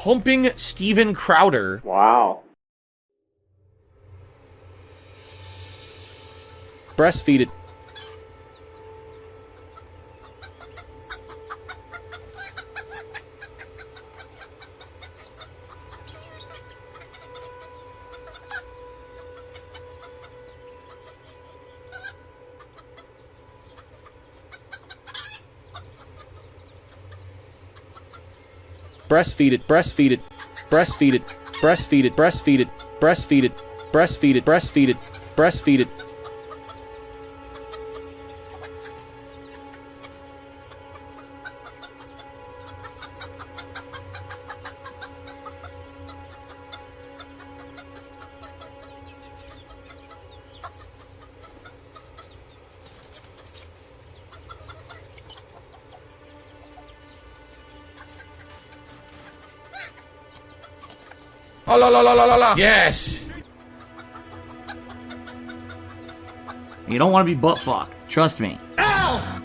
humping Steven Crowder. Wow. Breastfeed it. Breastfeed it, breastfeed it, breastfeed it, breastfeed it, breastfeed it, breastfeed it, breastfeed it, breastfeed it, breastfeed it. Oh, la la la la la la. Yes. You don't want to be butt fucked. Trust me. Ow!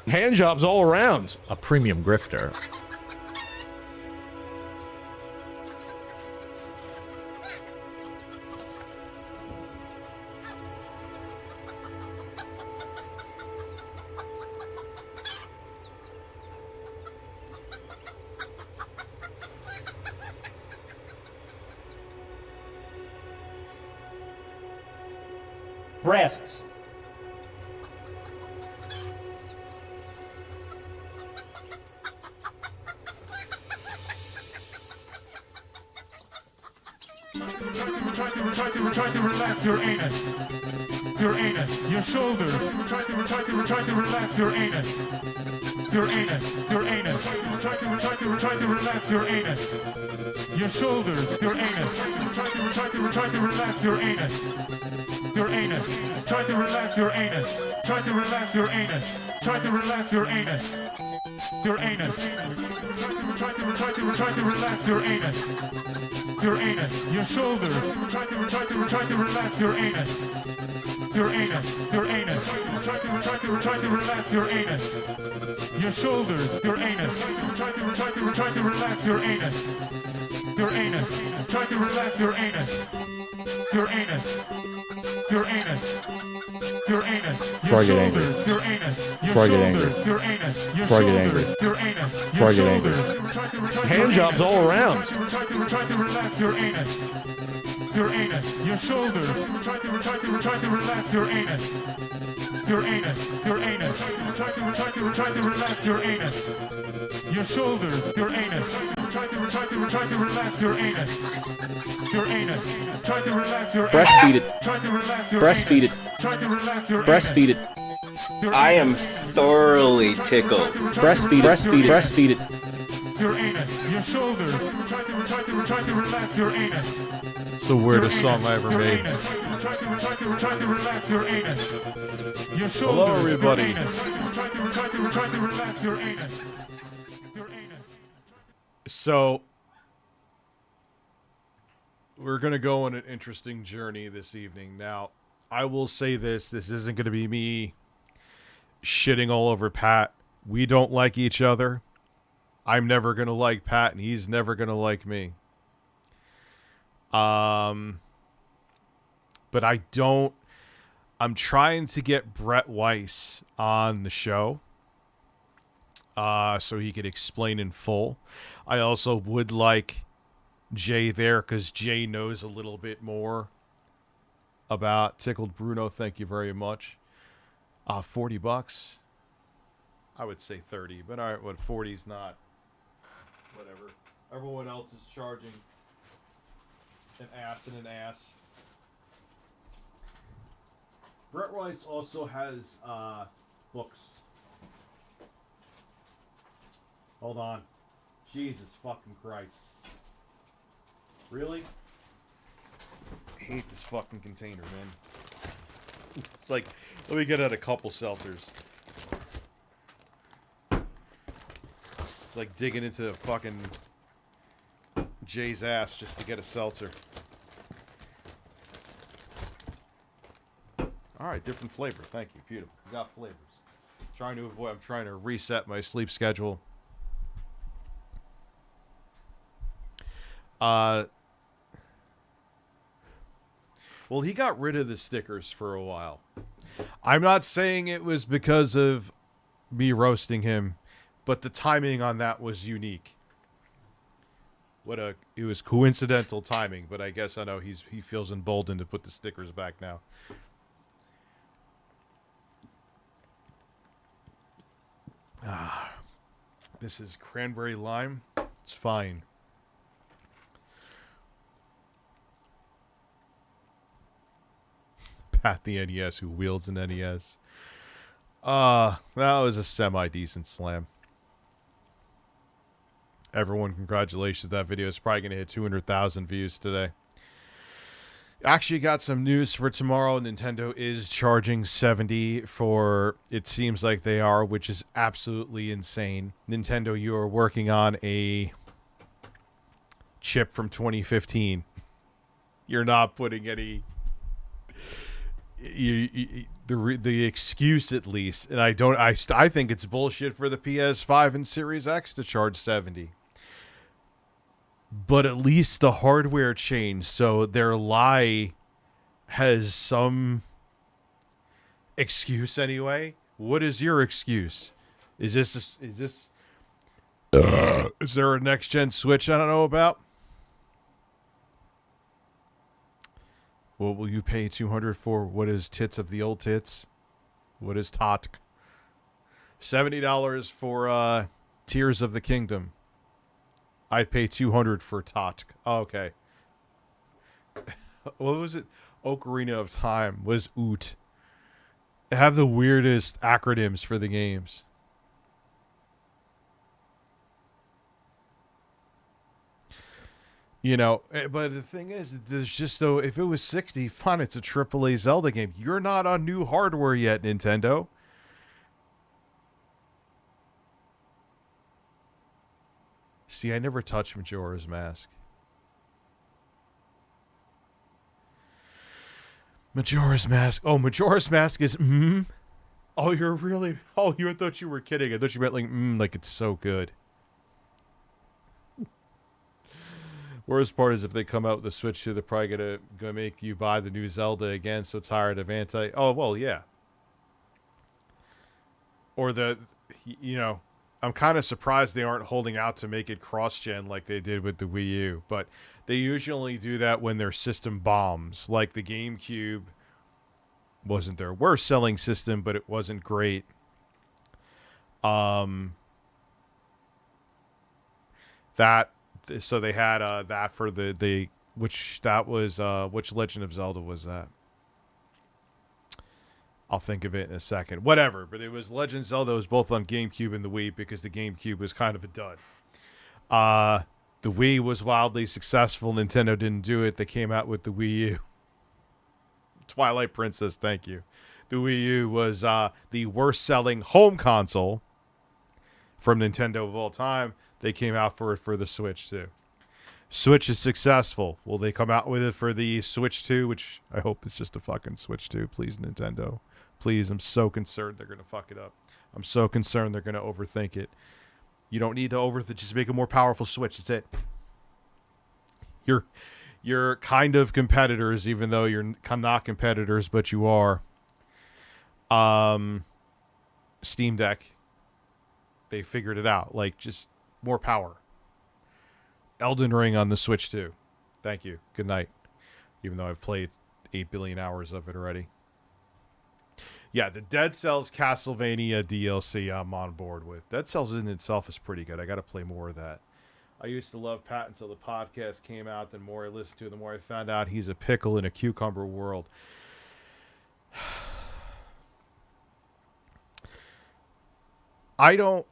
Hand jobs all around. A premium grifter. Breasts. Try to relax your anus. Your anus. Your shoulders. Try to relax your anus. Your anus. Your anus. Try to relax your anus. Your shoulders. Your anus. Try to relax your anus. Your anus. Try to relax your anus. Try to relax your anus. Try to relax your anus. Your anus. Try to relax your anus. Your anus, your shoulders. Try to relax your anus. Your anus, your anus. Try to relax your anus. Your shoulders, your anus. Try to relax your anus. Your anus. Try to relax your anus. Your anus. Your anus. Your anus. Your shoulders. Your anus. Your shoulders. Your anus. Your shoulders. Your anus. Your shoulders. Hand jobs all around. Try to relax your anus. Your anus. Your shoulders. Try to relax your anus. Your anus. Your anus. Try to relax your anus. Your shoulders. Your anus. Try to relax your anus. Your anus. Try to relax your anus. Breastfeed it. Try to relax your Breastfeed anus. it. Try to relax your Breastfeed it. I am thoroughly tickled. Breastfeed, breastfeed, breastfeed it. Your anus, your shoulders. Try to relax your anus. It's the weirdest song I ever made. Try to relax your anus. Your shoulders. Hello, everybody. Try to relax your anus. Your anus. So, we're going to go on an interesting journey this evening. Now, I will say this isn't going to be me shitting all over Pat. We don't like each other. I'm never going to like Pat, and he's never going to like me. But I'm trying to get Brett Weiss on the show so he could explain in full. I also would like Jay there because Jay knows a little bit more about Tickled Bruno. Thank you very much. $40. I would say 30, but all right, what 40's not. Whatever. Everyone else is charging an ass and an ass. Brett Weiss also has books. Hold on. Jesus fucking Christ. Really? I hate this fucking container, man. It's like, let me get out a couple seltzers. It's like digging into fucking Jay's ass just to get a seltzer. Alright, different flavor. Thank you. Beautiful. We got flavors. I'm trying to reset my sleep schedule. Well, he got rid of the stickers for a while. I'm not saying it was because of me roasting him, but the timing on that was unique. It was coincidental timing, but I guess I know he feels emboldened to put the stickers back now. This is cranberry lime. It's fine. Pat the NES who wields an NES. That was a semi-decent slam. Everyone, congratulations. That video is probably going to hit 200,000 views today. Actually got some news for tomorrow. Nintendo is charging $70 for, it seems like they are, which is absolutely insane. Nintendo, you are working on a chip from 2015. You're not putting any... the excuse, at least, and I think it's bullshit for the PS5 and Series X to charge $70. But at least the hardware changed, so their lie has some excuse anyway. What is your excuse? Is there a next gen Switch I don't know about? What will you pay $200 for? What is tits of the old tits? What is Totk? $70 for Tears of the Kingdom. I'd pay $200 for Totk. Oh, okay. What was it? Ocarina of Time was OOT. They have the weirdest acronyms for the games. You know, but the thing is, there's just though, if it was 60, fine, it's a AAA Zelda game. You're not on new hardware yet, Nintendo. See, I never touched Majora's Mask. Majora's Mask. Oh, Majora's Mask is Oh, you're really... Oh, I thought you were kidding. I thought you meant like it's so good. Worst part is if they come out with the Switch 2, they're probably gonna make you buy the new Zelda again, so tired of anti... Oh, well, yeah. Or you know... I'm kind of surprised they aren't holding out to make it cross-gen like they did with the Wii U. But they usually do that when their system bombs. Like the GameCube wasn't their worst-selling system, but it wasn't great. So they had that for which Legend of Zelda was that? I'll think of it in a second. Whatever, but it was Legend of Zelda. It was both on GameCube and the Wii because the GameCube was kind of a dud. The Wii was wildly successful. Nintendo didn't do it. They came out with the Wii U. Twilight Princess, thank you. The Wii U was the worst-selling home console from Nintendo of all time. They came out for it for the Switch, too. Switch is successful. Will they come out with it for the Switch 2, which I hope is just a fucking Switch 2. Please, Nintendo. Please, I'm so concerned they're going to fuck it up. I'm so concerned they're going to overthink it. You don't need to overthink. Just make a more powerful Switch. That's it. You're kind of competitors, even though you're not competitors, but you are. Steam Deck. They figured it out. Like, just more power. Elden Ring on the Switch too. Thank you. Good night. Even though I've played 8 billion hours of it already. Yeah, the Dead Cells Castlevania DLC I'm on board with. Dead Cells in itself is pretty good. I got to play more of that. I used to love Pat until the podcast came out. The more I listened to it, the more I found out he's a pickle in a cucumber world. I don't...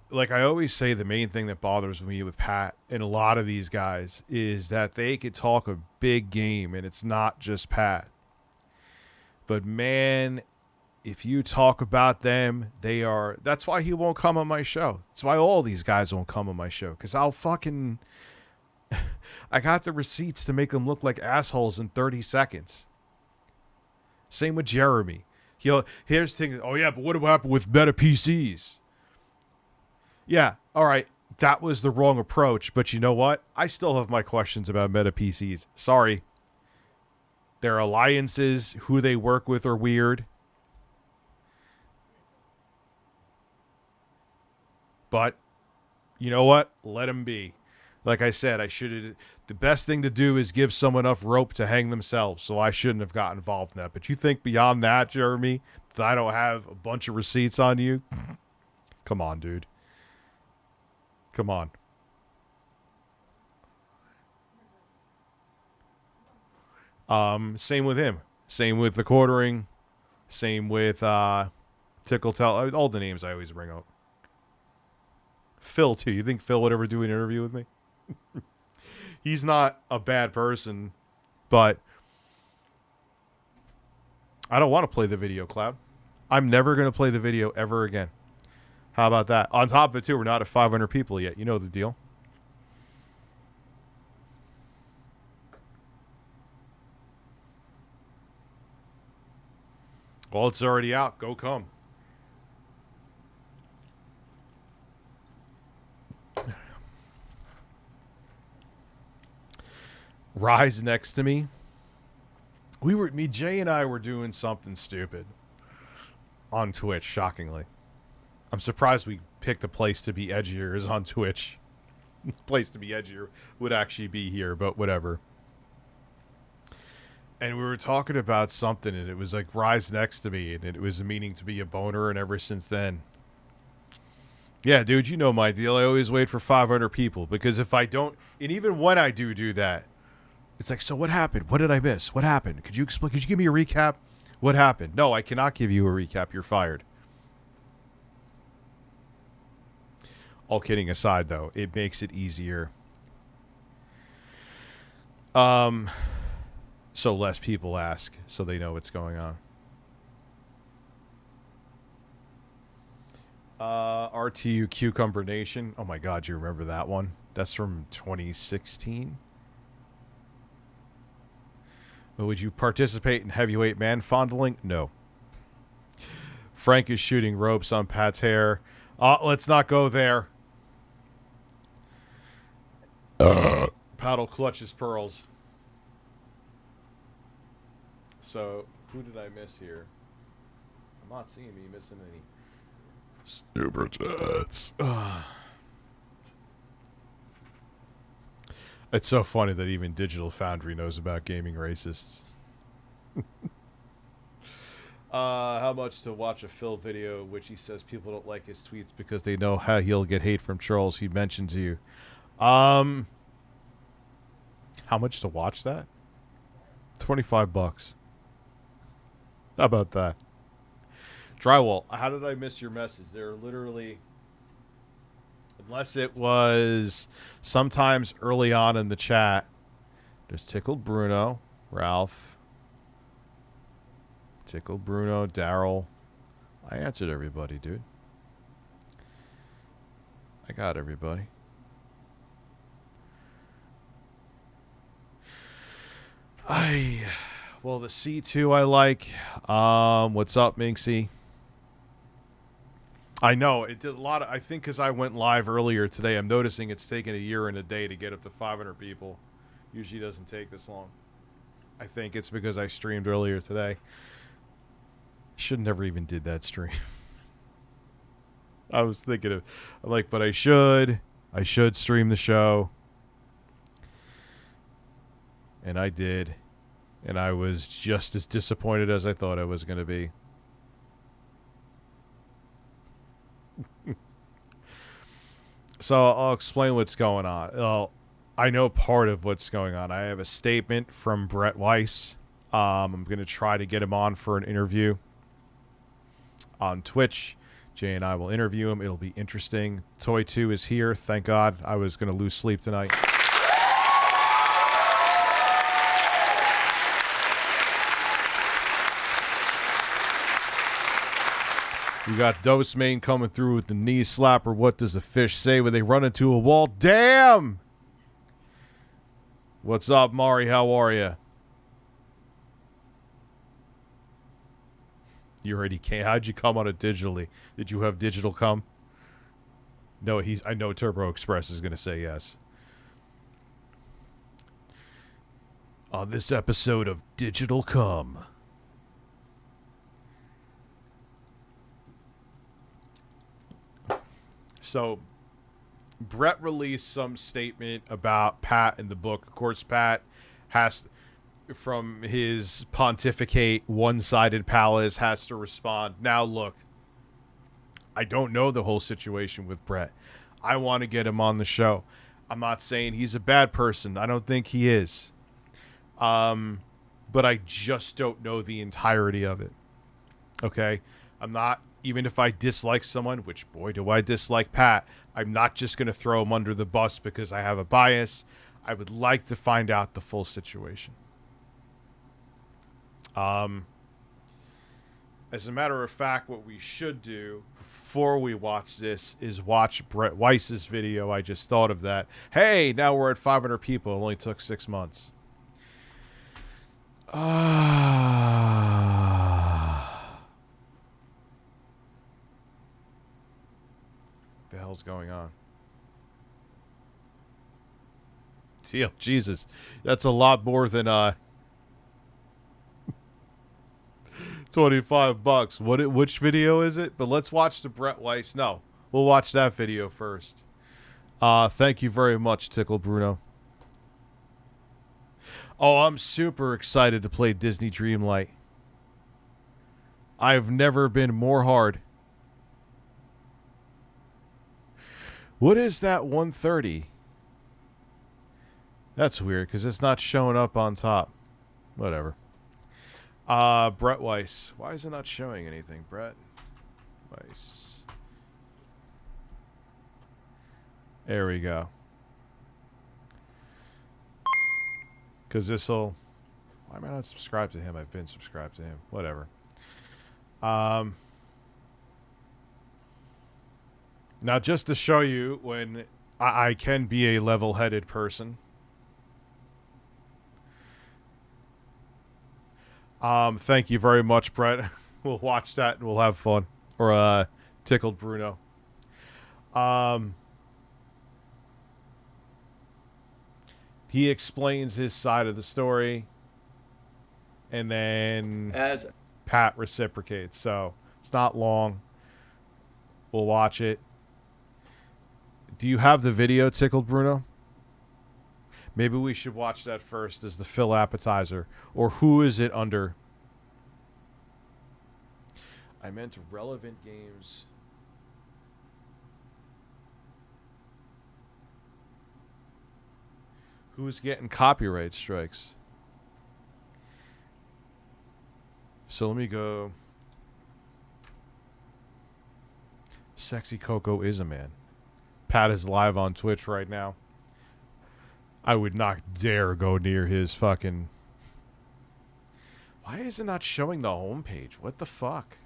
Like I always say, the main thing that bothers me with Pat and a lot of these guys is that they could talk a big game, and it's not just Pat. But man, if you talk about them, they are... That's why he won't come on my show. That's why all these guys won't come on my show. Because I'll fucking... I got the receipts to make them look like assholes in 30 seconds. Same with Jeremy. Here's the thing. Oh, yeah, but what happened with meta PCs? Yeah, all right. That was the wrong approach. But you know what? I still have my questions about meta PCs. Sorry. Their alliances, who they work with are weird. But you know what? Let them be. Like I said, the best thing to do is give someone enough rope to hang themselves, so I shouldn't have got involved in that. But you think beyond that, Jeremy, that I don't have a bunch of receipts on you? Come on, dude. Come on. Same with him. Same with the quartering. Same with Tickle Tell. All the names I always bring up. Phil, too. You think Phil would ever do an interview with me? He's not a bad person, but I don't want to play the video, Cloud. I'm never going to play the video ever again. How about that? On top of it, too, we're not at 500 people yet. You know the deal. Well, it's already out. Go come. Rise next to me. Jay and I were doing something stupid on Twitch, shockingly. I'm surprised we picked a place to be edgier is on Twitch. The place to be edgier would actually be here, but whatever. And we were talking about something, and it was like Rise next to me, and it was meaning to be a boner, and ever since then. Yeah, dude, you know my deal. I always wait for 500 people, because if I don't, and even when I do that, it's like, so what happened? What did I miss? What happened? Could you explain? Could you give me a recap? What happened? No, I cannot give you a recap. You're fired. All kidding aside, though, it makes it easier. So less people ask, so they know what's going on. RTU Cucumber Nation. Oh my God, you remember that one? That's from 2016. Would you participate in heavyweight man fondling? No. Frank is shooting ropes on Pat's hair. Let's not go there. Paddle clutches pearls. So, who did I miss here? I'm not seeing me missing any super chats. It's so funny that even Digital Foundry knows about gaming racists. How much to watch a Phil video which he says people don't like his tweets because they know how he'll get hate from trolls he mentioned to you. How much to watch that? $25. How about that? Drywall, how did I miss your message? They're literally... Unless it was sometimes early on in the chat. There's Tickled Bruno, Ralph. Tickled Bruno, Daryl. I answered everybody, dude. I got everybody. Well, the C2 I like. What's up, Minxy? I know it did a lot of, I think because I went live earlier today, I'm noticing it's taken a year and a day to get up to 500 people. Usually doesn't take this long. I think it's because I streamed earlier today. Should never even did that stream. I was thinking of, I'm like, but I should. I should stream the show. And I did. And I was just as disappointed as I thought I was going to be. So I'll explain what's going on. Well, I know part of what's going on. I have a statement from Brett Weiss. I'm going to try to get him on for an interview on Twitch. Jay and I will interview him. It'll be interesting. Toy 2 is here. Thank God. I was going to lose sleep tonight. We got Dose Main coming through with the knee slapper. What does the fish say when they run into a wall? Damn! What's up, Mari? How are you? You already came. How'd you come on it digitally? Did you have digital come? No, I know Turbo Express is going to say yes. On this episode of Digital Come. So, Brett released some statement about Pat in the book. Of course, Pat has, from his pontificate, one-sided palace, has to respond. Now, look, I don't know the whole situation with Brett. I want to get him on the show. I'm not saying he's a bad person. I don't think he is. But I just don't know the entirety of it. Okay? I'm not... Even if I dislike someone, which, boy, do I dislike Pat, I'm not just going to throw him under the bus because I have a bias. I would like to find out the full situation. As a matter of fact, what we should do before we watch this is watch Brett Weiss's video. I just thought of that. Hey, now we're at 500 people. It only took 6 months. The hell's going on? Teal, Jesus, that's a lot more than $25. Which video is it? But let's watch the Brett Weiss. No, we'll watch that video first. Thank you very much, Tickle Bruno. Oh, I'm super excited to play Disney Dreamlight. I've never been more hard. What is that 130? That's weird because it's not showing up on top. Whatever. Brett Weiss. Why is it not showing anything? Brett Weiss. There we go. Because this'll... Why am I not subscribed to him? I've been subscribed to him. Whatever. Now, just to show you when I can be a level-headed person. Thank you very much, Brett. We'll watch that and we'll have fun. Or, Tickled Bruno. He explains his side of the story. And then Pat reciprocates. So, it's not long. We'll watch it. Do you have the video, Tickled Bruno? Maybe we should watch that first as the fill appetizer. Or who is it under? I meant relevant games. Who's getting copyright strikes? So let me go. Sexy Coco is a man. Pat is live on Twitch right now. I would not dare go near his fucking... Why is it not showing the homepage? What the fuck?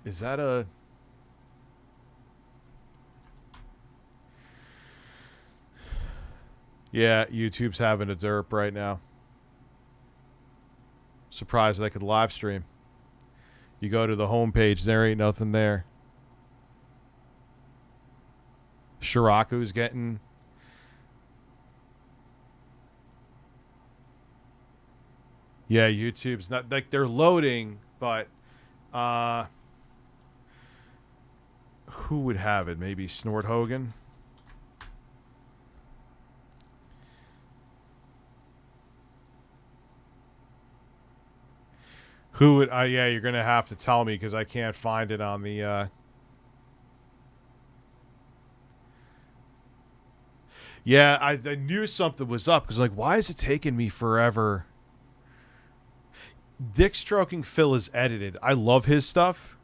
Is that a... Yeah, YouTube's having a derp right now. Surprised I could live stream. You go to the homepage, there ain't nothing there. Shiraku's getting... Yeah, YouTube's not... Like, they're loading, but... Who would have it? Maybe Snort Hogan? Who would... yeah, you're going to have to tell me because I can't find it on the... Yeah, I knew something was up because, like, why is it taking me forever? Dick Stroking Phil is edited. I love his stuff.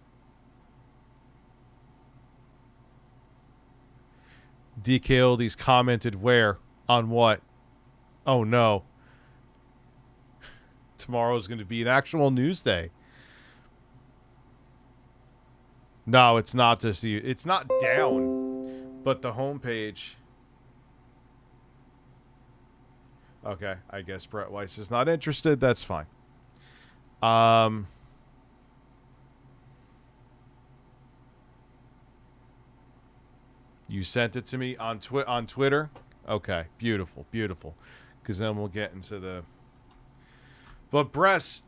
DK Oldies commented where? On what? Oh, no. Tomorrow's going to be an actual news day. No, it's not just you. It's not down, but the homepage... Okay, I guess Brett Weiss is not interested. That's fine. You sent it to me on Twitter? Okay, beautiful, beautiful. Because then we'll get into the... But breasts.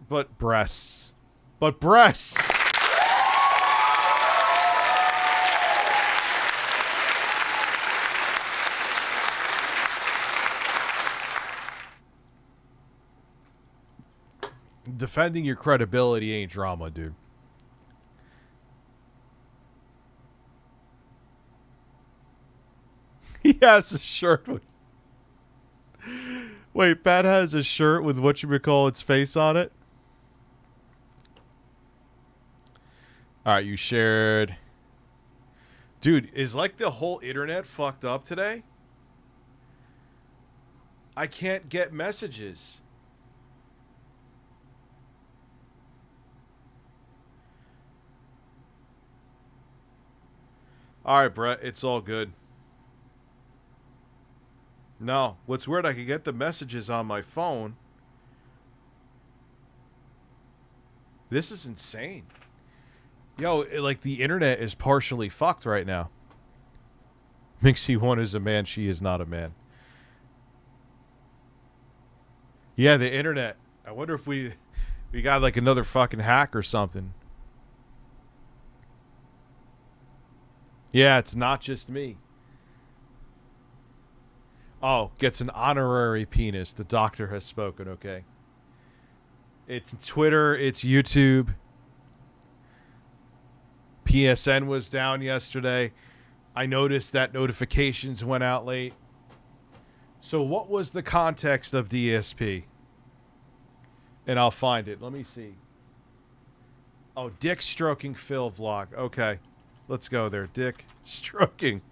Defending your credibility ain't drama, dude. He has a shirt with... Wait, Pat has a shirt with whatchamacallit's face on it? Alright, you shared... Dude, is like the whole internet fucked up today? I can't get messages. Alright, Brett, it's all good. No, what's weird, I could get the messages on my phone. This is insane. Yo, like, the internet is partially fucked right now. Minxy 1 is a man, she is not a man. Yeah, the internet. I wonder if we got, like, another fucking hack or something. Yeah, it's not just me. Oh, gets an honorary penis. The doctor has spoken, okay. It's Twitter, it's YouTube. PSN was down yesterday. I noticed that notifications went out late. So what was the context of DSP? And I'll find it. Let me see. Oh, Dick Stroking Phil vlog. Okay. Let's go there. Dick Stroking.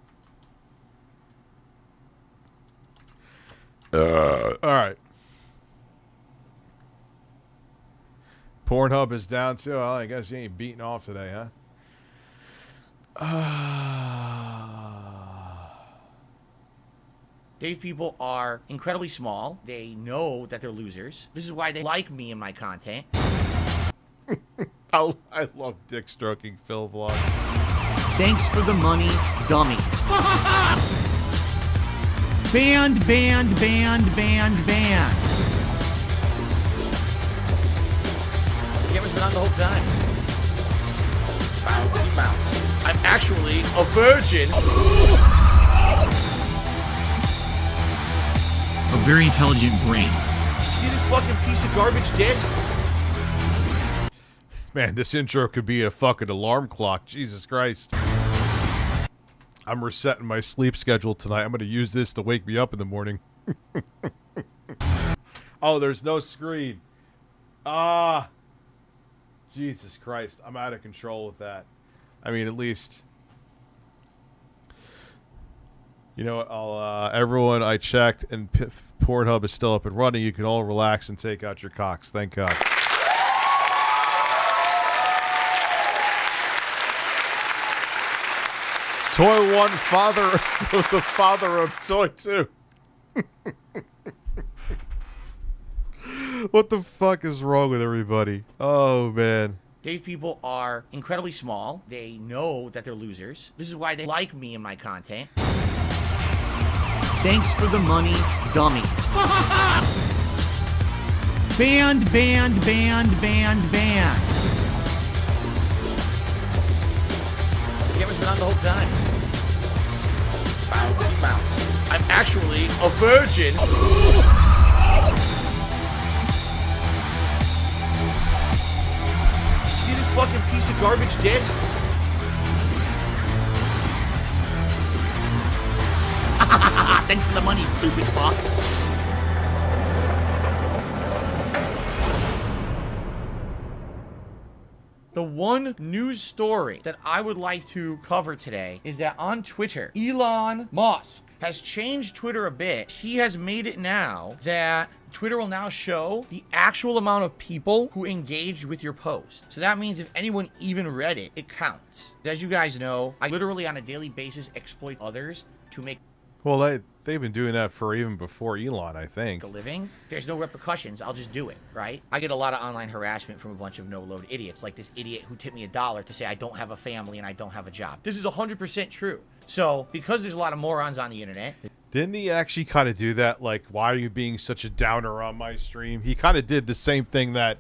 All right. Pornhub is down too. Well, I guess you ain't beating off today, huh? These people are incredibly small. They know that they're losers. This is why they like me and my content. I love Dick Stroking Phil vlog. Thanks for the money, dummies. Banned. Camera's been on the whole time. Bounce. I'm actually a virgin. A very intelligent brain. See this fucking piece of garbage disc? Man, this intro could be a fucking alarm clock. Jesus Christ. I'm resetting my sleep schedule tonight. I'm going to use this to wake me up in the morning. Oh, there's no screen. Ah. Jesus Christ. I'm out of control with that. I mean, at least... You know what? I'll, everyone, I checked, and Pornhub is still up and running. You can all relax and take out your cocks. Thank God. Toy 1, the father of Toy 2. What the fuck is wrong with everybody? Oh, man. These people are incredibly small. They know that they're losers. This is why they like me and my content. Thanks for the money, dummies. Banned. Camera's been on the whole time. Bouncy, bounce. I'm actually a virgin. See this fucking piece of garbage disc? Thanks for the money, stupid fuck. The one news story that I would like to cover today is that on Twitter, Elon Musk has changed Twitter a bit. He has made it now that Twitter will now show the actual amount of people who engaged with your post. So that means if anyone even read it, it counts. As you guys know, I literally on a daily basis exploit others to make Well, they've been doing that for even before Elon, I think. a living. There's no repercussions. I'll just do it, right? I get a lot of online harassment from a bunch of no-load idiots, like this idiot who tipped me $1 to say I don't have a family and I don't have a job. This is 100% true. So, because there's a lot of morons on the internet... Didn't he actually kind of do that? Like, why are you being such a downer on my stream? He kind of did the same thing that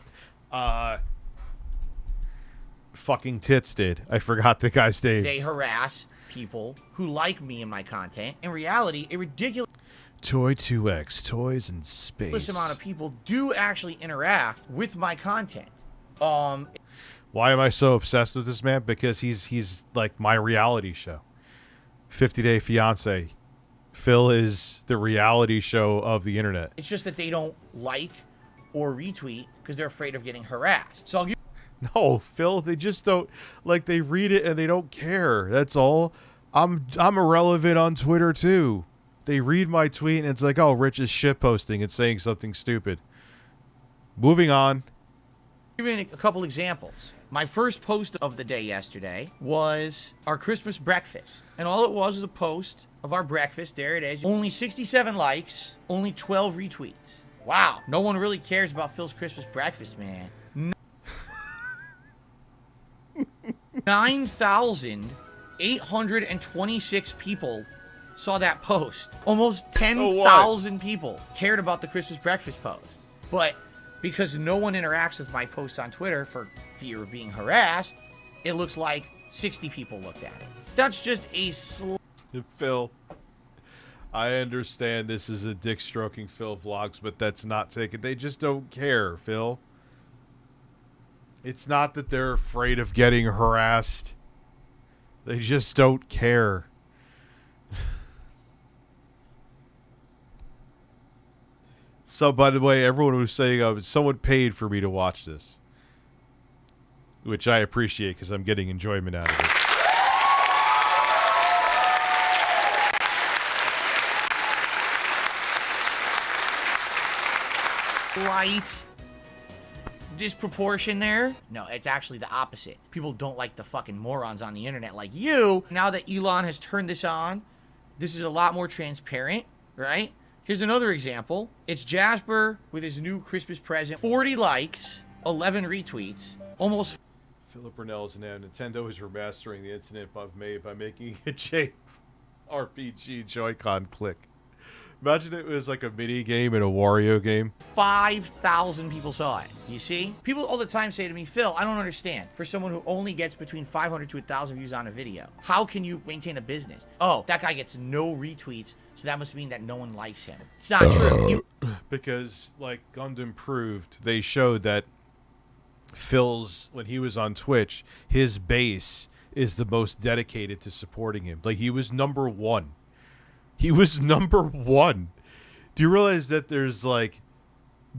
fucking Tits did. I forgot the guy's name. They harass people who like me and my content. In reality, a ridiculous Toy 2X, Toys in Space. amount of people do actually interact with my content. Why am I so obsessed with this man? Because he's like my reality show. 50 Day Fiance. Phil is the reality show of the internet. It's just that they don't like or retweet because they're afraid of getting harassed. So I'll give No, Phil, they just don't, like, they read it and they don't care. That's all. I'm irrelevant on Twitter too. They read my tweet and it's like, oh, Rich is shitposting and saying something stupid. Moving on. you a couple examples. My first post of the day yesterday was our Christmas breakfast. And all it was a post of our breakfast. There it is. Only 67 likes, only 12 retweets. Wow. No one really cares about Phil's Christmas breakfast, man. 9,826 people saw that post. Almost 10,000 people cared about the Christmas breakfast post. But because no one interacts with my posts on Twitter for fear of being harassed, it looks like 60 people looked at it. That's just a Phil, I understand this is a dick stroking Phil vlogs, but that's not taken. They just don't care, Phil. It's not that they're afraid of getting harassed. They just don't care. So, by the way, everyone was saying someone paid for me to watch this, which I appreciate because I'm getting enjoyment out of it. Light disproportion there. No, it's actually the opposite. People don't like the fucking morons on the internet like you. Now that Elon has turned this on, this is a lot more transparent, right? Here's another example. It's Jasper with his new Christmas present. 40 likes, 11 retweets, almost. Philip Burnell's now. Nintendo is remastering the incident I've made by making a JRPG Joy-Con click. Imagine it was like a mini game in a Wario game. 5,000 people saw it. You see? People all the time say to me, Phil, I don't understand. For someone who only gets between 500 to 1,000 views on a video, how can you maintain a business? Oh, that guy gets no retweets, so that must mean that no one likes him. It's not true. Because, like Gundam proved, they showed that Phil's, when he was on Twitch, his base is the most dedicated to supporting him. Like, he was number one. He was number one. Do you realize that there's like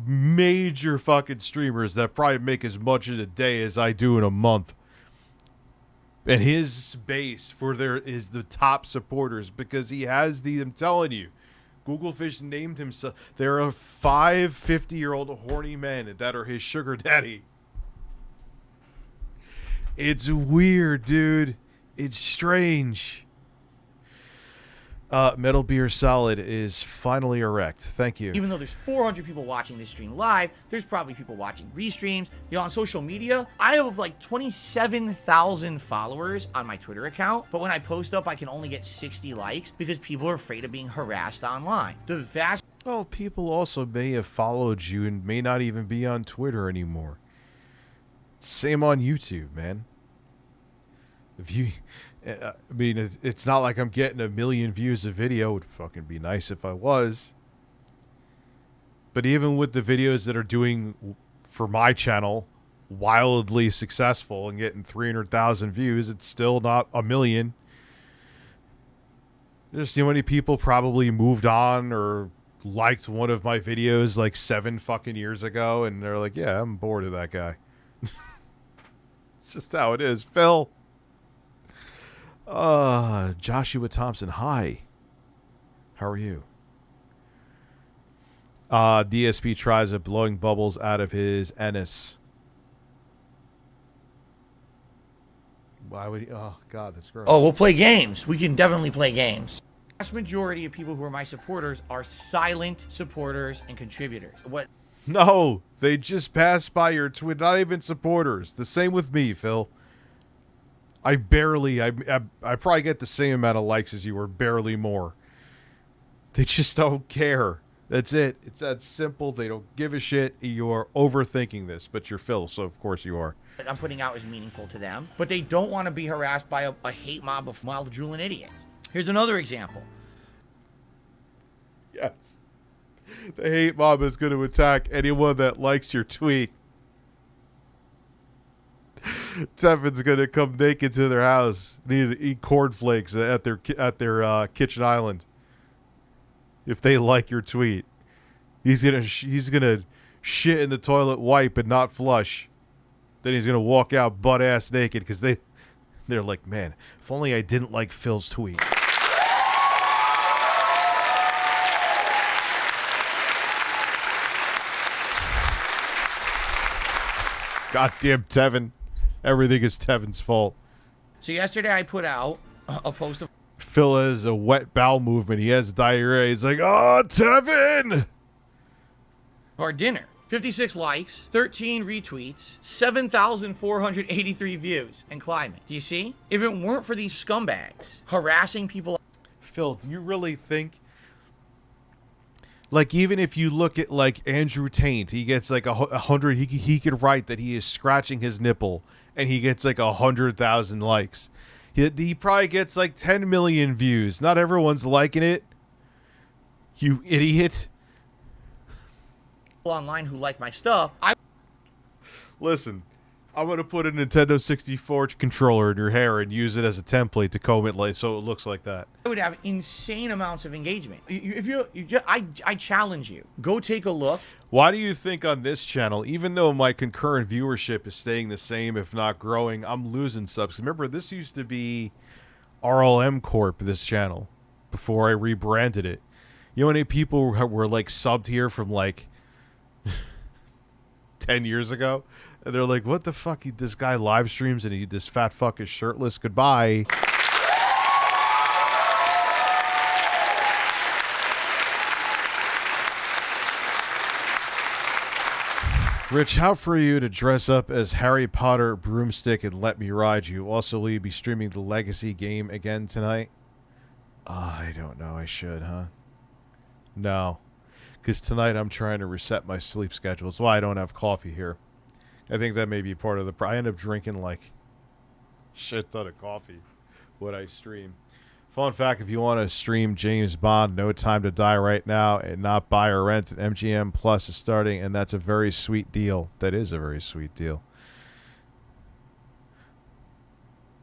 major fucking streamers that probably make as much in a day as I do in a month? And his base for there is the top supporters because he has the, I'm telling you, Googlefish named himself. There are 5 50-year-old horny men that are his sugar daddy. It's weird, dude. It's strange. Metal Beer Solid is finally erect. Thank you. Even though there's 400 people watching this stream live, there's probably people watching restreams. You know, on social media, I have like 27,000 followers on my Twitter account, but when I post up, I can only get 60 likes because people are afraid of being harassed online. The vast... Well, people also may have followed you and may not even be on Twitter anymore. Same on YouTube, man. I mean, it's not like I'm getting 1 million views a video. It would fucking be nice if I was. But even with the videos that are doing, for my channel, wildly successful and getting 300,000 views, it's still not 1 million. There's too many people probably moved on or liked one of my videos like 7 fucking years ago, and they're like, yeah, I'm bored of that guy. It's just how it is. Phil. Joshua Thompson, hi. How are you? DSP tries at blowing bubbles out of his NES. Why would he? Oh, God, that's gross. Oh, we'll play games. We can definitely play games. The vast majority of people who are my supporters are silent supporters and contributors. What? No, they just pass by your tweet. Not even supporters. The same with me, Phil. I probably get the same amount of likes as you, or barely more. They just don't care. That's it. It's that simple. They don't give a shit. You are overthinking this, but you're Phil, so of course you are. I'm putting out is meaningful to them, but they don't want to be harassed by a hate mob of mild-drooling idiots. Here's another example. Yes. The hate mob is going to attack anyone that likes your tweet. Tevin's going to come naked to their house, need to eat cornflakes at their kitchen island. If they like your tweet, he's gonna shit in the toilet, wipe and not flush. Then he's gonna walk out butt ass naked because they're like, man, if only I didn't like Phil's tweet. Goddamn Tevin. Everything is Tevin's fault. So yesterday I put out a post of Phil has a wet bowel movement. He has diarrhea. He's like, oh, Tevin! our dinner. 56 likes, 13 retweets, 7,483 views, and climbing. Do you see? If it weren't for these scumbags harassing people... Phil, do you really think... Like, even if you look at, like, Andrew Taint, he gets, like, 100... He could write that he is scratching his nipple, and he gets, like, 100,000 likes. He probably gets, like, 10 million views. Not everyone's liking it. You idiot. online who like my stuff, Listen, I'm going to put a Nintendo 64 controller in your hair and use it as a template to comb it like so it looks like that. I would have insane amounts of engagement. I challenge you. Go take a look. Why do you think on this channel, even though my concurrent viewership is staying the same, if not growing, I'm losing subs? Remember, this used to be RLM Corp, this channel, before I rebranded it. You know how many people were like subbed here from like 10 years ago? And they're like, what the fuck? This guy live streams and this fat fuck is shirtless. Goodbye. Rich, how for you to dress up as Harry Potter broomstick and let me ride you? Also, will you be streaming the Legacy game again tonight? I don't know. I should, huh? No. Because tonight I'm trying to reset my sleep schedule. That's why I don't have coffee here. I think that may be part of the... I end up drinking like shit ton of coffee when I stream. Fun fact, if you want to stream James Bond, No Time to Die right now and not buy or rent, MGM Plus is starting, and that's a very sweet deal. That is a very sweet deal.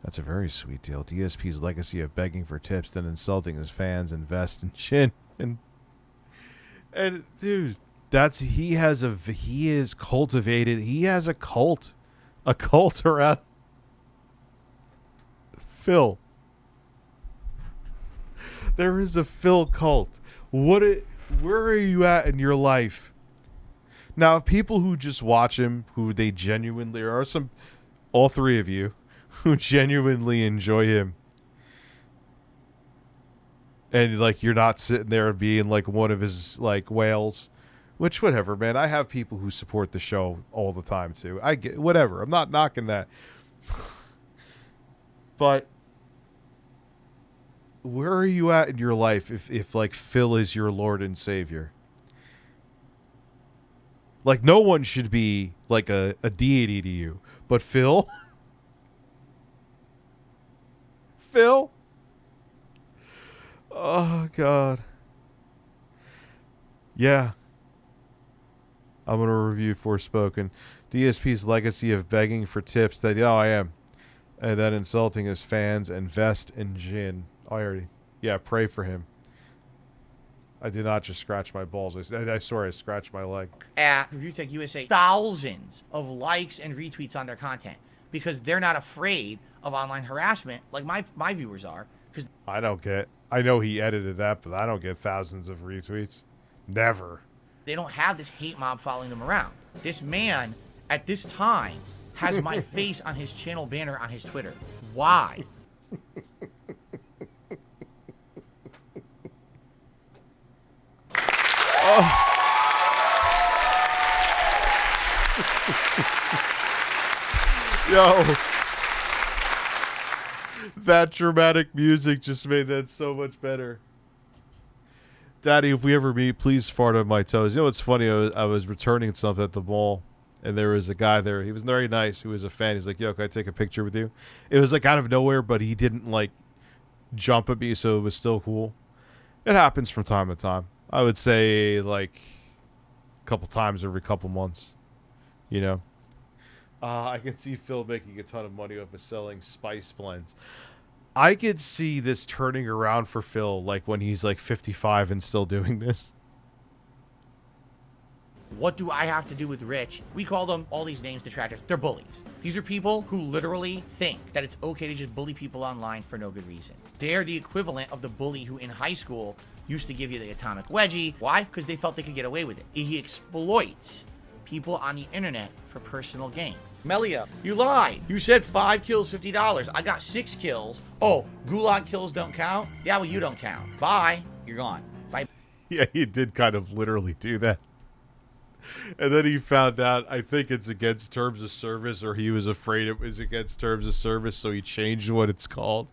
That's a very sweet deal. DSP's legacy of begging for tips, then insulting his fans, invest in chin. And dude, he is cultivated. He has a cult around Phil. There is a Phil cult. Where are you at in your life? Now, people who just watch him, there are some, all three of you, who genuinely enjoy him. And, like, you're not sitting there being, like, one of his, like, whales. Which, whatever, man. I have people who support the show all the time, too. I get, whatever. I'm not knocking that. But... where are you at in your life if like Phil is your Lord and Savior? Like, no one should be like a deity to you, but Phil? Phil. Oh, God. Yeah. I'm going to review Forspoken. DSP's legacy of begging for tips that, oh, I am. And then insulting his fans and Vest and Jin. Oh, I already. Yeah, pray for him. I did not just scratch my balls. I scratched my leg. At ReviewTechUSA, thousands of likes and retweets on their content because they're not afraid of online harassment like my viewers are. Because I don't get. I know he edited that, but I don't get thousands of retweets. Never. they don't have this hate mob following them around. This man, at this time, has my face on his channel banner on his Twitter. Why? Oh. Yo. That dramatic music just made that so much better. Daddy, if we ever meet, please fart on my toes. You know what's funny? I was returning something at the mall, and there was a guy there. He was very nice. Who was a fan. He's like, yo, can I take a picture with you? It was like out of nowhere, but he didn't like jump at me, so it was still cool. It happens from time to time. I would say like a couple times every couple months. You know? I could see Phil making a ton of money off of selling spice blends. I could see this turning around for Phil, like when he's like 55 and still doing this. What do I have to do with Rich? We call them all these names detractors. They're bullies. These are people who literally think that it's okay to just bully people online for no good reason. They're the equivalent of the bully who in high school used to give you the atomic wedgie. Why? Because they felt they could get away with it. He exploits people on the internet for personal gain. Melia, you lied. You said 5 kills, $50. I got 6 kills. Oh, gulag kills don't count? Yeah, well, you don't count. Bye. You're gone. Bye. Yeah, he did kind of literally do that. And then he found out, I think it's against terms of service, or he was afraid it was against terms of service, so he changed what it's called.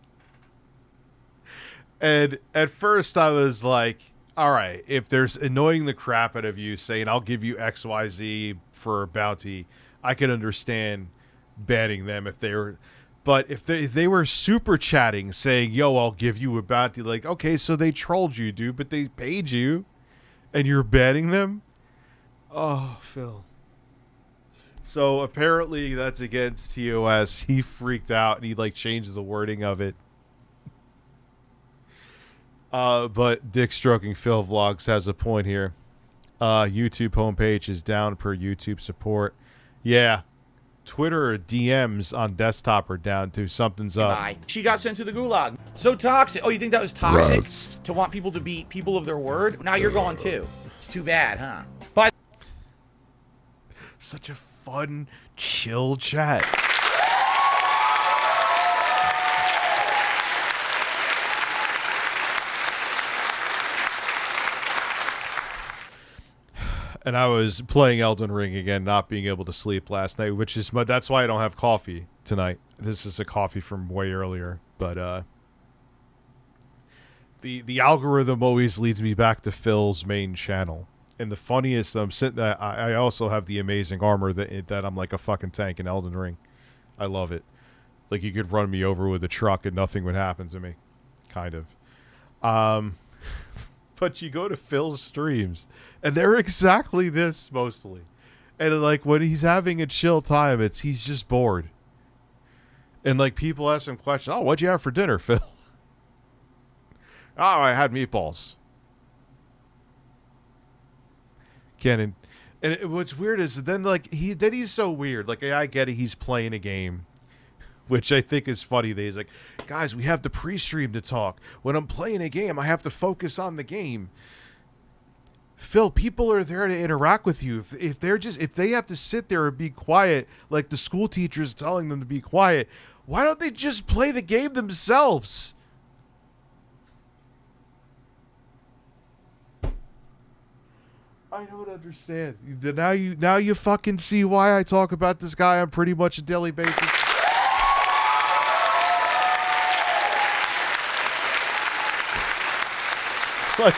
And at first I was like, all right, if there's annoying the crap out of you saying, I'll give you XYZ for a bounty, I could understand banning them if they were, but if they were super chatting saying, yo, I'll give you a bounty, like, okay, so they trolled you, dude, but they paid you and you're banning them? Oh, Phil. So apparently that's against TOS. He freaked out and he like changed the wording of it. But Dick Stroking Phil Vlogs has a point here. YouTube homepage is down per YouTube support. Yeah, Twitter DMs on desktop are down too. Something's up. Bye. She got sent to the gulag. So toxic. Oh, you think that was toxic? To want people to be people of their word? Now you're gone too. It's too bad, huh? But such a fun, chill chat. And I was playing Elden Ring again, not being able to sleep last night, which is that's why I don't have coffee tonight. This is a coffee from way earlier, but the algorithm always leads me back to Phil's main channel. And the funniest, I also have the amazing armor that I'm like a fucking tank in Elden Ring. I love it. Like you could run me over with a truck and nothing would happen to me, kind of. But you go to Phil's streams, and they're exactly this, mostly. And, like, when he's having a chill time, he's just bored. And, like, people ask him questions. Oh, what'd you have for dinner, Phil? Oh, I had meatballs. And what's weird is then, like, he's so weird. Like, I get it, he's playing a game. Which I think is funny that he's like, guys, we have the pre-stream to talk. When I'm playing a game, I have to focus on the game. Phil, people are there to interact with you. If they have to sit there and be quiet, like the school teacher's telling them to be quiet, why don't they just play the game themselves? I don't understand. Now you fucking see why I talk about this guy on pretty much a daily basis. Like,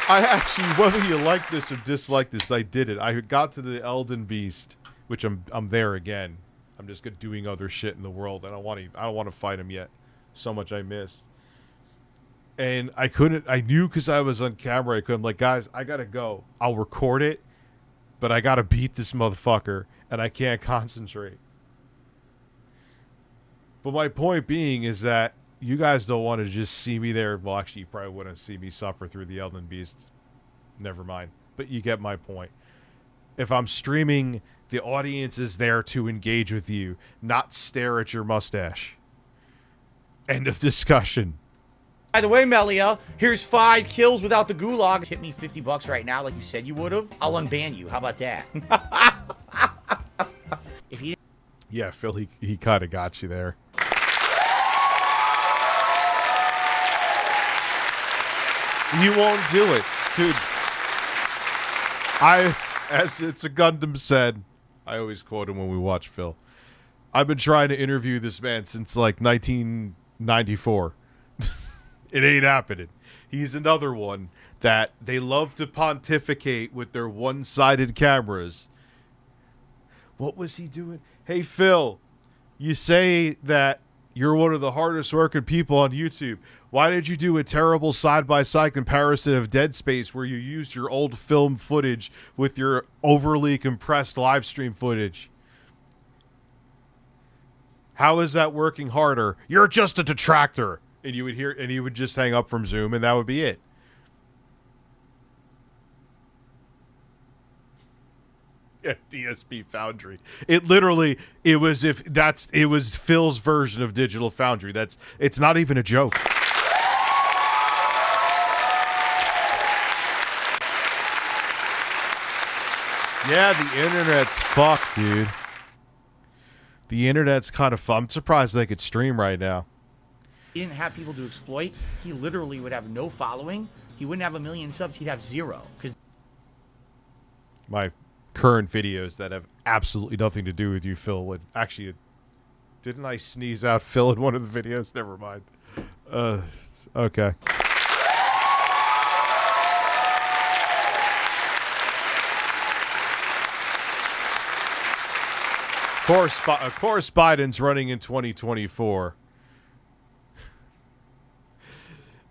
I actually, whether you like this or dislike this, I did it. I got to the Elden Beast, which I'm there again. I'm just doing other shit in the world. I don't want to fight him yet. So much I missed. And I couldn't, I knew because I was on camera, I couldn't, like, guys, I gotta go. I'll record it, but I gotta beat this motherfucker, and I can't concentrate. But my point being is that you guys don't want to just see me there. Well, actually, you probably wouldn't see me suffer through the Elden Beast. Never mind. But you get my point. If I'm streaming, the audience is there to engage with you, not stare at your mustache. End of discussion. By the way, Melia, here's 5 kills without the gulag. Hit me $50 right now like you said you would have. I'll unban you. How about that? If he... Yeah, Phil, he kind of got you there. You won't do it. Dude, as It's a Gundam said, I always quote him when we watch Phil. I've been trying to interview this man since like 1994. It ain't happening. He's another one that they love to pontificate with their one-sided cameras. What was he doing? Hey, Phil, you say that you're one of the hardest working people on YouTube. Why did you do a terrible side-by-side comparison of Dead Space where you used your old film footage with your overly compressed live stream footage? How is that working harder? You're just a detractor. And you would hear, and he would just hang up from Zoom, and that would be it. Yeah, DSP Foundry. It literally, it was Phil's version of Digital Foundry. It's not even a joke. Yeah, the internet's fucked, dude. The internet's kind of fun. I'm surprised they could stream right now. He didn't have people to exploit. He literally would have no following. He wouldn't have 1 million subs. He'd have 0. Because my current videos that have absolutely nothing to do with you, Phil, would actually... Didn't I sneeze out Phil in one of the videos? Never mind. Okay. Of course Biden's running in 2024.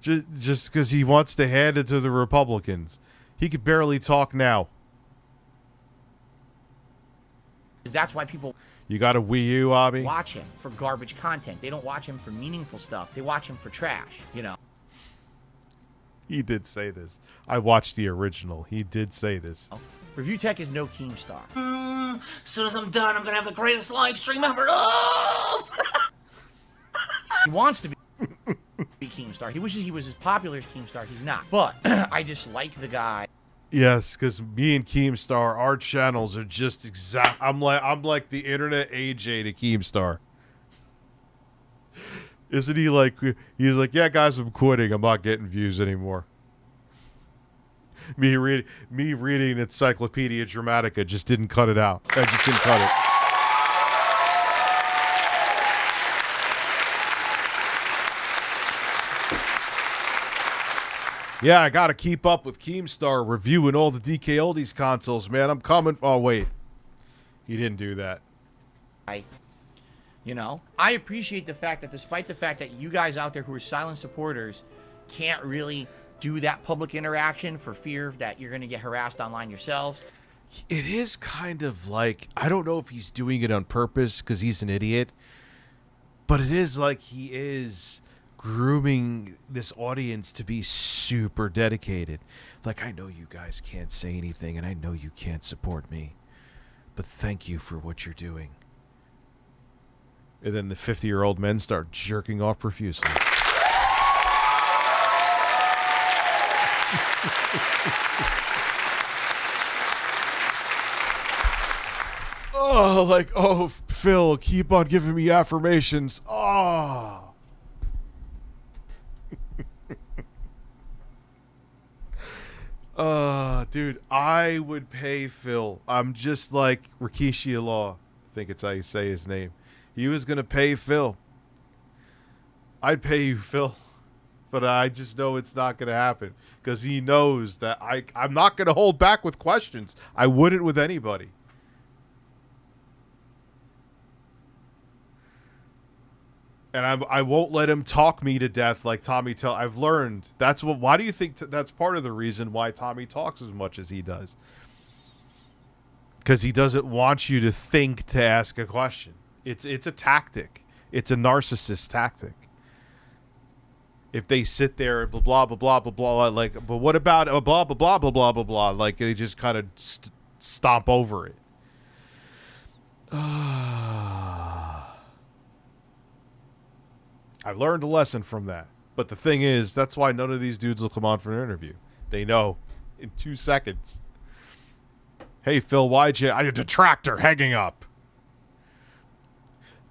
Just because he wants to hand it to the Republicans. He could barely talk now. that's why people... You got a Wii U, Abby? Watch him for garbage content. They don't watch him for meaningful stuff. They watch him for trash, you know. He did say this. I watched the original. He did say this. Review Tech is no Keemstar. As soon as I'm done, I'm gonna have the greatest live stream ever. Oh! He wants to be Keemstar. He wishes he was as popular as Keemstar. He's not. But I just like the guy. Yes, because me and Keemstar, our channels are just exact. I'm like the internet AJ to Keemstar. Isn't he like? He's like, yeah, guys, I'm quitting. I'm not getting views anymore. Me reading Encyclopedia Dramatica just didn't cut it out. I just didn't cut it. Yeah, I gotta keep up with Keemstar reviewing all the DK Oldies consoles, man. I'm coming. Oh, wait. He didn't do that. You know, I appreciate the fact that despite the fact that you guys out there who are silent supporters can't really do that public interaction for fear that you're going to get harassed online yourselves. It is kind of like, I don't know if he's doing it on purpose because he's an idiot, but it is like he is grooming this audience to be super dedicated. Like, I know you guys can't say anything and I know you can't support me, but thank you for what you're doing. And then the 50-year-old men start jerking off profusely. Oh, like, oh, Phil, keep on giving me affirmations. Oh. Dude, I would pay Phil. I'm just like Rikishi Law. I think it's how you say his name. He was going to pay Phil. I'd pay you, Phil. But I just know it's not going to happen. Because he knows that I'm not going to hold back with questions. I wouldn't with anybody. And I won't let him talk me to death like Tommy tell. I've learned. That's what. Why do you think that's part of the reason why Tommy talks as much as he does? Because he doesn't want you to think to ask a question. It's a tactic. It's a narcissist tactic. If they sit there blah blah blah blah blah blah like, but what about blah blah blah blah blah blah blah, like they just kind of stomp over it. I learned a lesson from that. But the thing is, that's why none of these dudes will come on for an interview. They know in 2 seconds. Hey, Phil, why'd I a detractor hanging up.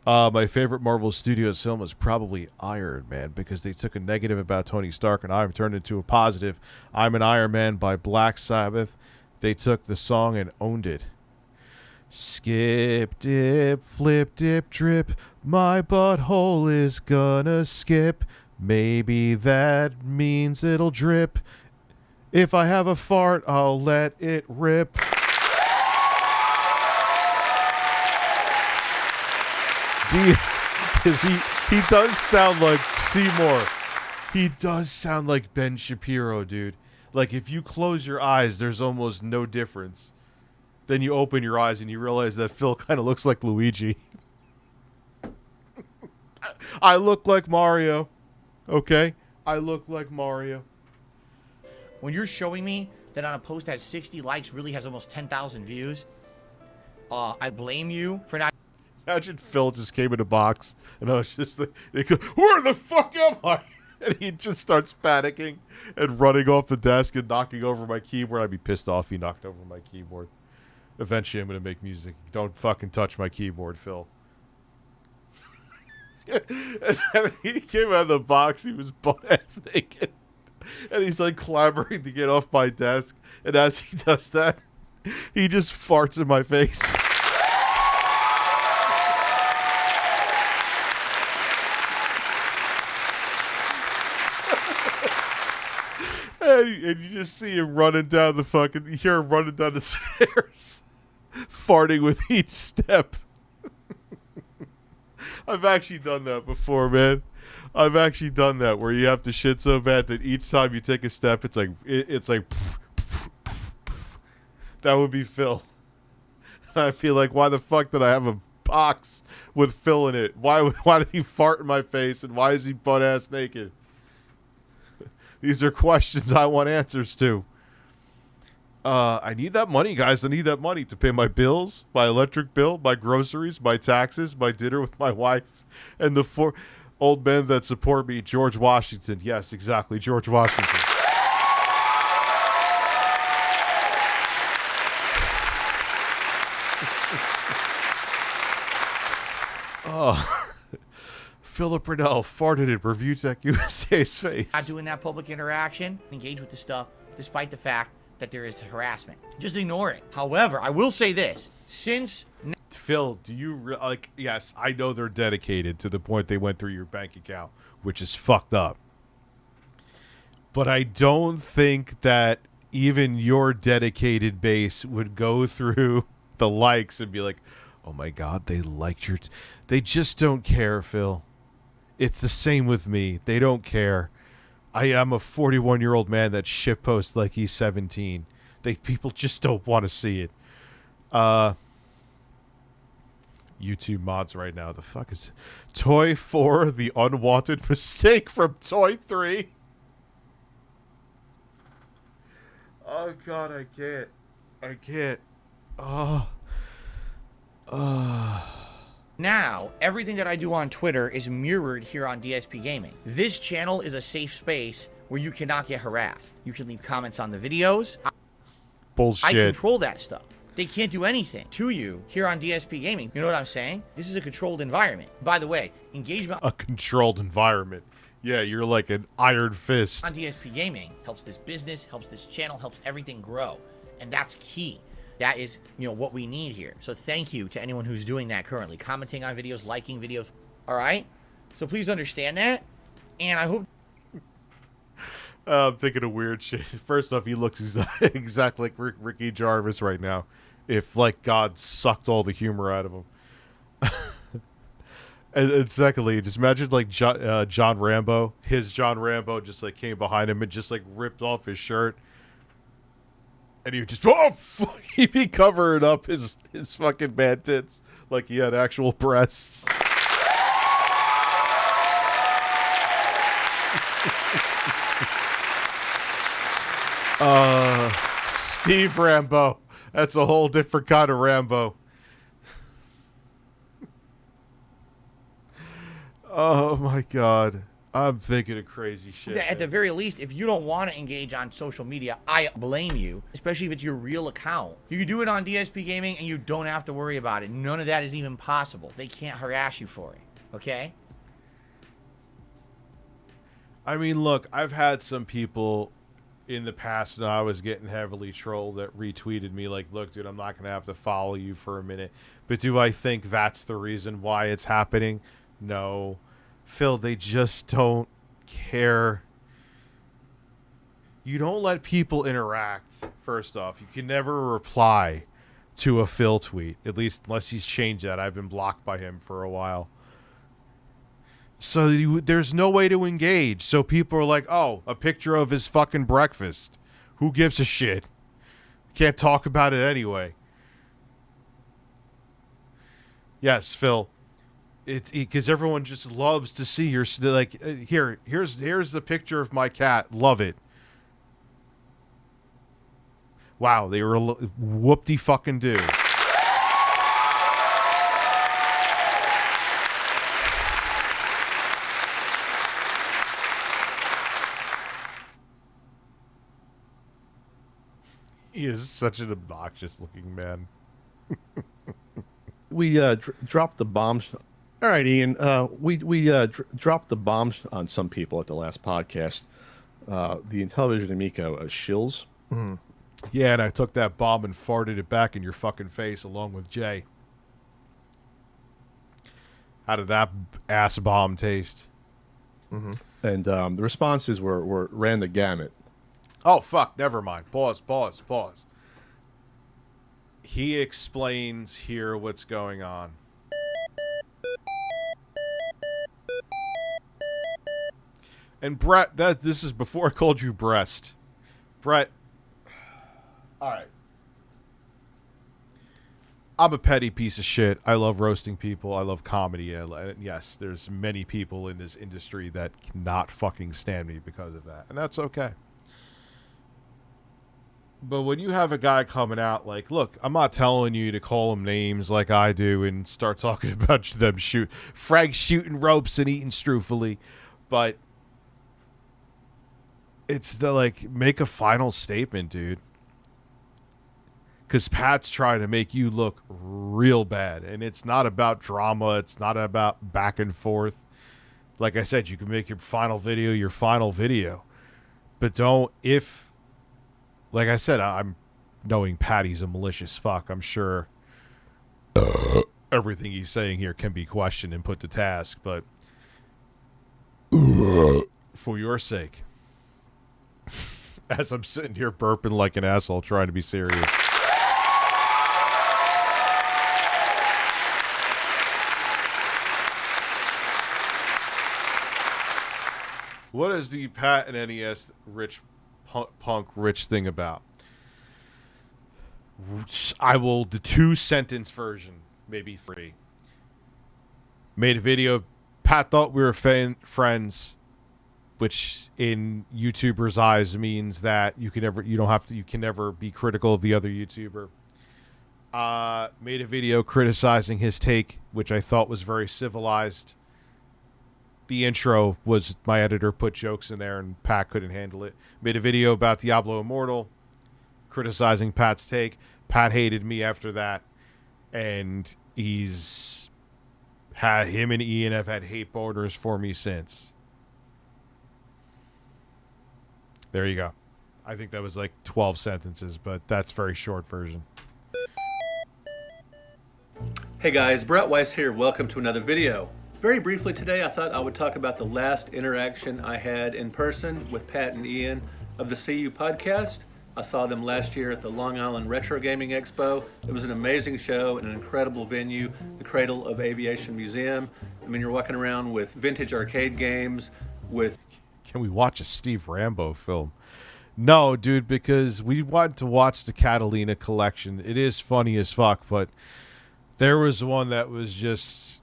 My favorite Marvel Studios film was probably Iron Man, because they took a negative about Tony Stark and I'm turned into a positive. I'm an Iron Man by Black Sabbath. They took the song and owned it. Skip, dip, flip, dip, drip. My butthole is gonna skip. Maybe that means it'll drip. If I have a fart, I'll let it rip. Because he does sound like Seymour. He does sound like Ben Shapiro, dude. Like, if you close your eyes, there's almost no difference. Then you open your eyes and you realize that Phil kind of looks like Luigi. I look like Mario. Okay? I look like Mario. When you're showing me that on a post that has 60 likes really has almost 10,000 views, I blame you for not... Imagine Phil just came in a box and I was just like, where the fuck am I? And he just starts panicking and running off the desk and knocking over my keyboard. I'd be pissed off if he knocked over my keyboard. Eventually I'm going to make music. Don't fucking touch my keyboard, Phil. And then he came out of the box. He was butt-ass naked. And he's like clamoring to get off my desk. And as he does that, he just farts in my face. And you just see him running down the fucking... You hear him running down the stairs. Farting with each step. I've actually done that before, man. I've actually done that where you have to shit so bad that each time you take a step, it's like... That would be Phil. And I feel like, why the fuck did I have a box with Phil in it? Why did he fart in my face? And why is he butt-ass naked? These are questions I want answers to. I need that money, guys. I need that money to pay my bills, my electric bill, my groceries, my taxes, my dinner with my wife, and the 4 old men that support me. George Washington. Yes, exactly. George Washington. Oh. Philip Riddell farted in ReviewTechUSA's face. Not doing that public interaction, engage with the stuff, despite the fact that there is harassment. Just ignore it. However, I will say this. Since... Phil, do you... like? Yes, I know they're dedicated to the point they went through your bank account, which is fucked up. But I don't think that even your dedicated base would go through the likes and be like, oh my God, they liked your... They just don't care, Phil. It's the same with me. They don't care. I am a 41-year-old man that shitposts like he's 17. People just don't want to see it. YouTube mods right now. The fuck is Toy 4, the unwanted mistake from Toy 3? Oh God, I can't. I can't. now, everything that I do on Twitter is mirrored here on DSP Gaming. This channel is a safe space where you cannot get harassed. You can leave comments on the videos. Bullshit. I control that stuff. They can't do anything to you here on DSP Gaming. You know what I'm saying? This is a controlled environment. By the way, engagement... A controlled environment. Yeah, you're like an iron fist. On DSP Gaming helps this business, helps this channel, helps everything grow. And that's key. That is, what we need here. So thank you to anyone who's doing that currently. Commenting on videos, liking videos. All right? So please understand that. And I hope... I'm thinking of weird shit. First off, he looks exactly like Ricky Jarvis right now. If, like, God sucked all the humor out of him. And secondly, just imagine like John Rambo. His John Rambo just like came behind him and just like ripped off his shirt, and he would just he'd be covering up his fucking man tits like he had actual breasts. Steve Rambo. That's a whole different kind of Rambo. Oh my God. I'm thinking of crazy shit. At the very least, if you don't want to engage on social media, I blame you, especially if it's your real account. You can do it on DSP Gaming and you don't have to worry about it. None of that is even possible. They can't harass you for it. Okay? I mean, look, I've had some people in the past when I was getting heavily trolled that retweeted me like, look, dude, I'm not going to have to follow you for a minute. But do I think that's the reason why it's happening? No. Phil, they just don't care. You don't let people interact, first off. You can never reply to a Phil tweet, at least unless he's changed that. I've been blocked by him for a while. So there's no way to engage. So people are like, oh, a picture of his fucking breakfast. Who gives a shit? Can't talk about it anyway. Yes, Phil. Because everyone just loves to see your, like, here's the picture of my cat. Love it. Wow, they were whoop-de fucking do. He is such an obnoxious-looking man. We dropped the bombs. All right, Ian. We dropped the bombs on some people at the last podcast. The Intellivision Amico shills. Mm. Yeah, and I took that bomb and farted it back in your fucking face along with Jay. How did that ass bomb taste? Mm-hmm. And the responses were ran the gamut. Oh, fuck. Never mind. Pause. He explains here what's going on. And Brett, this is before I called you breast. Brett. All right. I'm a petty piece of shit. I love roasting people. I love comedy. Yes, there's many people in this industry that cannot fucking stand me because of that. And that's okay. But when you have a guy coming out like, look, I'm not telling you to call them names like I do and start talking about them Frank shooting ropes and eating strufoli, but it's the, like, make a final statement, dude. Because Pat's trying to make you look real bad, and it's not about drama. It's not about back and forth. Like I said, you can make your final video, but don't, like I said, I'm knowing Patty's a malicious fuck. I'm sure everything he's saying here can be questioned and put to task, but for your sake, as I'm sitting here burping like an asshole trying to be serious. What is the Pat and NES punk rich thing about? The 2-sentence version, maybe 3. Made a video. Pat thought we were friends, which in YouTubers' eyes means that you can never be critical of the other YouTuber. Made a video criticizing his take, which I thought was very civilized. The intro was my editor put jokes in there and Pat couldn't handle it. Made a video about Diablo Immortal, criticizing Pat's take. Pat hated me after that, and him and Ian have had hate borders for me since. There you go. I think that was like 12 sentences, but that's very short version. Hey guys, Brett Weiss here. Welcome to another video. Very briefly today, I thought I would talk about the last interaction I had in person with Pat and Ian of the CU podcast. I saw them last year at the Long Island Retro Gaming Expo. It was an amazing show and an incredible venue, the Cradle of Aviation Museum. I mean, you're walking around with vintage arcade games, with... Can we watch a Steve Rambo film? No, dude, because we wanted to watch the Catalina collection. It is funny as fuck, but there was one that was just...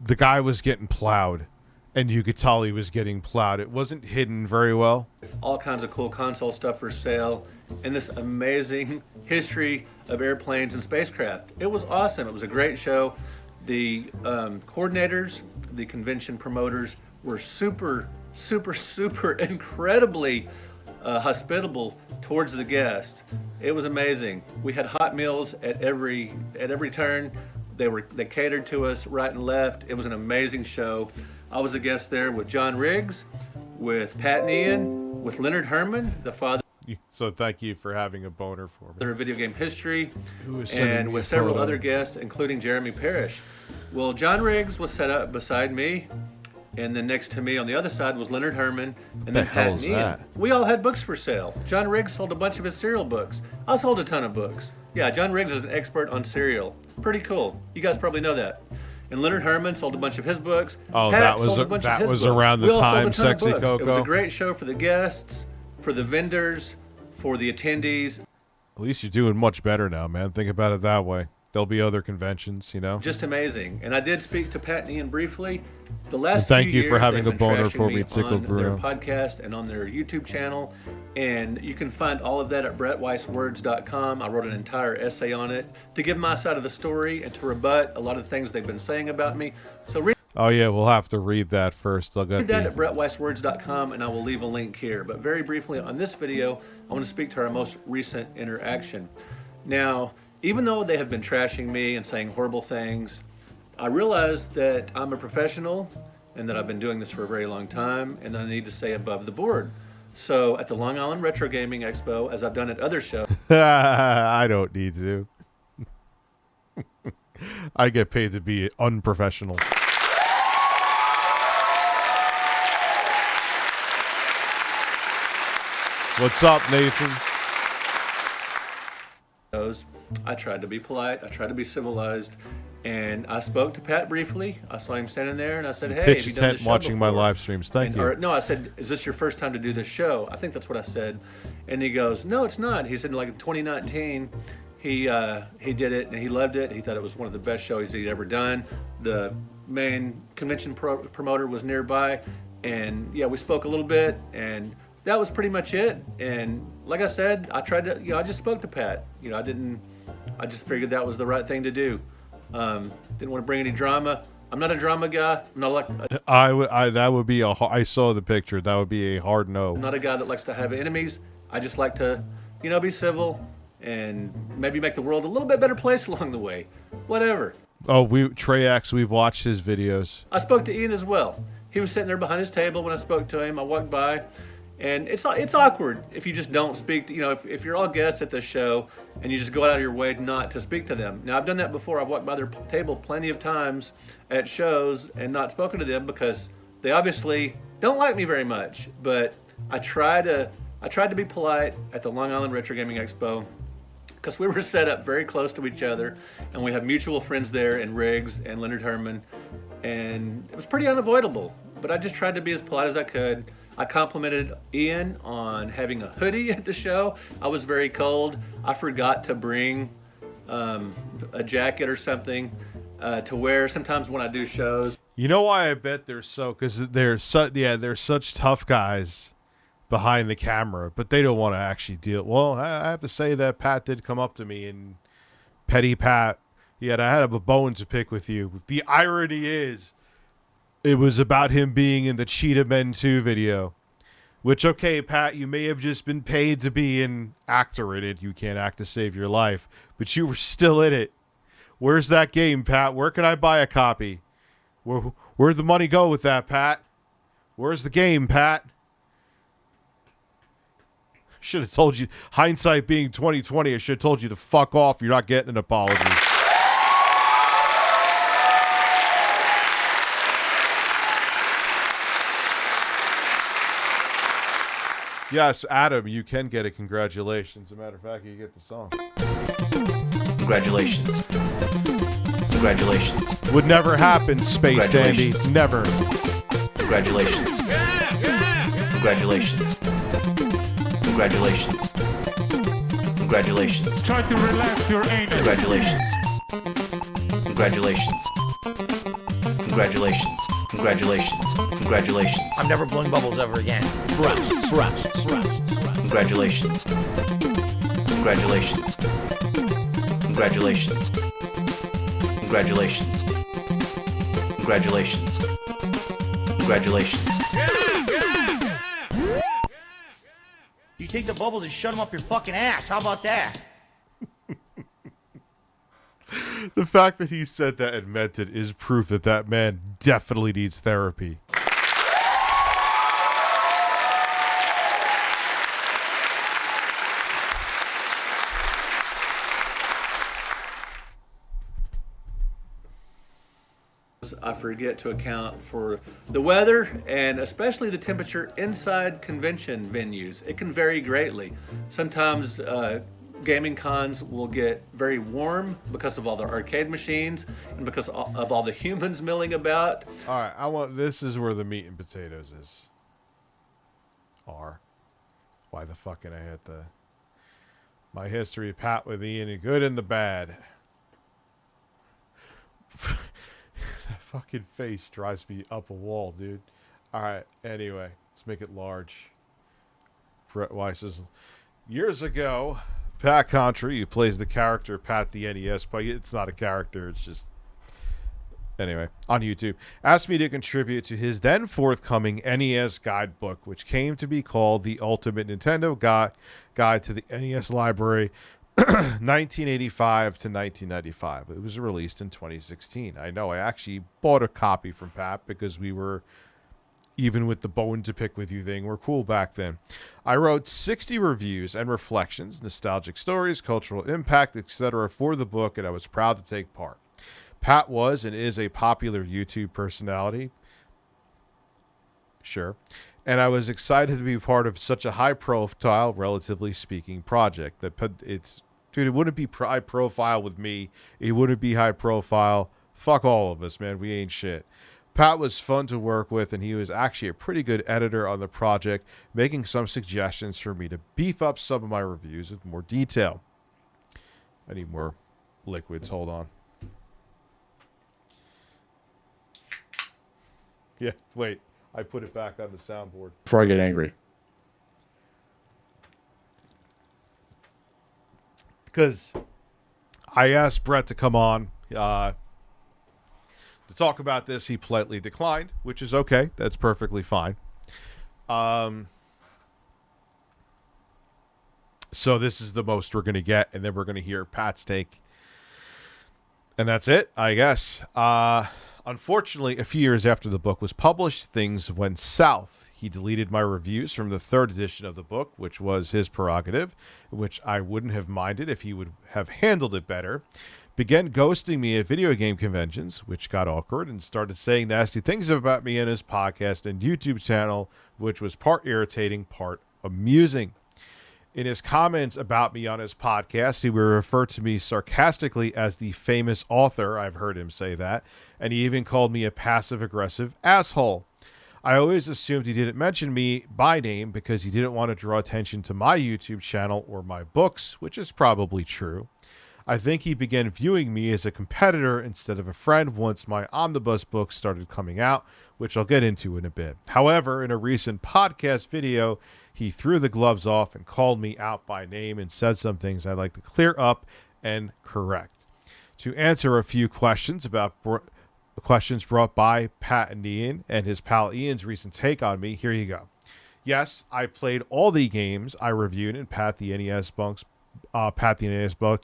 The guy was getting plowed, and you could tell he was getting plowed. It wasn't hidden very well. All kinds of cool console stuff for sale, and this amazing history of airplanes and spacecraft. It was awesome. It was a great show. The coordinators, the convention promoters were super incredibly hospitable towards the guests. It was amazing. We had hot meals at every turn. They catered to us right and left. It was an amazing show. I was a guest there with John Riggs, with Pat and Ian, with Leonard Herman, the father. So thank you for having a boner for me. Their video game history, sending and me with a several photo? other guests, including Jeremy Parrish. Well, John Riggs was set up beside me, and then next to me on the other side was Leonard Herman, and then Pat and Ian. We all had books for sale. John Riggs sold a bunch of his cereal books. I sold a ton of books. Yeah, John Riggs is an expert on cereal. Pretty cool. You guys probably know that. And Leonard Herman sold a bunch of his books. Oh, Pat that was sold a bunch of his books. around the We all sold time a ton of Sexy books. Coco. It was a great show for the guests, for the vendors, for the attendees. At least you're doing much better now, man. Think about it that way. There'll be other conventions, you know. Just amazing. And I did speak to Pat and Ian briefly. The last Thank few you for years, having they've a been boner trashing for me, Tickle on their Bruno. podcast and on their YouTube channel. And you can find all of that at brettweisswords.com. I wrote an entire essay on it to give my side of the story and to rebut a lot of the things they've been saying about me. So read Oh yeah, we'll have to read that first. I'll that get at brettweisswords.com, and I will leave a link here. But very briefly on this video, I want to speak to our most recent interaction. Now, even though they have been trashing me and saying horrible things, I realize that I'm a professional and that I've been doing this for a very long time, and that I need to stay above the board. So at the Long Island Retro Gaming Expo, as I've done at other shows, I don't need to. I get paid to be unprofessional. What's up, Nathan? I tried to be polite, I tried to be civilized, and I spoke to Pat briefly. I saw him standing there, and I said, "Hey, have Pitch you done tent this show watching my before?" live streams. Thank you. Or, no, I said, "Is this your first time to do this show?" I think that's what I said. And he goes, "No, it's not." He said, like in 2019, he did it and he loved it. He thought it was one of the best shows he'd ever done. The main convention promoter was nearby, and yeah, we spoke a little bit, and that was pretty much it. And like I said, I tried to, I just spoke to Pat. I just figured that was the right thing to do. Didn't want to bring any drama. I'm not a drama guy. I'm not like that would be I saw the picture. That would be a hard no. I'm not a guy that likes to have enemies. I just like to, be civil and maybe make the world a little bit better place along the way. Whatever. Oh, Treyax, we've watched his videos. I spoke to Ian as well. He was sitting there behind his table when I spoke to him. I walked by, and it's awkward if you just don't speak to, if you're all guests at this show and you just go out of your way not to speak to them. Now, I've done that before. I've walked by their table plenty of times at shows and not spoken to them because they obviously don't like me very much. But I tried to be polite at the Long Island Retro Gaming Expo because we were set up very close to each other, and we have mutual friends there in Riggs and Leonard Herman, and it was pretty unavoidable. But I just tried to be as polite as I could. I complimented Ian on having a hoodie at the show. I was very cold. I forgot to bring a jacket or something to wear sometimes when I do shows. You know why I bet because they're such tough guys behind the camera, but they don't want to actually deal. Well, I have to say that Pat did come up to me, and Petty Pat, I had a bone to pick with you. The irony is, it was about him being in the Cheetah Men 2 video, which, okay, Pat, you may have just been paid to be an actor in it. You can't act to save your life, but you were still in it. Where's that game, Pat? Where can I buy a copy? Where'd the money go with that, Pat? Where's the game, Pat? Should have told you, hindsight being 2020, I should have told you to fuck off. You're not getting an apology. Yes, Adam, you can get a congratulations. As a matter of fact, you get the song. Congratulations. Congratulations. Would never happen, Space Dandy. Congratulations. Never. Congratulations. Congratulations. Congratulations. Congratulations. Try to relax your anus. Congratulations. Congratulations. Congratulations. Congratulations. Congratulations. I'm never blowing bubbles ever again. Congratulations. Congratulations. Congratulations. Congratulations. Congratulations. Congratulations. You take the bubbles and shut them up your fucking ass. How about that? The fact that he said that and meant it is proof that that man definitely needs therapy. I forget to account for the weather and especially the temperature inside convention venues. It can vary greatly. Sometimes gaming cons will get very warm because of all the arcade machines and because of all the humans milling about. All right, this is where the meat and potatoes is. Why the fuck can I hit my history of Pat with Ian, the good and the bad. That fucking face drives me up a wall, dude. All right, anyway, let's make it large. Brett Weiss says, years ago, Pat Contry, who plays the character Pat the NES, but it's not a character, it's just... Anyway, on YouTube, asked me to contribute to his then forthcoming NES guidebook, which came to be called The Ultimate Nintendo Guide to the NES Library, 1985 to 1995. It was released in 2016. I know, I actually bought a copy from Pat because we were, even with the bone to pick with you thing, we're cool back then. I wrote 60 reviews and reflections, nostalgic stories, cultural impact, etc. for the book, and I was proud to take part. Pat was and is a popular YouTube personality. Sure. And I was excited to be part of such a high-profile, relatively speaking, project. Dude, it wouldn't be high profile with me. It wouldn't be high profile. Fuck all of us, man. We ain't shit. Pat was fun to work with, and he was actually a pretty good editor on the project, making some suggestions for me to beef up some of my reviews with more detail. I need more liquids. Hold on. Yeah, wait. I put it back on the soundboard. Before I get angry. Because I asked Brett to come on to talk about this. He politely declined, which is okay. That's perfectly fine. So this is the most we're going to get, and then we're going to hear Pat's take. And that's it, I guess. Unfortunately, a few years after the book was published, things went south. He deleted my reviews from the third edition of the book, which was his prerogative, which I wouldn't have minded if he would have handled it better. Began ghosting me at video game conventions, which got awkward, and started saying nasty things about me in his podcast and YouTube channel, which was part irritating, part amusing. In his comments about me on his podcast, he would refer to me sarcastically as the famous author. I've heard him say that. And he even called me a passive-aggressive asshole. I always assumed he didn't mention me by name because he didn't want to draw attention to my YouTube channel or my books, which is probably true. I think he began viewing me as a competitor instead of a friend once my omnibus book started coming out, which I'll get into in a bit. However, in a recent podcast video, he threw the gloves off and called me out by name and said some things I'd like to clear up and correct. To answer a few questions about questions brought by Pat and Ian and his pal Ian's recent take on me, here you go. Yes, I played all the games I reviewed in Pat the NES Bunk's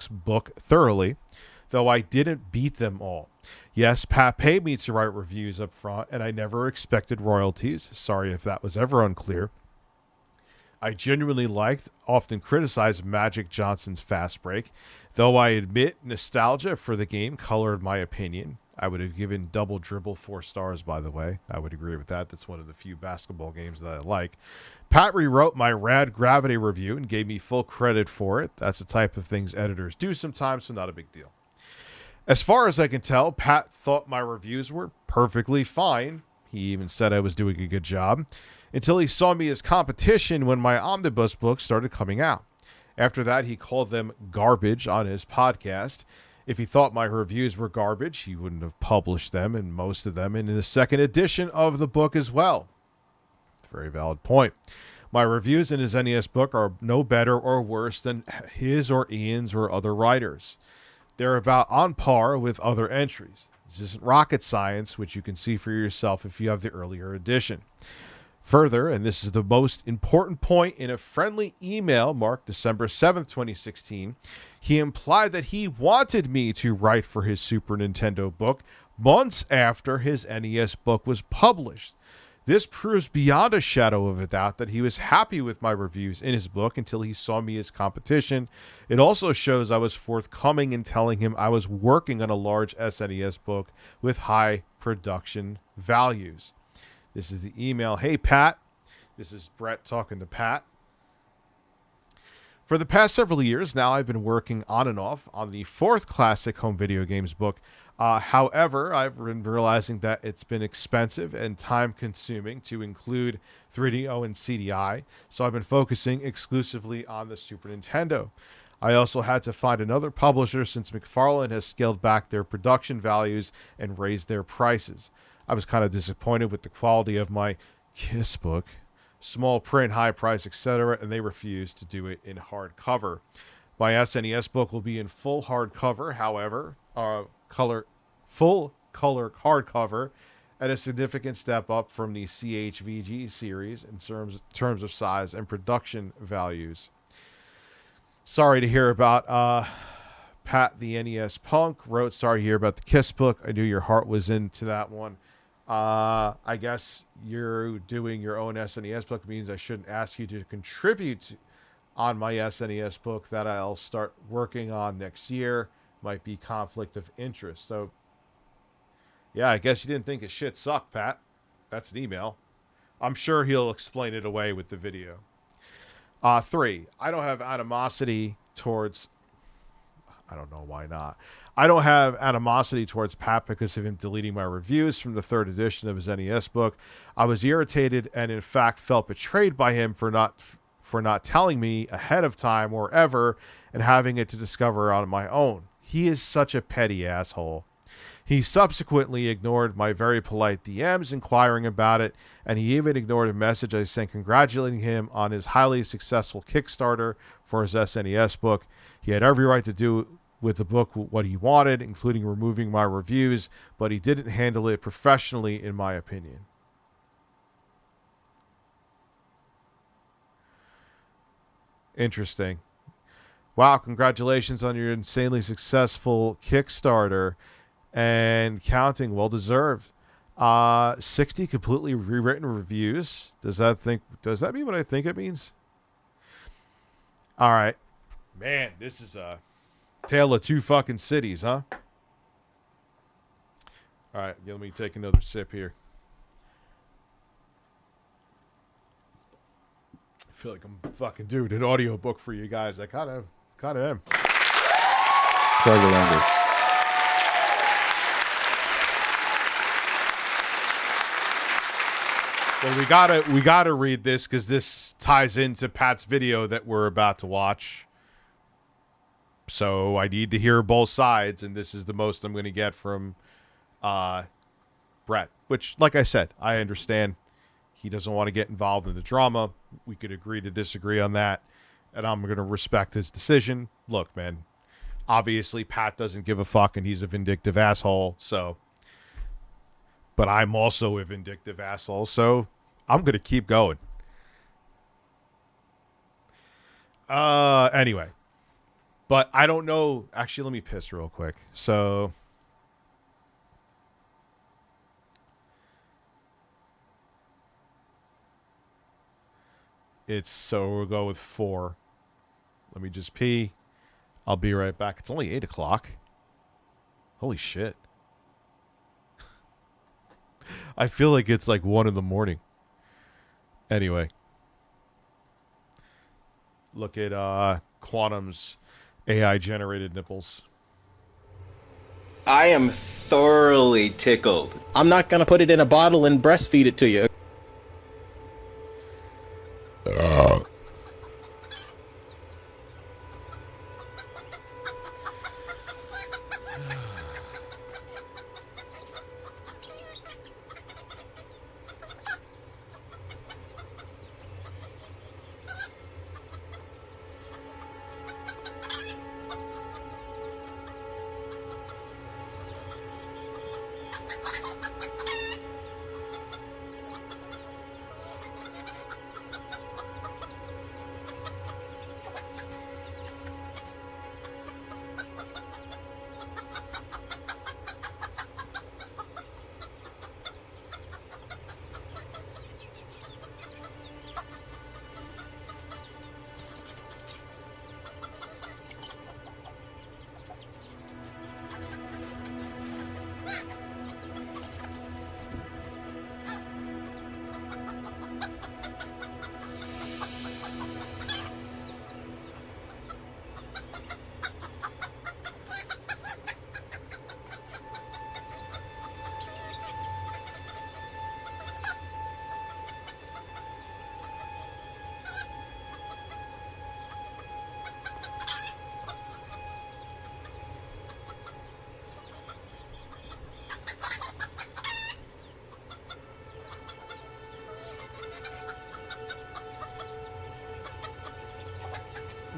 book thoroughly, though I didn't beat them all. Yes, Pat paid me to write reviews up front, and I never expected royalties. Sorry if that was ever unclear. I genuinely liked, often criticized Magic Johnson's Fast Break, though I admit nostalgia for the game colored my opinion. I would have given Double Dribble 4 stars, by the way. I would agree with that. That's one of the few basketball games that I like. Pat rewrote my Rad Gravity review and gave me full credit for it. That's the type of things editors do sometimes, so not a big deal. As far as I can tell, Pat thought my reviews were perfectly fine. He even said I was doing a good job, until he saw me as competition when my omnibus books started coming out. After that, he called them garbage on his podcast. If he thought my reviews were garbage, he wouldn't have published them, and most of them in the second edition of the book as well. Very valid point. My reviews in his NES book are no better or worse than his or Ian's or other writers. They're about on par with other entries. This isn't rocket science, which you can see for yourself if you have the earlier edition. Further, and this is the most important point, in a friendly email marked December 7th, 2016, he implied that he wanted me to write for his Super Nintendo book months after his NES book was published. This proves beyond a shadow of a doubt that he was happy with my reviews in his book until he saw me as competition. It also shows I was forthcoming in telling him I was working on a large SNES book with high production values. This is the email. Hey, Pat. This is Brett talking to Pat. For the past several years now, I've been working on and off on the 4th classic home video games book. However, I've been realizing that it's been expensive and time-consuming to include 3DO and CDI, so I've been focusing exclusively on the Super Nintendo. I also had to find another publisher since McFarlane has scaled back their production values and raised their prices. I was kind of disappointed with the quality of my KISS book, small print, high price, etc., and they refused to do it in hardcover. My SNES book will be in full hardcover, however, full color hardcover, at a significant step up from the CHVG series in terms of size and production values. Sorry to hear about Pat the NES Punk wrote, sorry to hear about the KISS book. I knew your heart was into that one. I guess you're doing your own SNES book means I shouldn't ask you to contribute on my SNES book that I'll start working on next year. Might be conflict of interest. So, yeah, I guess you didn't think his shit sucked, Pat. That's an email. I'm sure he'll explain it away with the video. 3, I don't have animosity towards... I don't know why not. I don't have animosity towards Pat because of him deleting my reviews from the 3rd edition of his NES book. I was irritated and, in fact, felt betrayed by him for not telling me ahead of time or ever and having it to discover on my own. He is such a petty asshole. He subsequently ignored my very polite DMs inquiring about it, and he even ignored a message I sent congratulating him on his highly successful Kickstarter for his SNES book. He had every right to do with the book what he wanted, including removing my reviews, but he didn't handle it professionally, in my opinion. Interesting. Wow, congratulations on your insanely successful Kickstarter and counting. Well deserved. 60 completely rewritten reviews. Does that mean what I think it means? All right. Man, this is a tale of two fucking cities, huh? All right, let me take another sip here. I feel like I'm fucking doing an audiobook for you guys. I kind of am. Try to longer. Well, we gotta read this because this ties into Pat's video that we're about to watch. So I need to hear both sides, and this is the most I'm going to get from Brett. Which, like I said, I understand. He doesn't want to get involved in the drama. We could agree to disagree on that, and I'm going to respect his decision. Look, man, obviously Pat doesn't give a fuck, and he's a vindictive asshole, so... But I'm also a vindictive asshole, so I'm going to keep going. Anyway. But I don't know. Actually, let me piss real quick. So... we'll go with 4. Let me just pee. I'll be right back. It's only 8 o'clock. Holy shit. I feel like it's like 1 in the morning. Anyway. Look at Quantum's AI-generated nipples. I am thoroughly tickled. I'm not gonna put it in a bottle and breastfeed it to you.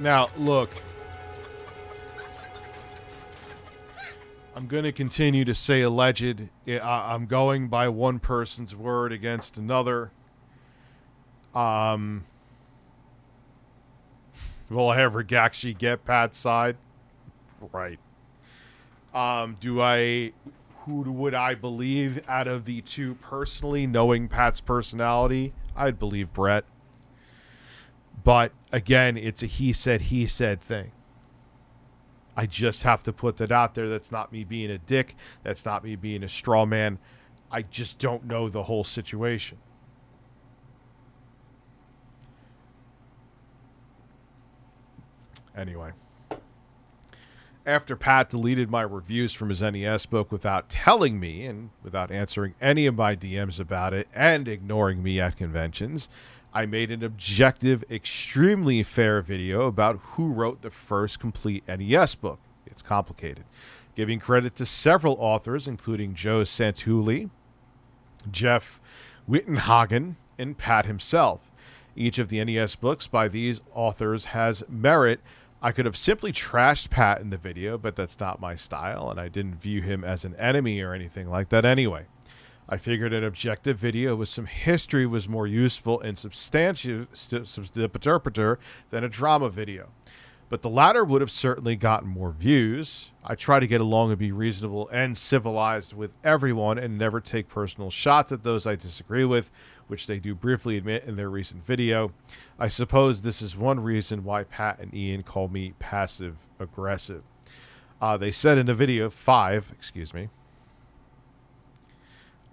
Now, look. I'm going to continue to say alleged. I'm going by one person's word against another. Will I ever actually get Pat's side? Right. Who would I believe out of the two personally, knowing Pat's personality? I'd believe Brett. But, again, it's a he said thing. I just have to put that out there. That's not me being a dick. That's not me being a straw man. I just don't know the whole situation. Anyway. After Pat deleted my reviews from his NES book without telling me and without answering any of my DMs about it and ignoring me at conventions, I made an objective, extremely fair video about who wrote the first complete NES book. It's complicated. Giving credit to several authors, including Joe Santulli, Jeff Wittenhagen, and Pat himself. Each of the NES books by these authors has merit. I could have simply trashed Pat in the video, but that's not my style, and I didn't view him as an enemy or anything like that anyway. I figured an objective video with some history was more useful and substantive than a drama video. But the latter would have certainly gotten more views. I try to get along and be reasonable and civilized with everyone and never take personal shots at those I disagree with, which they do briefly admit in their recent video. I suppose this is one reason why Pat and Ian call me passive-aggressive. They said in the video 5, excuse me,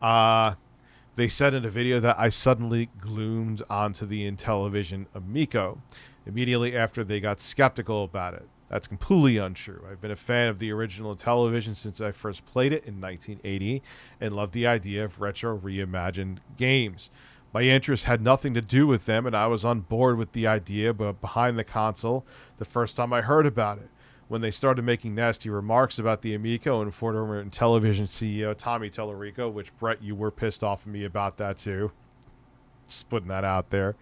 they said in a video that I suddenly gloomed onto the Intellivision Amico immediately after they got skeptical about it. That's completely untrue. I've been a fan of the original Intellivision since I first played it in 1980 and loved the idea of retro reimagined games. My interest had nothing to do with them, and I was on board with the idea, but behind the console the first time I heard about it. When they started making nasty remarks about the Amico and former Intellivision CEO Tommy Tallarico, which, Brett, you were pissed off at me about that too. Just putting that out there.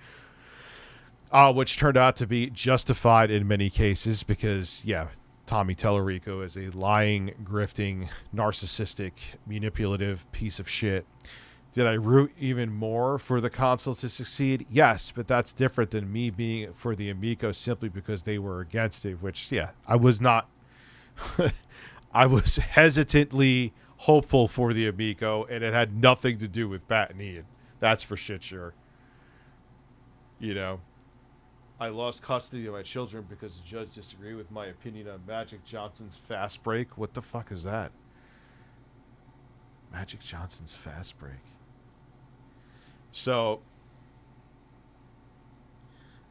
Which turned out to be justified in many cases because, yeah, Tommy Tallarico is a lying, grifting, narcissistic, manipulative piece of shit. Did I root even more for the console to succeed? Yes, but that's different than me being for the Amico simply because they were against it, which, yeah, I was not. I was hesitantly hopeful for the Amico, and it had nothing to do with Pat and Ian. That's for shit sure. You know, I lost custody of my children because the judge disagreed with my opinion on Magic Johnson's fast break. What the fuck is that? Magic Johnson's fast break. So,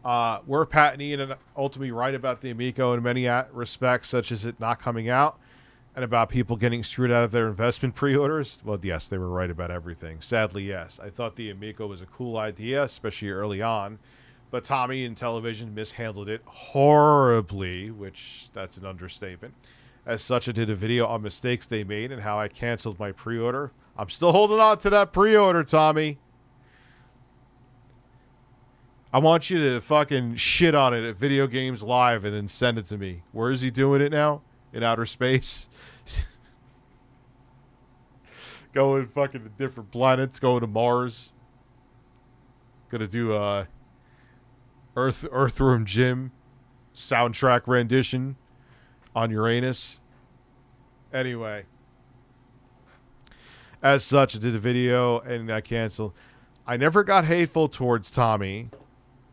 were Pat and Ian ultimately right about the Amico in many respects, such as it not coming out, and about people getting screwed out of their investment pre-orders? Well, yes, they were right about everything. Sadly, yes. I thought the Amico was a cool idea, especially early on, but Tommy in television mishandled it horribly, which that's an understatement. As such, I did a video on mistakes they made and how I canceled my pre-order. I'm still holding on to that pre-order, Tommy. I want you to fucking shit on it at Video Games Live and then send it to me. Where is he doing it now? In outer space? Going fucking to different planets, going to Mars. Gonna do Earthworm Jim soundtrack rendition on Uranus. Anyway. As such, I did a video and I canceled. I never got hateful towards Tommy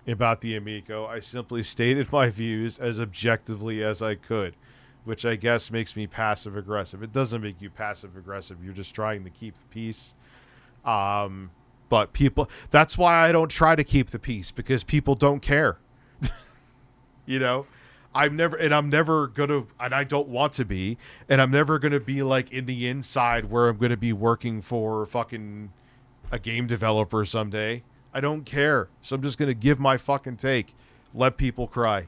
about the Amico. I simply stated my views as objectively as I could, which I guess makes me passive-aggressive. It doesn't make you passive-aggressive. You're just trying to keep the peace. But people... That's why I don't try to keep the peace, because people don't care. You know? I'm never going to... And I don't want to be. And I'm never going to be, like, in the inside where I'm going to be working for fucking a game developer someday. I don't care. So I'm just going to give my fucking take. Let people cry.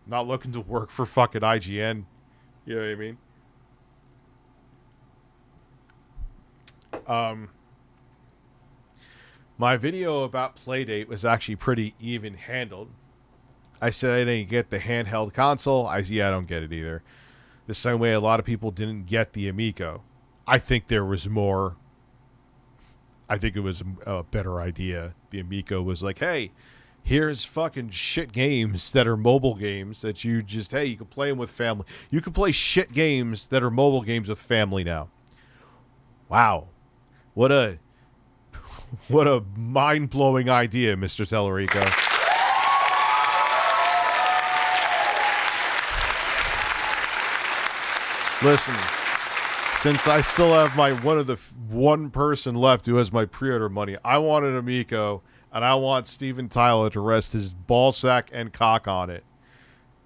Not looking to work for fucking IGN. You know what I mean? My video about Playdate was actually pretty even handled. I said I didn't get the handheld console. I don't get it either. The same way a lot of people didn't get the Amico. I think there was more. I think it was a better idea. The Amico was like, hey, here's fucking shit games that are mobile games that you just, hey, you can play them with family. You can play shit games that are mobile games with family now. Wow. What a mind-blowing idea, Mr. Tellerico. Listen, since I still have my one person left who has my pre-order money, I want an Amico, and I want Steven Tyler to rest his ballsack and cock on it.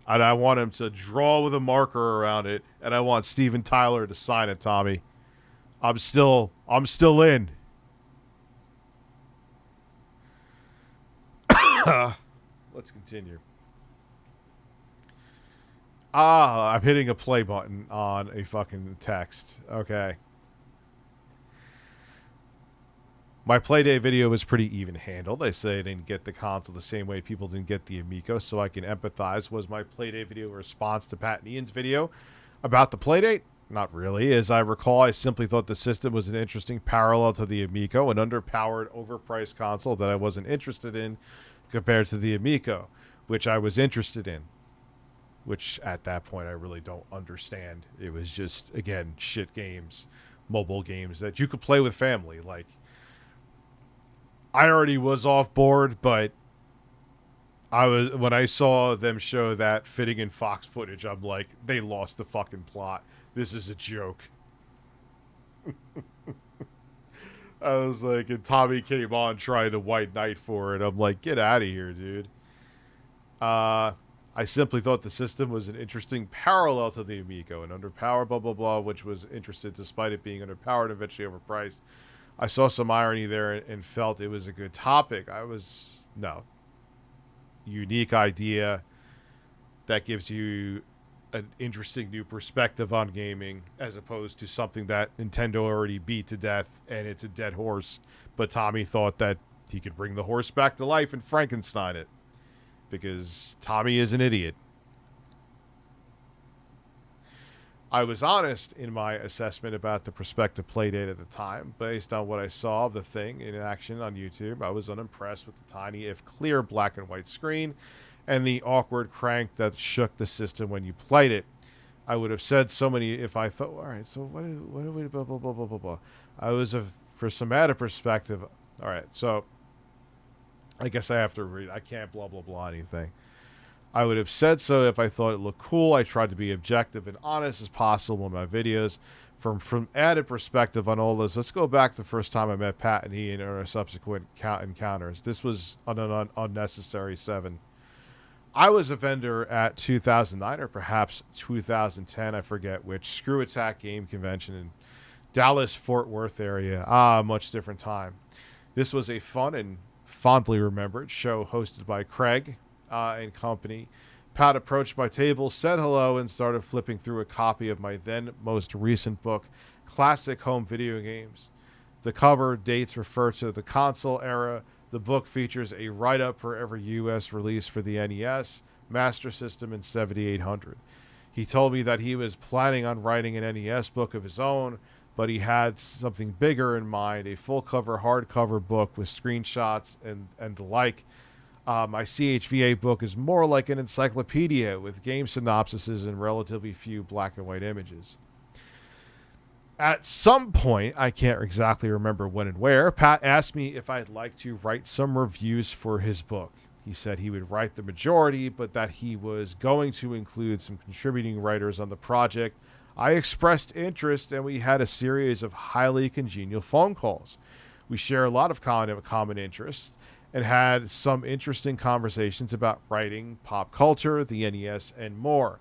And I want him to draw with a marker around it, and I want Steven Tyler to sign it, Tommy. I'm still in. Let's continue. I'm hitting a play button on a fucking text. Okay. My Playdate video was pretty even handled. I say I didn't get the console the same way people didn't get the Amico, so I can empathize. Was my Playdate video a response to Pat and Ian's video about the Playdate? Not really. As I recall, I simply thought the system was an interesting parallel to the Amico, an underpowered, overpriced console that I wasn't interested in compared to the Amico, which I was interested in. Which, at that point, I really don't understand. It was just, again, shit games, mobile games that you could play with family. Like, I already was off board, but when I saw them show that fitting in Fox footage, I'm like, they lost the fucking plot. This is a joke. I was like, and Tommy came on trying to white knight for it. I'm like, get out of here, dude. I simply thought the system was an interesting parallel to the Amico, an underpowered blah, blah, blah, which was interested despite it being underpowered and eventually overpriced. I saw some irony there and felt it was a good topic. No. Unique idea that gives you an interesting new perspective on gaming as opposed to something that Nintendo already beat to death and it's a dead horse. But Tommy thought that he could bring the horse back to life and Frankenstein it. Because Tommy is an idiot. I was honest in my assessment about the prospective Playdate at the time. Based on what I saw of the thing in action on YouTube, I was unimpressed with the tiny, if clear, black and white screen and the awkward crank that shook the system when you played it. I would have said so many if I thought, all right, so what do we, blah, blah, blah, blah, blah, blah. I was, for some added perspective, all right, so I guess I have to read. I can't blah, blah, blah anything. I would have said so if I thought it looked cool. I tried to be objective and honest as possible in my videos. from added perspective on all this, let's go back the first time I met Pat and Ian in our subsequent encounters. This was an unnecessary 7. I was a vendor at 2009 or perhaps 2010, I forget which, Screw Attack Game Convention in Dallas, Fort Worth area. Much different time. This was a fun and fondly remembered show hosted by Craig and company. Pat approached my table, said hello, and started flipping through a copy of my then most recent book, Classic Home Video Games. The cover dates refer to the console era. The book features a write-up for every U.S. release for the NES, Master System, and 7800. He told me that he was planning on writing an NES book of his own, but he had something bigger in mind, a full-cover hardcover book with screenshots and the like. My CHVA book is more like an encyclopedia with game synopsises and relatively few black and white images. At some point, I can't exactly remember when and where, Pat asked me if I'd like to write some reviews for his book. He said he would write the majority, but that he was going to include some contributing writers on the project. I expressed interest, and we had a series of highly congenial phone calls. We share a lot of common interests and had some interesting conversations about writing, pop culture, the NES, and more.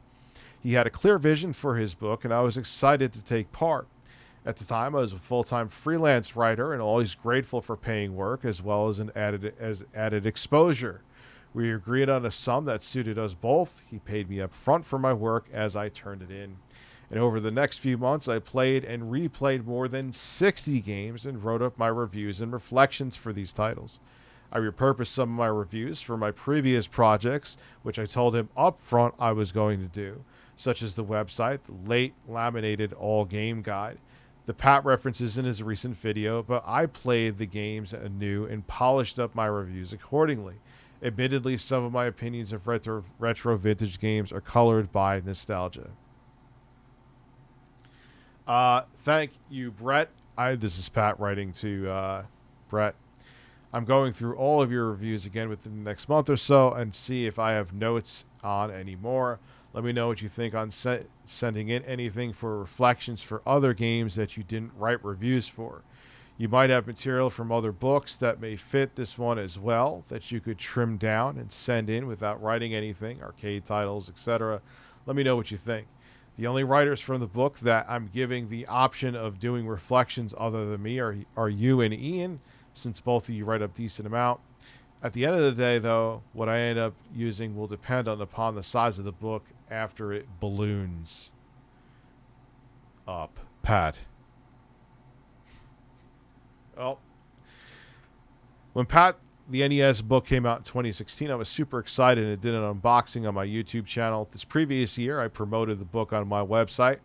He had a clear vision for his book, and I was excited to take part. At the time, I was a full-time freelance writer and always grateful for paying work as well as added exposure. We agreed on a sum that suited us both. He paid me up front for my work as I turned it in. And over the next few months, I played and replayed more than 60 games and wrote up my reviews and reflections for these titles. I repurposed some of my reviews for my previous projects, which I told him up front I was going to do, such as the website, the late laminated all-game guide, the Pat references in his recent video, but I played the games anew and polished up my reviews accordingly. Admittedly, some of my opinions of retro vintage games are colored by nostalgia. Thank you, Brett. This is Pat writing to Brett. I'm going through all of your reviews again within the next month or so and see if I have notes on any more. Let me know what you think on sending in anything for reflections for other games that you didn't write reviews for. You might have material from other books that may fit this one as well that you could trim down and send in without writing anything, arcade titles, etc. Let me know what you think. The only writers from the book that I'm giving the option of doing reflections other than me are you and Ian, since both of you write up decent amount. At the end of the day, though, what I end up using will depend upon the size of the book after it balloons up. Pat. Well, when the NES book came out in 2016, I was super excited and did an unboxing on my YouTube channel. This previous year, I promoted the book on my website.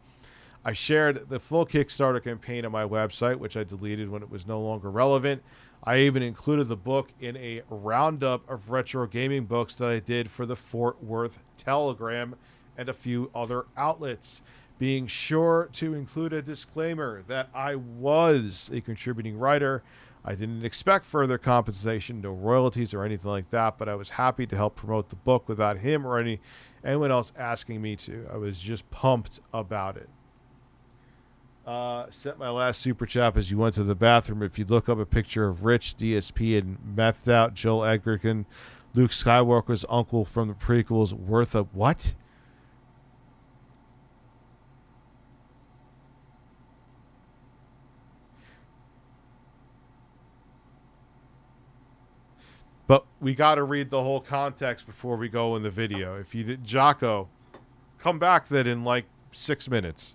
I shared the full Kickstarter campaign on my website, which I deleted when it was no longer relevant. I even included the book in a roundup of retro gaming books that I did for the Fort Worth Telegram and a few other outlets, being sure to include a disclaimer that I was a contributing writer. I didn't expect further compensation, no royalties or anything like that, but I was happy to help promote the book without him or anyone else asking me to. I was just pumped about it. Sent my last super chat as you went to the bathroom. If you look up a picture of Rich, DSP, and methed out Joel Edgerton, Luke Skywalker's uncle from the prequels, worth a what? But we got to read the whole context before we go in the video. If you did, Jocko, come back then in like 6 minutes.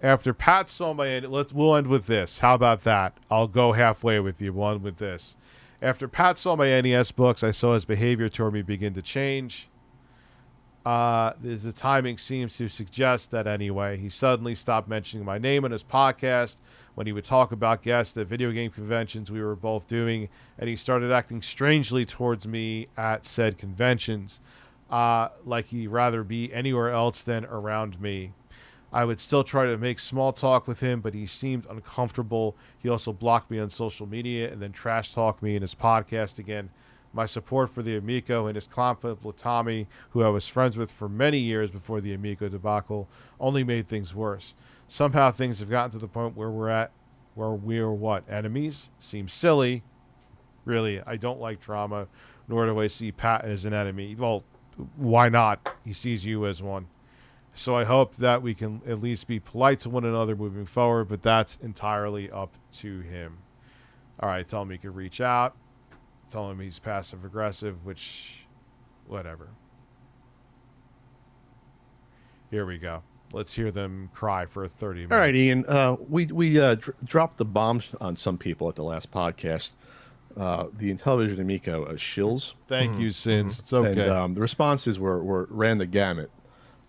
After Pat saw my, we'll end with this. How about that? I'll go halfway with you. We'll end with this. After Pat saw my NES books, I saw his behavior toward me begin to change. The timing seems to suggest that anyway. He suddenly stopped mentioning my name on his podcast when he would talk about guests at video game conventions we were both doing, and he started acting strangely towards me at said conventions, like he'd rather be anywhere else than around me. I would still try to make small talk with him, but he seemed uncomfortable. He also blocked me on social media and then trash talked me in his podcast again. My support for the Amico and his conflict with Tommy, who I was friends with for many years before the Amico debacle, only made things worse. Somehow things have gotten to the point where we're what? Enemies? Seems silly. Really, I don't like drama, nor do I see Pat as an enemy. Well, why not? He sees you as one. So I hope that we can at least be polite to one another moving forward, but that's entirely up to him. All right, tell him he can reach out. Tell him he's passive-aggressive, which, whatever. Here we go. Let's hear them cry for 30 minutes. All right, Ian. We dropped the bombs on some people at the last podcast. The Intellivision Amico shills. Thank you, Sins. It's okay. And the responses ran the gamut.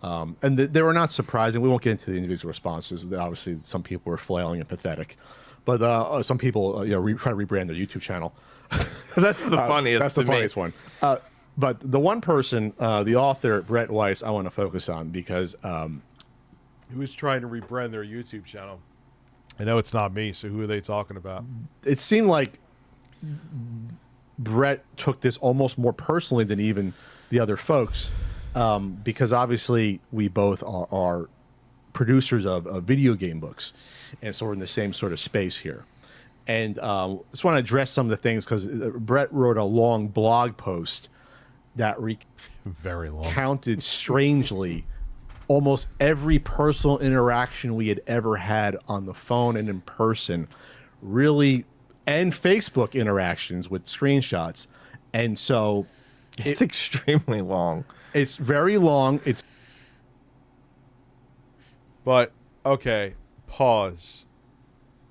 And they were not surprising. We won't get into the individual responses. Obviously, some people were flailing and pathetic. But some people try to rebrand their YouTube channel. That's the funniest. That's the funniest one. But the one person, the author, Brett Weiss, I want to focus on because... who is trying to rebrand their YouTube channel? I know it's not me, so who are they talking about? It seemed like Brett took this almost more personally than even the other folks, because obviously we both are producers of video game books, and so we're in the same sort of space here. And just want to address some of the things because Brett wrote a long blog post that very long recounted strangely almost every personal interaction we had ever had on the phone and in person, really, and Facebook interactions with screenshots. And so it's extremely long. It's very long. But okay, pause,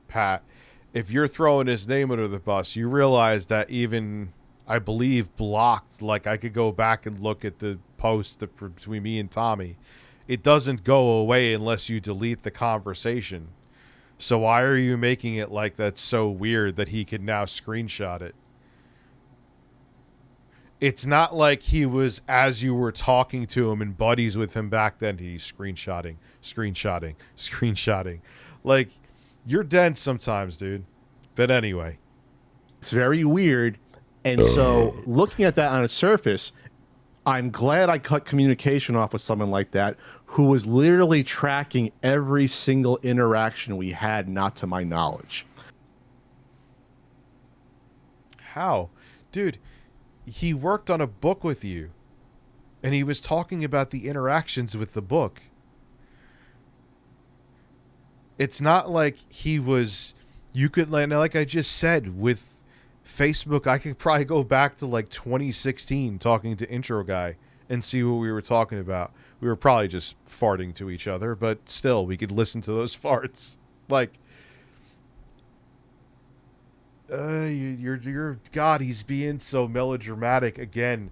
Pat. If you're throwing his name under the bus, you realize that even, I believe, blocked, like I could go back and look at the post between me and Tommy. It doesn't go away unless you delete the conversation. So why are you making it like that's so weird that he can now screenshot it? It's not like he was, as you were talking to him and buddies with him back then, he's screenshotting. Like, you're dense sometimes, dude. But anyway. It's very weird. And so looking at that on its surface, I'm glad I cut communication off with someone like that who was literally tracking every single interaction we had, not to my knowledge. How? Dude, he worked on a book with you, and he was talking about the interactions with the book. It's not like he was... You could, like I just said, with Facebook, I could probably go back to like 2016 talking to Intro Guy and see what we were talking about. We were probably just farting to each other, but still, we could listen to those farts. Like, you're God, he's being so melodramatic again.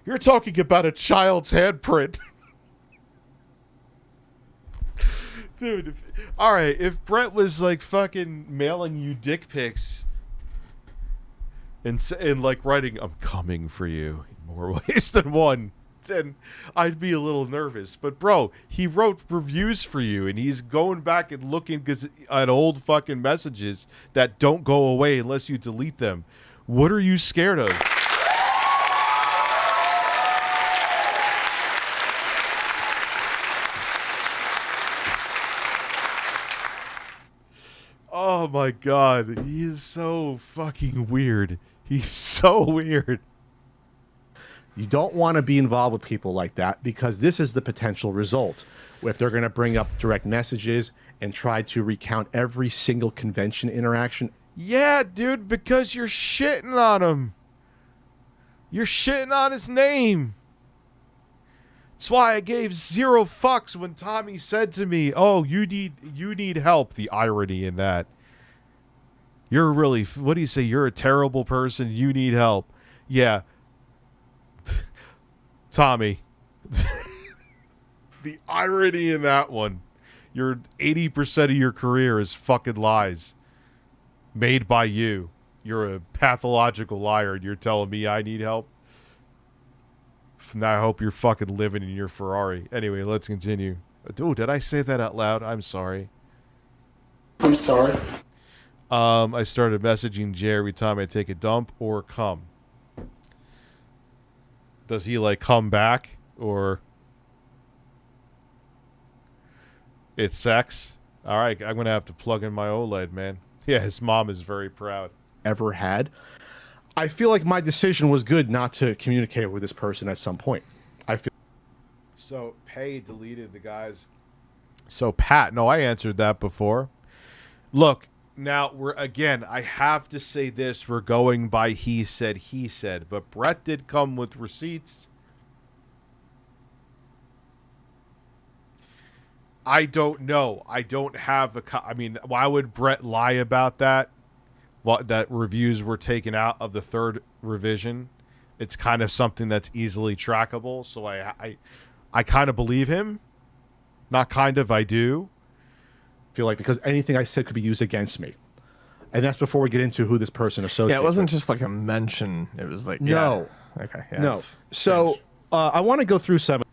You're talking about a child's handprint. Dude, all right, if Brett was like fucking mailing you dick pics and like writing, "I'm coming for you" in more ways than one, then I'd be a little nervous. But bro, he wrote reviews for you, and he's going back and looking at old fucking messages that don't go away unless you delete them. What are you scared of? Oh my God, he is so fucking weird. He's so weird. You don't want to be involved with people like that because this is the potential result. If they're going to bring up direct messages and try to recount every single convention interaction. Yeah, dude, because you're shitting on him. You're shitting on his name. That's why I gave 0 fucks when Tommy said to me, "Oh, you need help." The irony in that. You're really, what do you say? You're a terrible person. You need help. Yeah. Tommy. The irony in that one. Your 80% of your career is fucking lies. Made by you. You're a pathological liar and you're telling me I need help? Now I hope you're fucking living in your Ferrari. Anyway, let's continue. Oh, did I say that out loud? I'm sorry. I'm sorry. I started messaging Jay every time I take a dump or come. Does he like come back or it's sex? All right, I'm gonna have to plug in my OLED, man. Yeah, his mom is very proud. Ever had. I feel like my decision was good not to communicate with this person at some point. I feel. So Pay deleted the guys. So Pat, no, I answered that before. Look, now we're again. I have to say this: we're going by he said, but Brett did come with receipts. I don't know. I don't have a. I mean, why would Brett lie about that? That reviews were taken out of the third revision. It's kind of something that's easily trackable. So I kind of believe him. Not kind of, I do. Feel like because anything I said could be used against me. And that's before we get into who this person associates. Yeah, it wasn't just like a mention. It was like, no. Yeah. Okay. Yeah, no. So I want to go through some.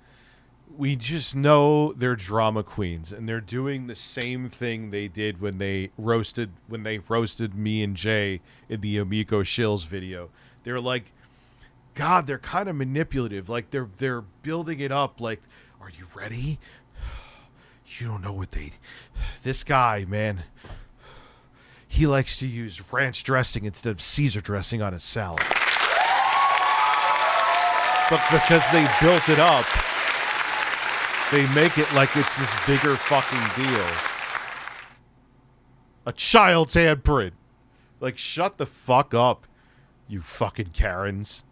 We just know they're drama queens, and they're doing the same thing they did when they roasted me and Jay in the Amico Shills video. They're like, God, they're kind of manipulative. Like they're building it up. Like, are you ready? You don't know what this guy, man. He likes to use ranch dressing instead of Caesar dressing on his salad. But because they built it up, they make it like it's this bigger fucking deal. A child's handprint. Like, shut the fuck up, you fucking Karens.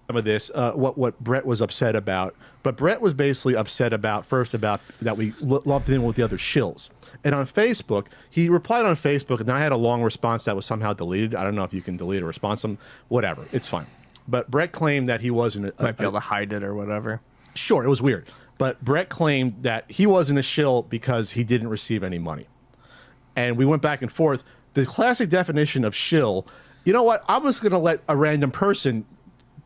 Some of this, what Brett was upset about. But Brett was basically upset about that we lumped it in with the other shills. And on Facebook, he replied on Facebook, and I had a long response that was somehow deleted. I don't know if you can delete a response. Whatever, it's fine. But Brett claimed that he wasn't. Might be able to hide it or whatever. Sure, it was weird. But Brett claimed that he wasn't a shill because he didn't receive any money. And we went back and forth. The classic definition of shill, you know what? I'm just going to let a random person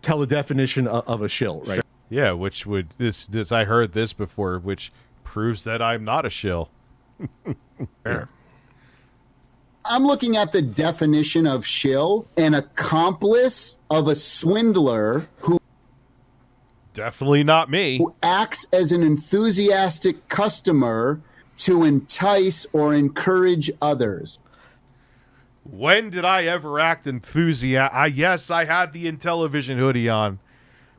tell the definition of a shill, right? Yeah, which would this I heard this before, which proves that I'm not a shill. Fair. I'm looking at the definition of shill, an accomplice of a swindler who definitely not me, who acts as an enthusiastic customer to entice or encourage others. When did I ever act enthusiastic? Yes, I had the Intellivision hoodie on,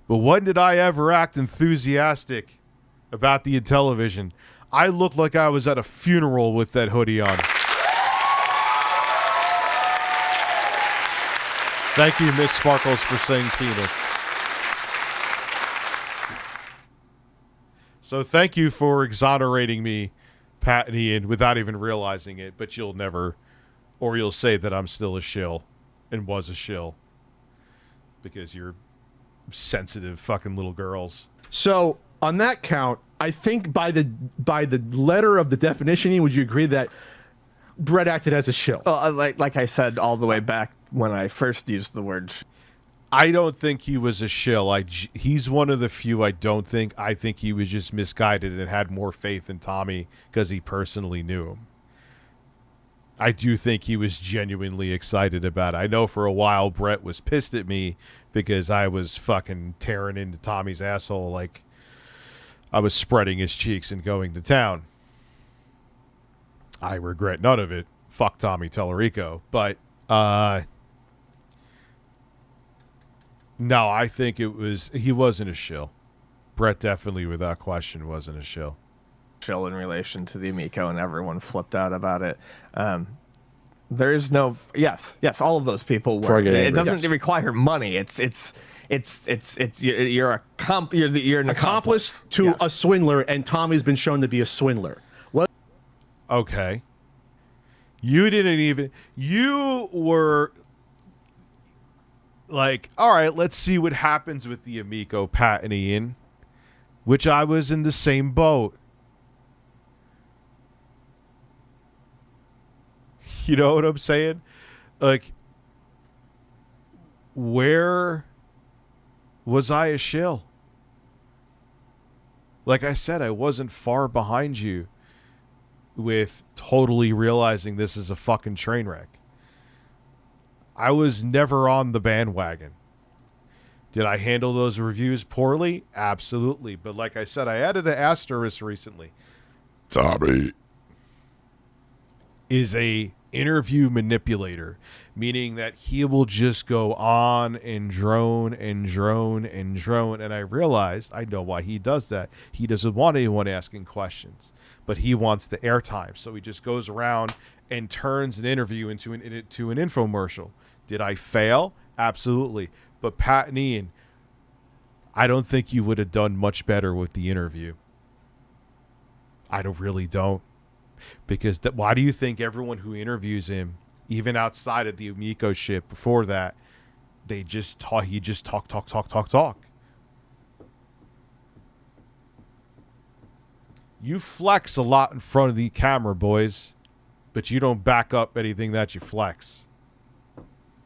but when did I ever act enthusiastic about the Intellivision? I looked like I was at a funeral with that hoodie on. Thank you, Miss Sparkles, for saying penis. So thank you for exonerating me, Pat and Ian, without even realizing it, but you'll never, or you'll say that I'm still a shill and was a shill because you're sensitive fucking little girls. So on that count, I think by the letter of the definition, Ian, would you agree that Brett acted as a shill? Well, like I said all the way back when I first used the word. I don't think he was a shill. He's one of the few I don't think. I think he was just misguided and had more faith in Tommy because he personally knew him. I do think he was genuinely excited about it. I know for a while Brett was pissed at me because I was fucking tearing into Tommy's asshole like I was spreading his cheeks and going to town. I regret none of it. Fuck Tommy Tellerico. But, no, I think he wasn't a shill. Brett definitely, without question, wasn't a shill. Shill in relation to the Amico, and everyone flipped out about it. There's no, yes, all of those people were. It doesn't require money. You're an accomplice to a swindler, and Tommy's been shown to be a swindler. What? Okay. You were like, all right, let's see what happens with the Amico, Pat and Ian, which I was in the same boat. You know what I'm saying? Like, where was I a shill? Like I said, I wasn't far behind you with totally realizing this is a fucking train wreck. I was never on the bandwagon. Did I handle those reviews poorly? Absolutely. But like I said, I added an asterisk recently. Tommy is a interview manipulator, meaning that he will just go on and drone and drone and drone. And I realized, I know why he does that. He doesn't want anyone asking questions, but he wants the airtime. So he just goes around and turns an interview into an infomercial. Did I fail? Absolutely. But Pat and Ian, I don't think you would have done much better with the interview. I really don't. Because why do you think everyone who interviews him, even outside of the Amico shit before that, he just talk. You flex a lot in front of the camera, boys, but you don't back up anything that you flex.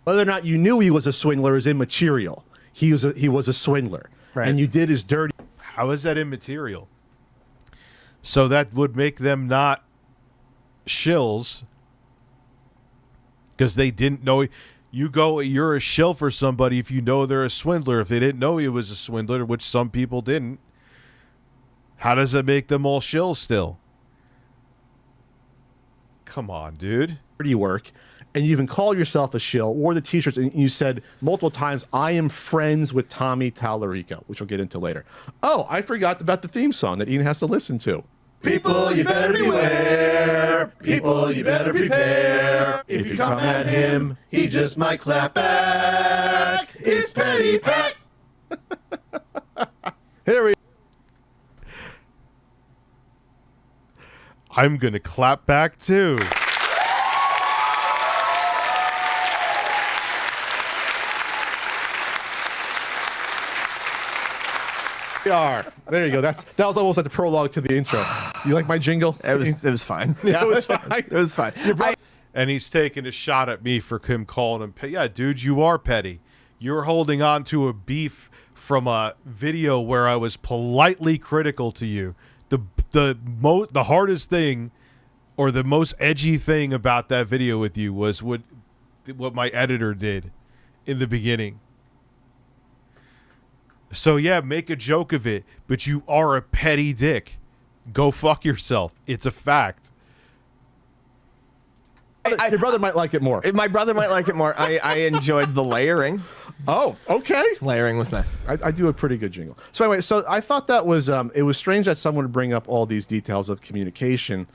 Whether or not you knew he was a swindler is immaterial. He was a swindler, right. And you did his dirty. How is that immaterial? So that would make them not shills because they didn't know. You're a shill for somebody if you know they're a swindler. If they didn't know he was a swindler, which some people didn't, how does it make them all shills still? Come on, dude. Dirty work. And you even call yourself a shill, wore the t-shirts, and you said multiple times, I am friends with Tommy Tallarico, which we'll get into later. Oh, I forgot about the theme song that Ian has to listen to. People, you better beware. People, you better prepare. If you come at him, he just might clap back. It's Petty Pat. Here we I'm going to clap back too. There you go. That was almost like the prologue to the intro. You like my jingle? It was fine. Yeah, it was fine. It was fine. And he's taking a shot at me for him calling him petty. Yeah, dude, you are petty. You're holding on to a beef from a video where I was politely critical to you. The hardest thing or the most edgy thing about that video with you was what my editor did in the beginning. So yeah, make a joke of it, but you are a petty dick. Go fuck yourself. It's a fact. Your brother might like it more. My brother might like it more. I enjoyed the layering. Oh, okay. Layering was nice. I do a pretty good jingle. So anyway, so I thought that was it was strange that someone would bring up all these details of communication.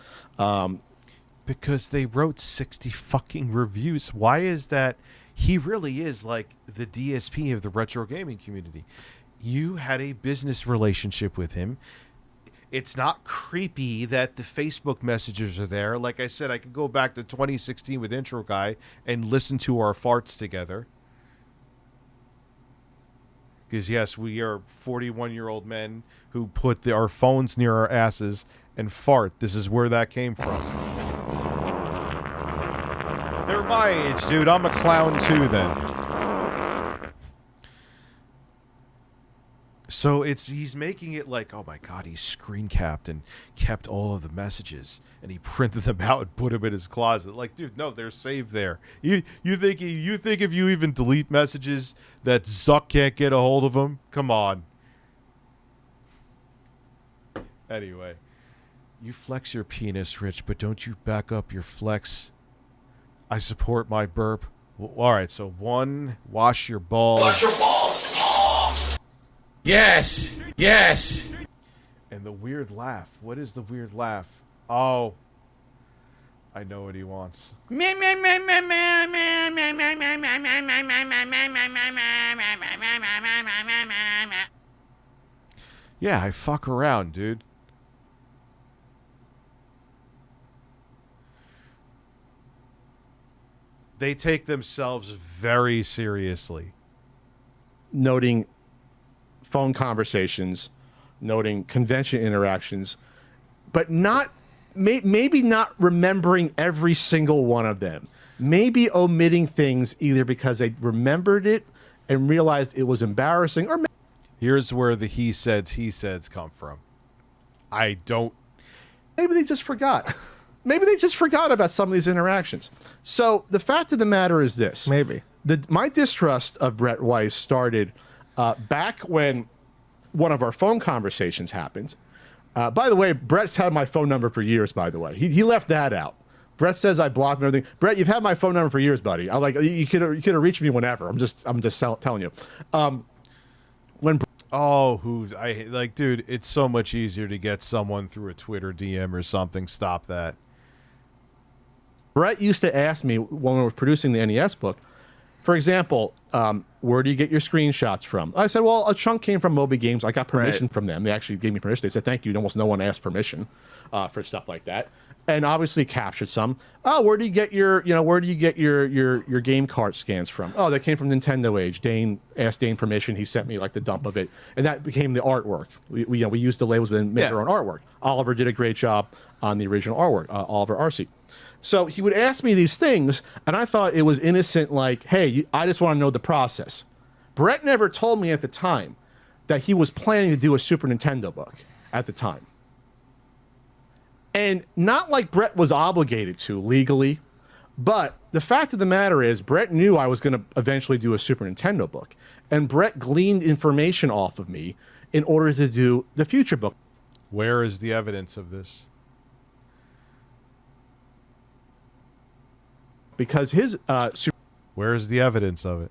Because they wrote 60 fucking reviews. Why is that? He really is like the DSP of the retro gaming community. You had a business relationship with him. It's not creepy that the Facebook messages are there. Like I said, I could go back to 2016 with Intro Guy and listen to our farts together. Because yes, we are 41-year-old men who put our phones near our asses and fart. This is where that came from. They're my age, dude. I'm a clown too then. So he's making it like, oh my God, he screen capped and kept all of the messages and he printed them out and put them in his closet. Like, dude, no, they're saved there. You think if you even delete messages that Zuck can't get a hold of them? Come on. Anyway, you flex your penis, Rich, but don't you back up your flex. I support my burp. Well, all right, so 1, wash your balls. Wash your balls. Yes! Yes! And the weird laugh. What is the weird laugh? Oh. I know what he wants. Yeah, I fuck around, dude. They take themselves very seriously. Noting phone conversations, noting convention interactions, but not maybe not remembering every single one of them. Maybe omitting things either because they remembered it and realized it was embarrassing, or here's where the he says come from. I don't. Maybe they just forgot. Maybe they just forgot about some of these interactions. So the fact of the matter is this. Maybe. My distrust of Brett Weiss started back when one of our phone conversations happened. By the way, Brett's had my phone number for years, by the way. He left that out. Brett says I blocked and everything. Brett, you've had my phone number for years, buddy. I like you could have reached me whenever. I'm just telling you. Dude, it's so much easier to get someone through a Twitter DM or something. Stop that. Brett used to ask me when we were producing the NES book, for example, where do you get your screenshots from? I said, well, a chunk came from Moby Games. I got permission from them. They actually gave me permission. They said, thank you. Almost no one asked permission for stuff like that. And obviously captured some. Oh, where do you get your game cart scans from? Oh, they came from Nintendo Age. Dane asked Dane permission. He sent me like the dump of it, and that became the artwork. We used the labels and made our own artwork. Oliver did a great job on the original artwork. Oliver Arcee. So he would ask me these things, and I thought it was innocent. Like, hey, I just want to know the process. Brett never told me at the time that he was planning to do a Super Nintendo book at the time. And not like Brett was obligated to legally, but the fact of the matter is Brett knew I was going to eventually do a Super Nintendo book. And Brett gleaned information off of me in order to do the future book. Where is the evidence of this? Because his where is the evidence of it?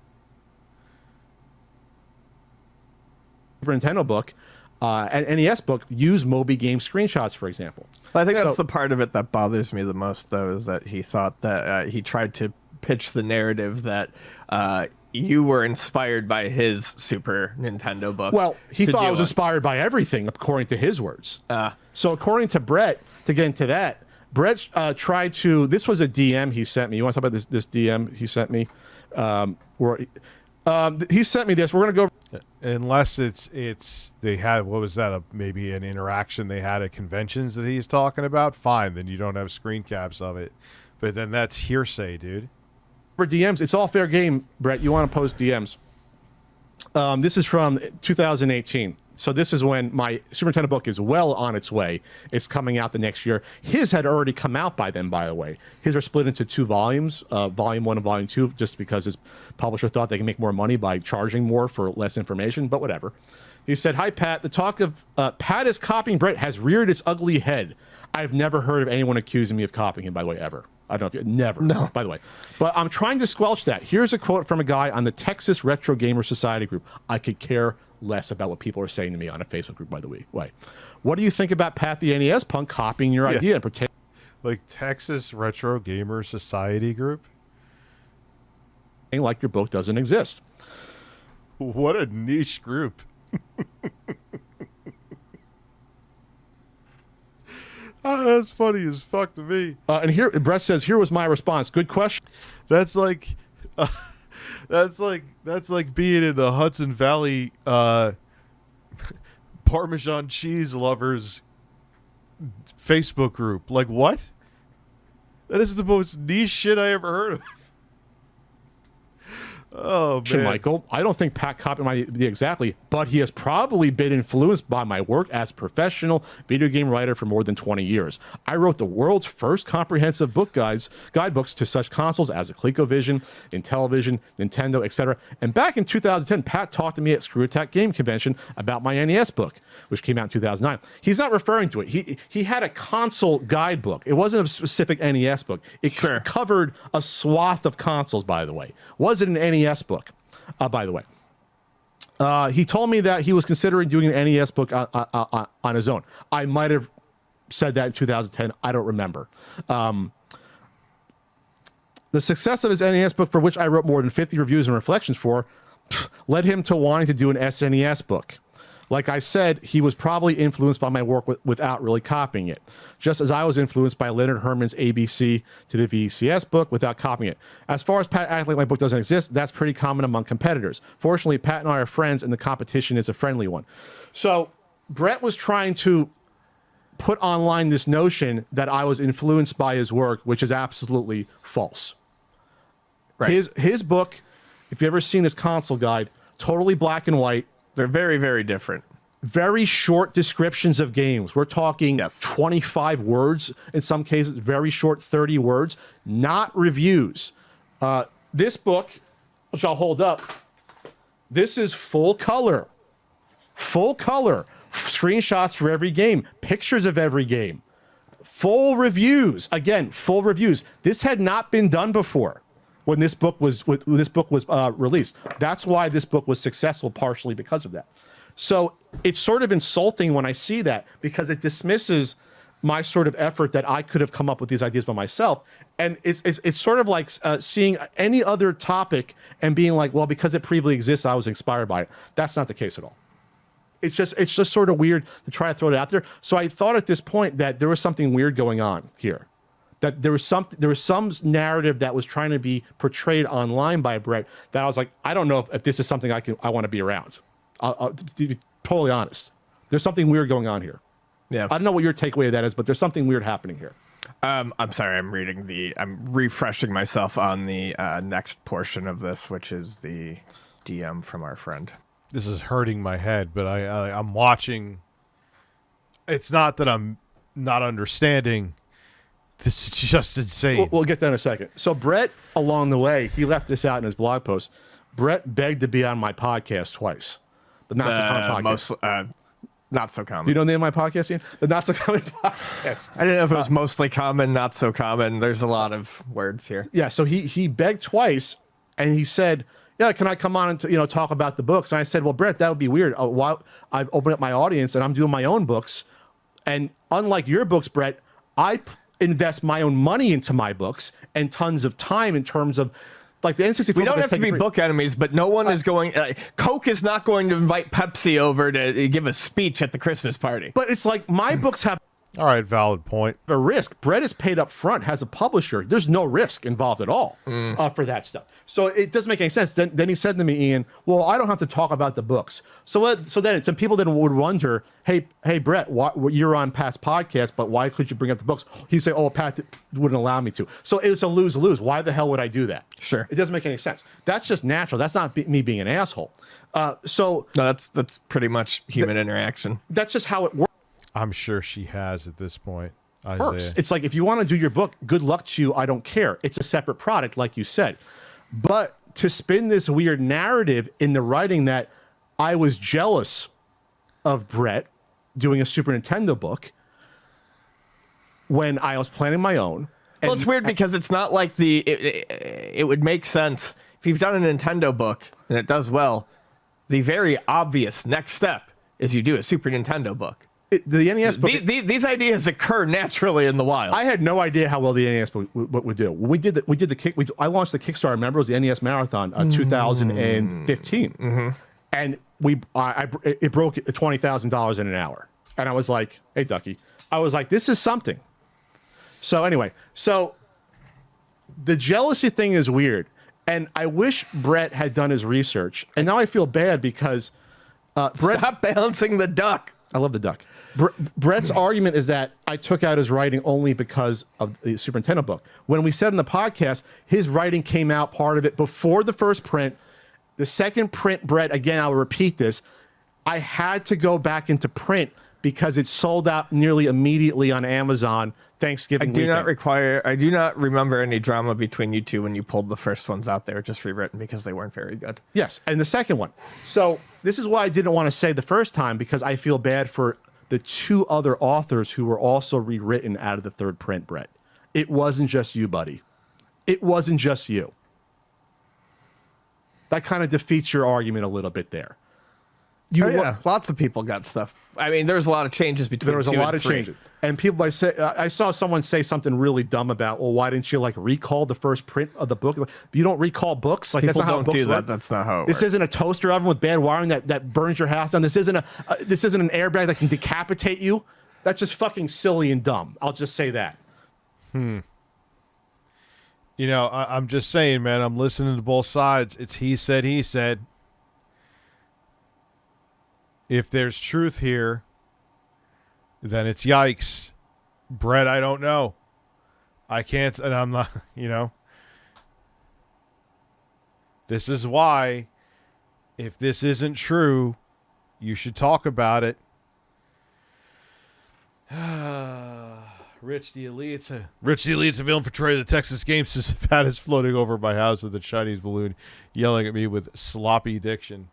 Super Nintendo book and NES book use Moby Games screenshots, for example. I think that's the part of it that bothers me the most, though, is that he thought that he tried to pitch the narrative that you were inspired by his Super Nintendo book. Well, he thought I was inspired by everything, according to his words. So according to Brett, to get into that, Brett tried to. This was a DM he sent me. You want to talk about this DM he sent me? He sent me this. We're gonna go. Unless it's they had, what was that? Maybe an interaction they had at conventions that he's talking about. Fine, then you don't have screen caps of it. But then that's hearsay, dude. For DMs, it's all fair game, Brett. You want to post DMs. This is from 2018. So this is when my Super Nintendo book is well on its way. It's coming out the next year. His had already come out by then, by the way. His are split into 2 volumes, Volume 1 and Volume 2, just because his publisher thought they can make more money by charging more for less information, but whatever. He said, hi, Pat. The talk of Pat is copying Brett has reared its ugly head. I've never heard of anyone accusing me of copying him, by the way, ever. I don't know if you never, no, by the way. But I'm trying to squelch that. Here's a quote from a guy on the Texas Retro Gamer Society group. I could care less about what people are saying to me on a Facebook group, by the way. What do you think about Pat the NES punk copying your idea and pretending like Texas Retro Gamer Society group? Like your book doesn't exist. What a niche group. That's funny as fuck to me. And here Brett says, here was my response. Good question. That's like that's like being in the Hudson Valley Parmesan cheese lovers Facebook group. Like, what? That is the most niche shit I ever heard of. Oh, man. Michael, I don't think Pat copied my idea exactly, but he has probably been influenced by my work as a professional video game writer for more than 20 years. I wrote the world's first comprehensive guidebooks to such consoles as the ColecoVision, Intellivision, Nintendo, etc. And back in 2010, Pat talked to me at Screw Attack Game Convention about my NES book, which came out in 2009. He's not referring to it. He had a console guidebook. It wasn't a specific NES book. It covered a swath of consoles, by the way. Was it an NES book, by the way? He told me that he was considering doing an NES book on his own. I might have said that in 2010. I don't remember. The success of his NES book, for which I wrote more than 50 reviews and reflections for, led him to wanting to do an SNES book. Like I said, he was probably influenced by my work without really copying it, just as I was influenced by Leonard Herman's ABC to the VCS book without copying it. As far as Pat acting like my book doesn't exist, that's pretty common among competitors. Fortunately, Pat and I are friends, and the competition is a friendly one. So Brett was trying to put online this notion that I was influenced by his work, which is absolutely false. Right. His book, if you've ever seen his console guide, totally black and white. They're very, very different. very short descriptions of games. We're talking 25 words in some cases, very short, 30 words, not reviews. This book, which I'll hold up, this is full color, screenshots for every game, pictures of every game, full reviews. Again, full reviews. This had not been done before when this book was released. That's why this book was successful, partially because of that. So it's sort of insulting when I see that, because it dismisses my sort of effort that I could have come up with these ideas by myself. And it's sort of like seeing any other topic and being like, well, because it previously exists, I was inspired by it. That's not the case at all. It's just sort of weird to try to throw it out there. So I thought at this point that there was something weird going on here, that there was some narrative that was trying to be portrayed online by Brett that I was like, I don't know if this is something I want to be around. I'll be totally honest. There's something weird going on here. Yeah. I don't know what your takeaway of that is, but there's something weird happening here. I'm sorry, I'm refreshing myself on the next portion of this, which is the DM from our friend. This is hurting my head, but I'm watching. It's not that I'm not understanding. This is just insane. We'll get that in a second. So Brett, along the way, he left this out in his blog post. Brett begged to be on my podcast twice. The Not So Common podcast. Not So Common. Do you know the name of my podcast, Ian? The Not So Common podcast. I didn't know if it was mostly common, not so common. There's a lot of words here. Yeah, so he begged twice, and he said, yeah, can I come on and talk about the books? And I said, well, Brett, that would be weird. I've opened up my audience, and I'm doing my own books. And unlike your books, Brett, I invest my own money into my books and tons of time in terms of, like, the N64. We don't have to be book enemies, but no one is going. Coke is not going to invite Pepsi over to give a speech at the Christmas party. But it's like my books have. All right, valid point. A risk. Brett is paid up front, has a publisher. There's no risk involved at all for that stuff. So it doesn't make any sense. Then he said to me, Ian, well, I don't have to talk about the books. So then some people then would wonder, hey, Brett, you're on Pat's podcast, but why could you bring up the books? He'd say, oh, Pat wouldn't allow me to. So it was a lose-lose. Why the hell would I do that? Sure. It doesn't make any sense. That's just natural. That's not me being an asshole. No, that's pretty much human interaction. That's just how it works. I'm sure she has at this point. Works. It's like, if you want to do your book, good luck to you. I don't care. It's a separate product, like you said. But to spin this weird narrative in the writing that I was jealous of Brett doing a Super Nintendo book when I was planning my own. Well, it's weird because it's not like it would make sense if you've done a Nintendo book and it does well. The very obvious next step is you do a Super Nintendo book. The NES book. These ideas occur naturally in the wild. I had no idea how well the NES book would do. When I launched the Kickstarter. Remember, it was the NES Marathon, 2015, and it broke $20,000 in an hour. And I was like, hey, Ducky, I was like, this is something. So anyway, the jealousy thing is weird, and I wish Brett had done his research. And now I feel bad because stop balancing the duck. I love the duck. Brett's argument is that I took out his writing only because of the Super Nintendo book. When we said in the podcast, his writing came out, part of it, before the first print. The second print, Brett, again, I'll repeat this, I had to go back into print because it sold out nearly immediately on Amazon Thanksgiving weekend. I do not remember any drama between you two when you pulled the first ones out. They were just rewritten because they weren't very good. Yes, and the second one. So this is why I didn't want to say the first time, because I feel bad for the two other authors who were also rewritten out of the third print, Brett. It wasn't just you, buddy. It wasn't just you. That kind of defeats your argument a little bit there. Lots of people got stuff. I mean, there was a lot of changes between. There was a lot of changes, and people. I saw someone say something really dumb about, well, why didn't you recall the first print of the book? You don't recall books. Like, people that's not how don't do that. Work. That's not how. This isn't a toaster oven with bad wiring that burns your house down. This isn't an airbag that can decapitate you. That's just fucking silly and dumb. I'll just say that. I'm just saying, man. I'm listening to both sides. It's he said. If there's truth here, then it's yikes. Brett, I don't know. I can't, and I'm not, This is why, if this isn't true, You should talk about it. Rich the Elite's a villain portrayed the Texas Game System. Pat is floating over my house with a Chinese balloon, yelling at me with sloppy diction.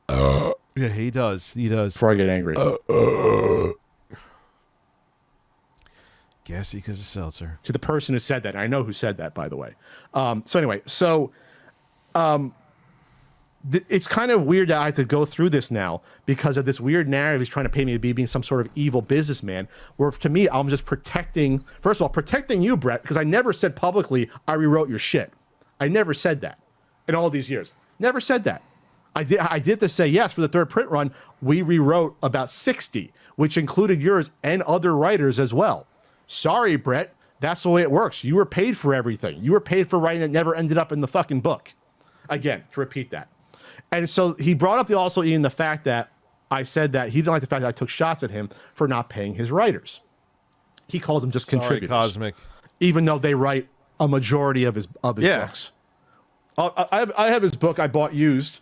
Yeah, he does. He does. Before I get angry. Gassy because of seltzer. To the person who said that. I know who said that, by the way. It's kind of weird that I have to go through this now because of this weird narrative he's trying to paint me to be being some sort of evil businessman, where to me, I'm just protecting, first of all, protecting you, Brett, because I never said publicly I rewrote your shit. I never said that in all these years. Never said that. I did to say, yes, for the third print run, we rewrote about 60, which included yours and other writers as well. Sorry, Brett. That's the way it works. You were paid for everything. You were paid for writing that never ended up in the fucking book. Again, to repeat that. And so he brought up also, Ian, the fact that I said that he didn't like the fact that I took shots at him for not paying his writers. He calls them just contributors. Cosmic. Even though they write a majority of his books. I have his book I bought used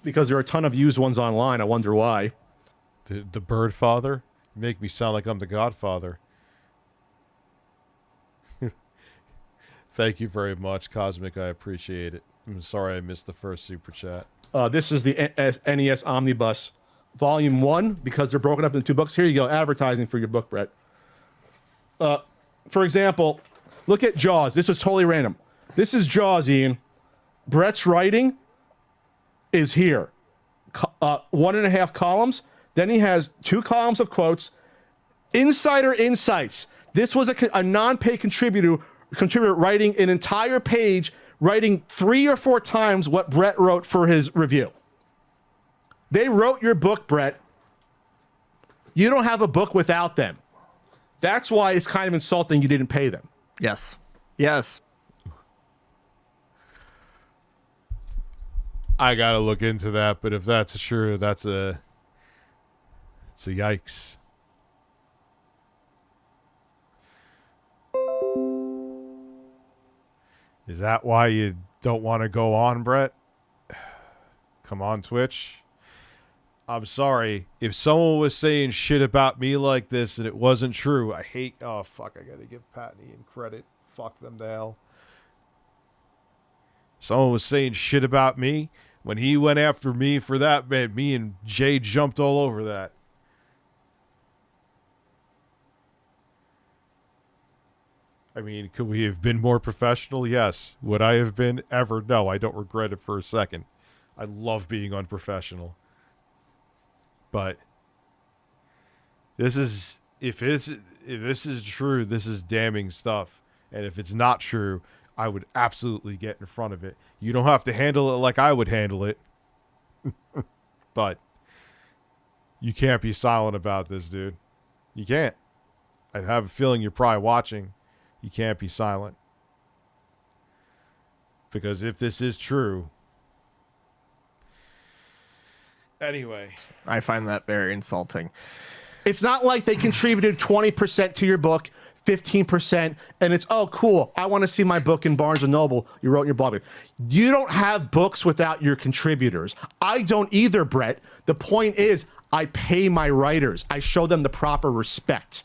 because there are a ton of used ones online. I wonder why. The Bird Father? Make me sound like I'm the Godfather. Thank you very much, Cosmic. I appreciate it. I'm sorry I missed the first super chat. This is the NES Omnibus Volume 1 because they're broken up into 2 books. Here you go, advertising for your book, Brett. For example, look at Jaws. This is totally random. This is Jaws, Ian. Brett's writing is here. 1.5 columns. Then he has 2 columns of quotes. Insider Insights. This was a non-paid contributor writing an entire page, writing 3 or 4 times what Brett wrote for his review. They wrote your book, Brett. You don't have a book without them. That's why it's kind of insulting you didn't pay them. Yes. Yes. I gotta look into that, but if that's true, it's a yikes. Is that why you don't want to go on, Brett? Come on, Twitch. I'm sorry. If someone was saying shit about me like this and it wasn't true, I hate... Oh, fuck, I gotta give Pat and Ian credit. Fuck them to hell. Someone was saying shit about me. When he went after me for that, man, me and Jay jumped all over that. I mean, could we have been more professional? Yes. Would I have been ever? No, I don't regret it for a second. I love being unprofessional. But this is, if this is true, this is damning stuff. And if it's not true, I would absolutely get in front of it. You don't have to handle it like I would handle it. But you can't be silent about this, dude. You can't. I have a feeling you're probably watching. You can't be silent. Because if this is true... Anyway. I find that very insulting. It's not like they contributed 20% to your book, 15%, and it's, oh, cool, I want to see my book in Barnes & Noble. You wrote in your blog. You don't have books without your contributors. I don't either, Brett. The point is, I pay my writers. I show them the proper respect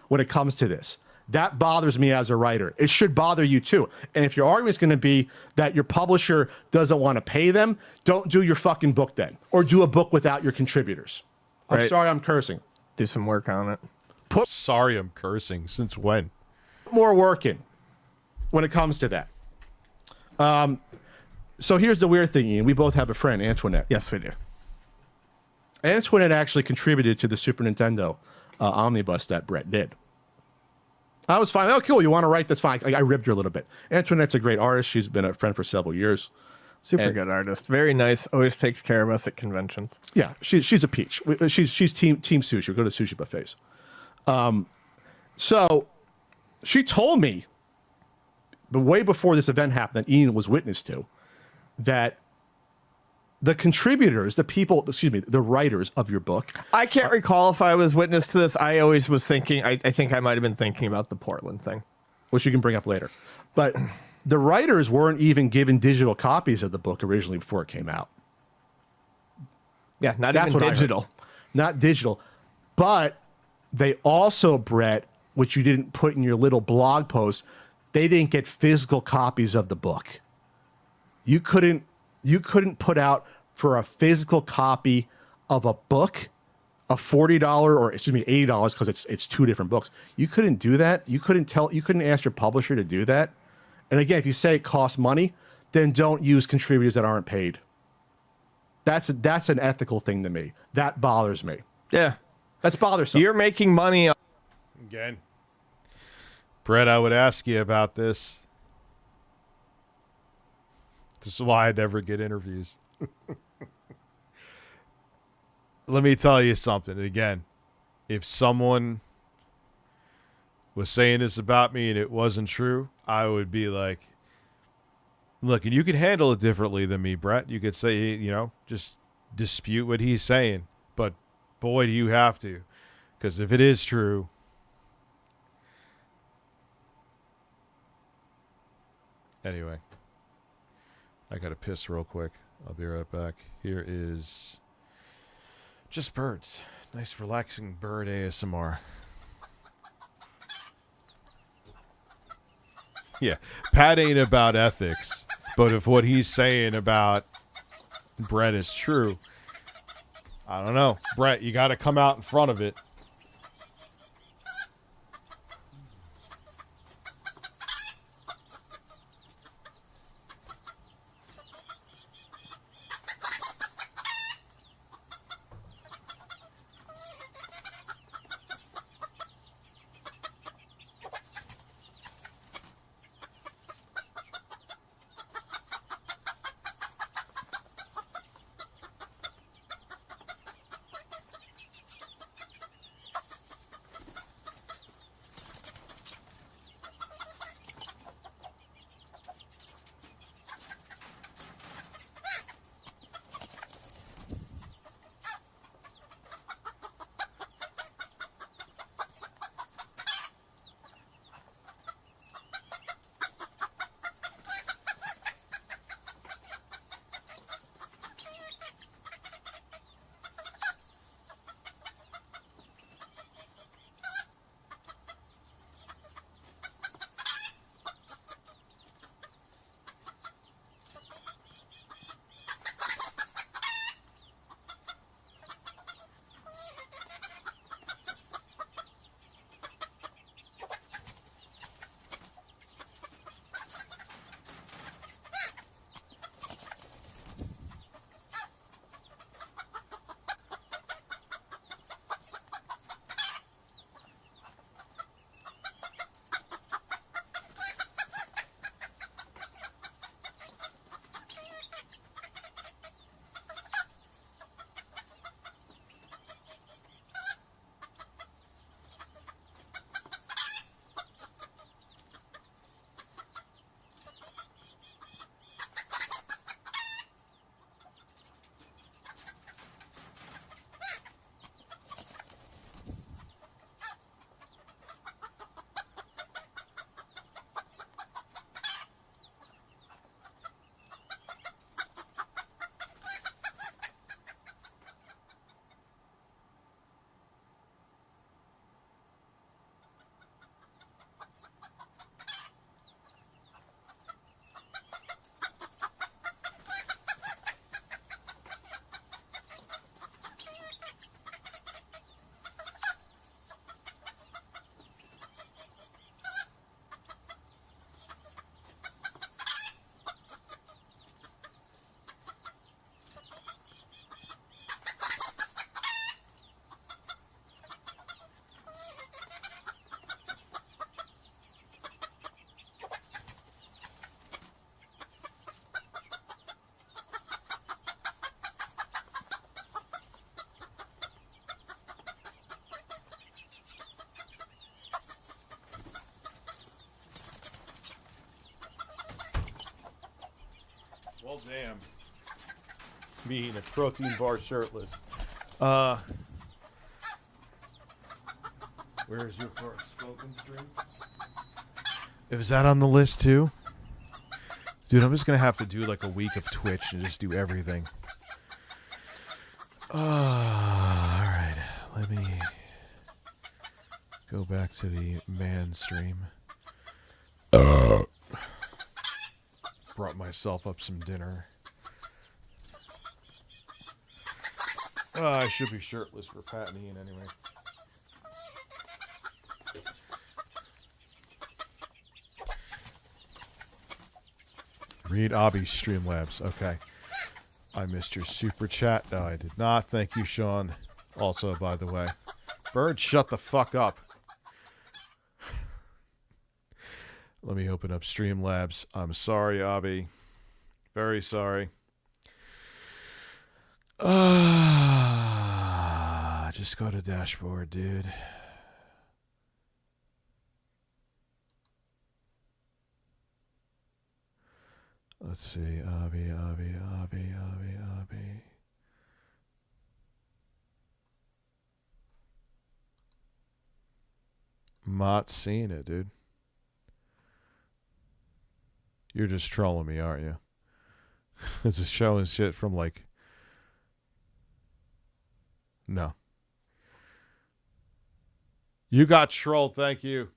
when it comes to this. That bothers me as a writer. It should bother you too. And if your argument is going to be that your publisher doesn't want to pay them, don't do your fucking book then. Or do a book without your contributors. I'm sorry I'm cursing. Do some work on it. Sorry I'm cursing. Since when? Put more work in when it comes to that. So here's the weird thing, Ian. We both have a friend, Antoinette. Yes, we do. Antoinette actually contributed to the Super Nintendo omnibus that Brett did. I was fine. Oh, cool. You want to write? That's fine. I ribbed her a little bit. Antoinette's a great artist. She's been a friend for several years. Super good artist. Very nice. Always takes care of us at conventions. Yeah, she's a peach. She's team sushi. We go to sushi buffets. So she told me, but way before this event happened that Ian was witness to, that the contributors, the people, the writers of your book. I can't recall if I was witness to this. I always was thinking, I think I might have been thinking about the Portland thing. Which you can bring up later. But the writers weren't even given digital copies of the book originally before it came out. Yeah, not That's even what I heard. digital. Not digital. But they also, Brett, which you didn't put in your little blog post, they didn't get physical copies of the book. You couldn't put out for a physical copy of a book a $40 or excuse me $80 because it's two different books. You couldn't do that. You couldn't ask your publisher to do that. And again, if you say it costs money, then don't use contributors that aren't paid. That's an ethical thing to me. That bothers me. Yeah. That's bothersome. You're making money. Again, Brett, I would ask you about this. This is why I never get interviews. Let me tell you something. Again, if someone was saying this about me and it wasn't true, I would be like, look, and you could handle it differently than me, Brett. You could say, just dispute what he's saying. But boy, do you have to. Because if it is true, anyway, I got to piss real quick. I'll be right back. Here is just birds. Nice relaxing bird ASMR. Yeah, Pat ain't about ethics, but if what he's saying about Brett is true, I don't know. Brett, you got to come out in front of it. Well, damn. Me eating a protein bar shirtless. Where is your first spoken stream? Is that on the list too? Dude, I'm just gonna have to do like a week of Twitch and just do everything. All right, let me go back to the man stream. Brought myself up some dinner. I should be shirtless for Pat and Ian anyway. Read Abby's StreamLabs. Okay. I missed your super chat. No, I did not. Thank you, Sean. Also, by the way. Bird, shut the fuck up. Let me open up StreamLabs. I'm sorry, Abby. Very sorry. Just go to dashboard, dude. Let's see. Abby. I'm not seeing it, dude. You're just trolling me, aren't you? It's just showing shit from like... No. You got trolled, thank you.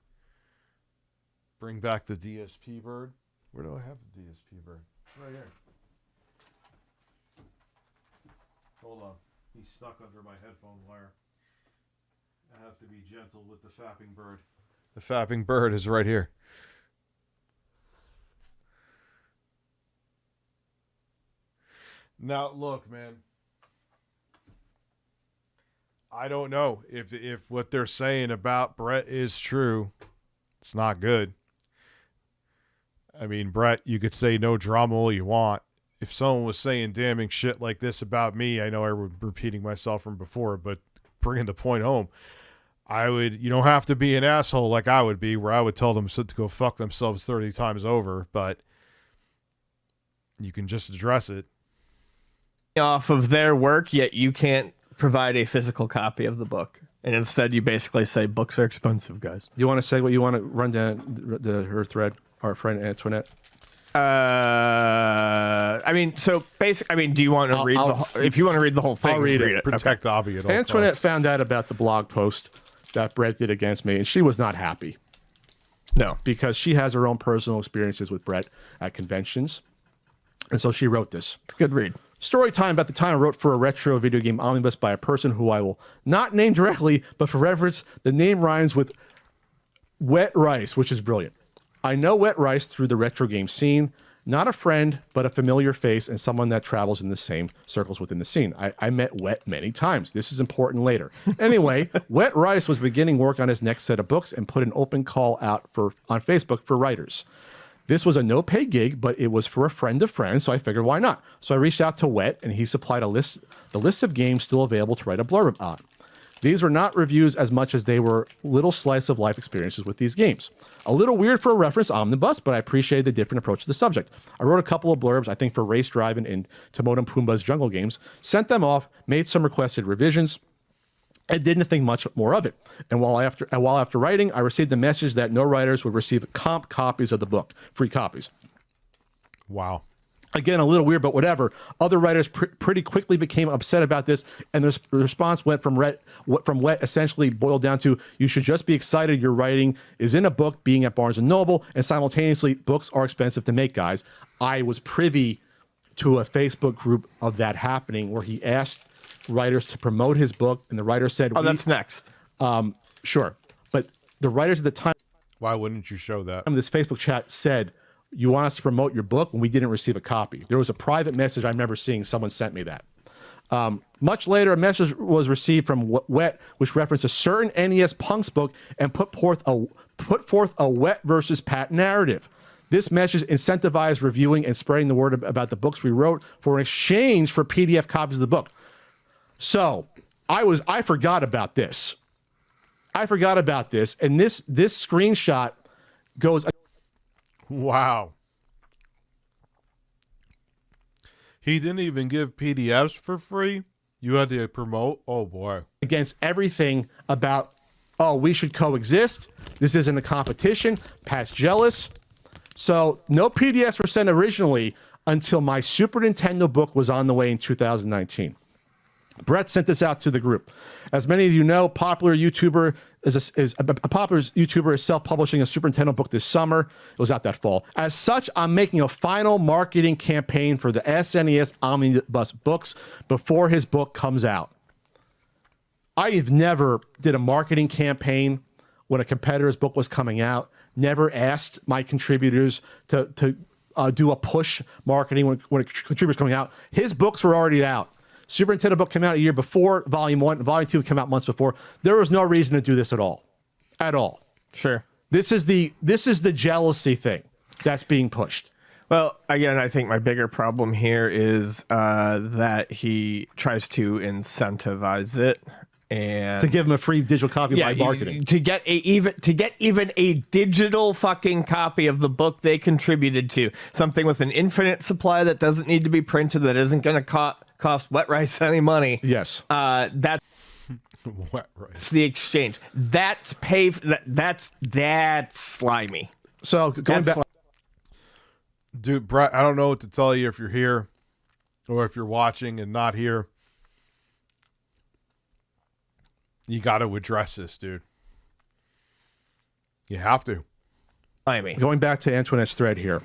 Bring back the DSP bird. Where do I have the DSP bird? Right here. Hold on. He's stuck under my headphone wire. I have to be gentle with the fapping bird. The fapping bird is right here. Now, look, man. I don't know if what they're saying about Brett is true. It's not good. I mean, Brett, you could say no drama all you want. If someone was saying damning shit like this about me, I know I'm repeating myself from before, but bringing the point home, you don't have to be an asshole like I would be, where I would tell them to go fuck themselves 30 times over, but you can just address it. Off of their work, yet you can't provide a physical copy of the book. And instead, you basically say books are expensive, guys. You want to say what you want to run down her thread, our friend Antoinette? I mean, so basically, I mean, do you want to read if you want to read the whole thing? I'll read it. Protect Abby at all Antoinette found out about the blog post that Brett did against me, and she was not happy. No. Because she has her own personal experiences with Brett at conventions. And so she wrote this. It's a good read. Story time about the time I wrote for a retro video game omnibus by a person who I will not name directly, but for reference, the name rhymes with Wet Rice, which is brilliant. I know Wet Rice through the retro game scene, not a friend, but a familiar face and someone that travels in the same circles within the scene. I met Wet many times. This is important later. Anyway, Wet Rice was beginning work on his next set of books and put an open call out on Facebook for writers. This was a no-pay gig, but it was for a friend of friends, so I figured why not? So I reached out to Wet, and he supplied the list of games still available to write a blurb on. These were not reviews as much as they were little slice of life experiences with these games. A little weird for a reference omnibus, but I appreciated the different approach to the subject. I wrote a couple of blurbs, I think for Race Driving and Timon and Pumbaa's Jungle Games, sent them off, made some requested revisions, and didn't think much more of it. And while after writing, I received the message that no writers would receive comp copies of the book, free copies. Wow. Again, a little weird, but whatever. Other writers pretty quickly became upset about this, and the response went from Wet essentially boiled down to, you should just be excited your writing is in a book being at Barnes & Noble, and simultaneously, books are expensive to make, guys. I was privy to a Facebook group of that happening where he asked writers to promote his book, and the writer said, that's next. Sure. But the writers at the time... Why wouldn't you show that? This Facebook chat said, you want us to promote your book, and we didn't receive a copy. There was a private message I remember seeing. Someone sent me that. Much later, a message was received from Wet, which referenced a certain NES Punks book and put forth a Wet versus Pat narrative. This message incentivized reviewing and spreading the word about the books we wrote for an exchange for PDF copies of the book. So I forgot about this. And this screenshot goes. Wow. He didn't even give PDFs for free. You had to promote. Oh boy. Against everything about, we should coexist. This isn't a competition. Pat's jealous. So no PDFs were sent originally until my Super Nintendo book was on the way in 2019. Brett sent this out to the group. As many of you know, popular YouTuber a popular YouTuber is self-publishing a Super Nintendo book this summer. It was out that fall. As such, I'm making a final marketing campaign for the SNES Omnibus books before his book comes out. I've never did a marketing campaign when a competitor's book was coming out. Never asked my contributors to do a push marketing when a contributor's coming out. His books were already out. Super Nintendo book came out a year before Volume 1. Volume 2 came out months before. There was no reason to do this at all. At all. Sure. This is the jealousy thing that's being pushed. Well, again, I think my bigger problem here is that he tries to incentivize it and to give him a free digital copy by marketing. To get even a digital fucking copy of the book they contributed to. Something with an infinite supply that doesn't need to be printed, that isn't going to cost Wet Rice any money. Yes. Wet Rice. That's the exchange. That's that's slimy. So going back, dude, Brett, I don't know what to tell you if you're here or if you're watching and not here. You got to address this, dude. You have to. Slimy. Going back to Antoinette's thread here.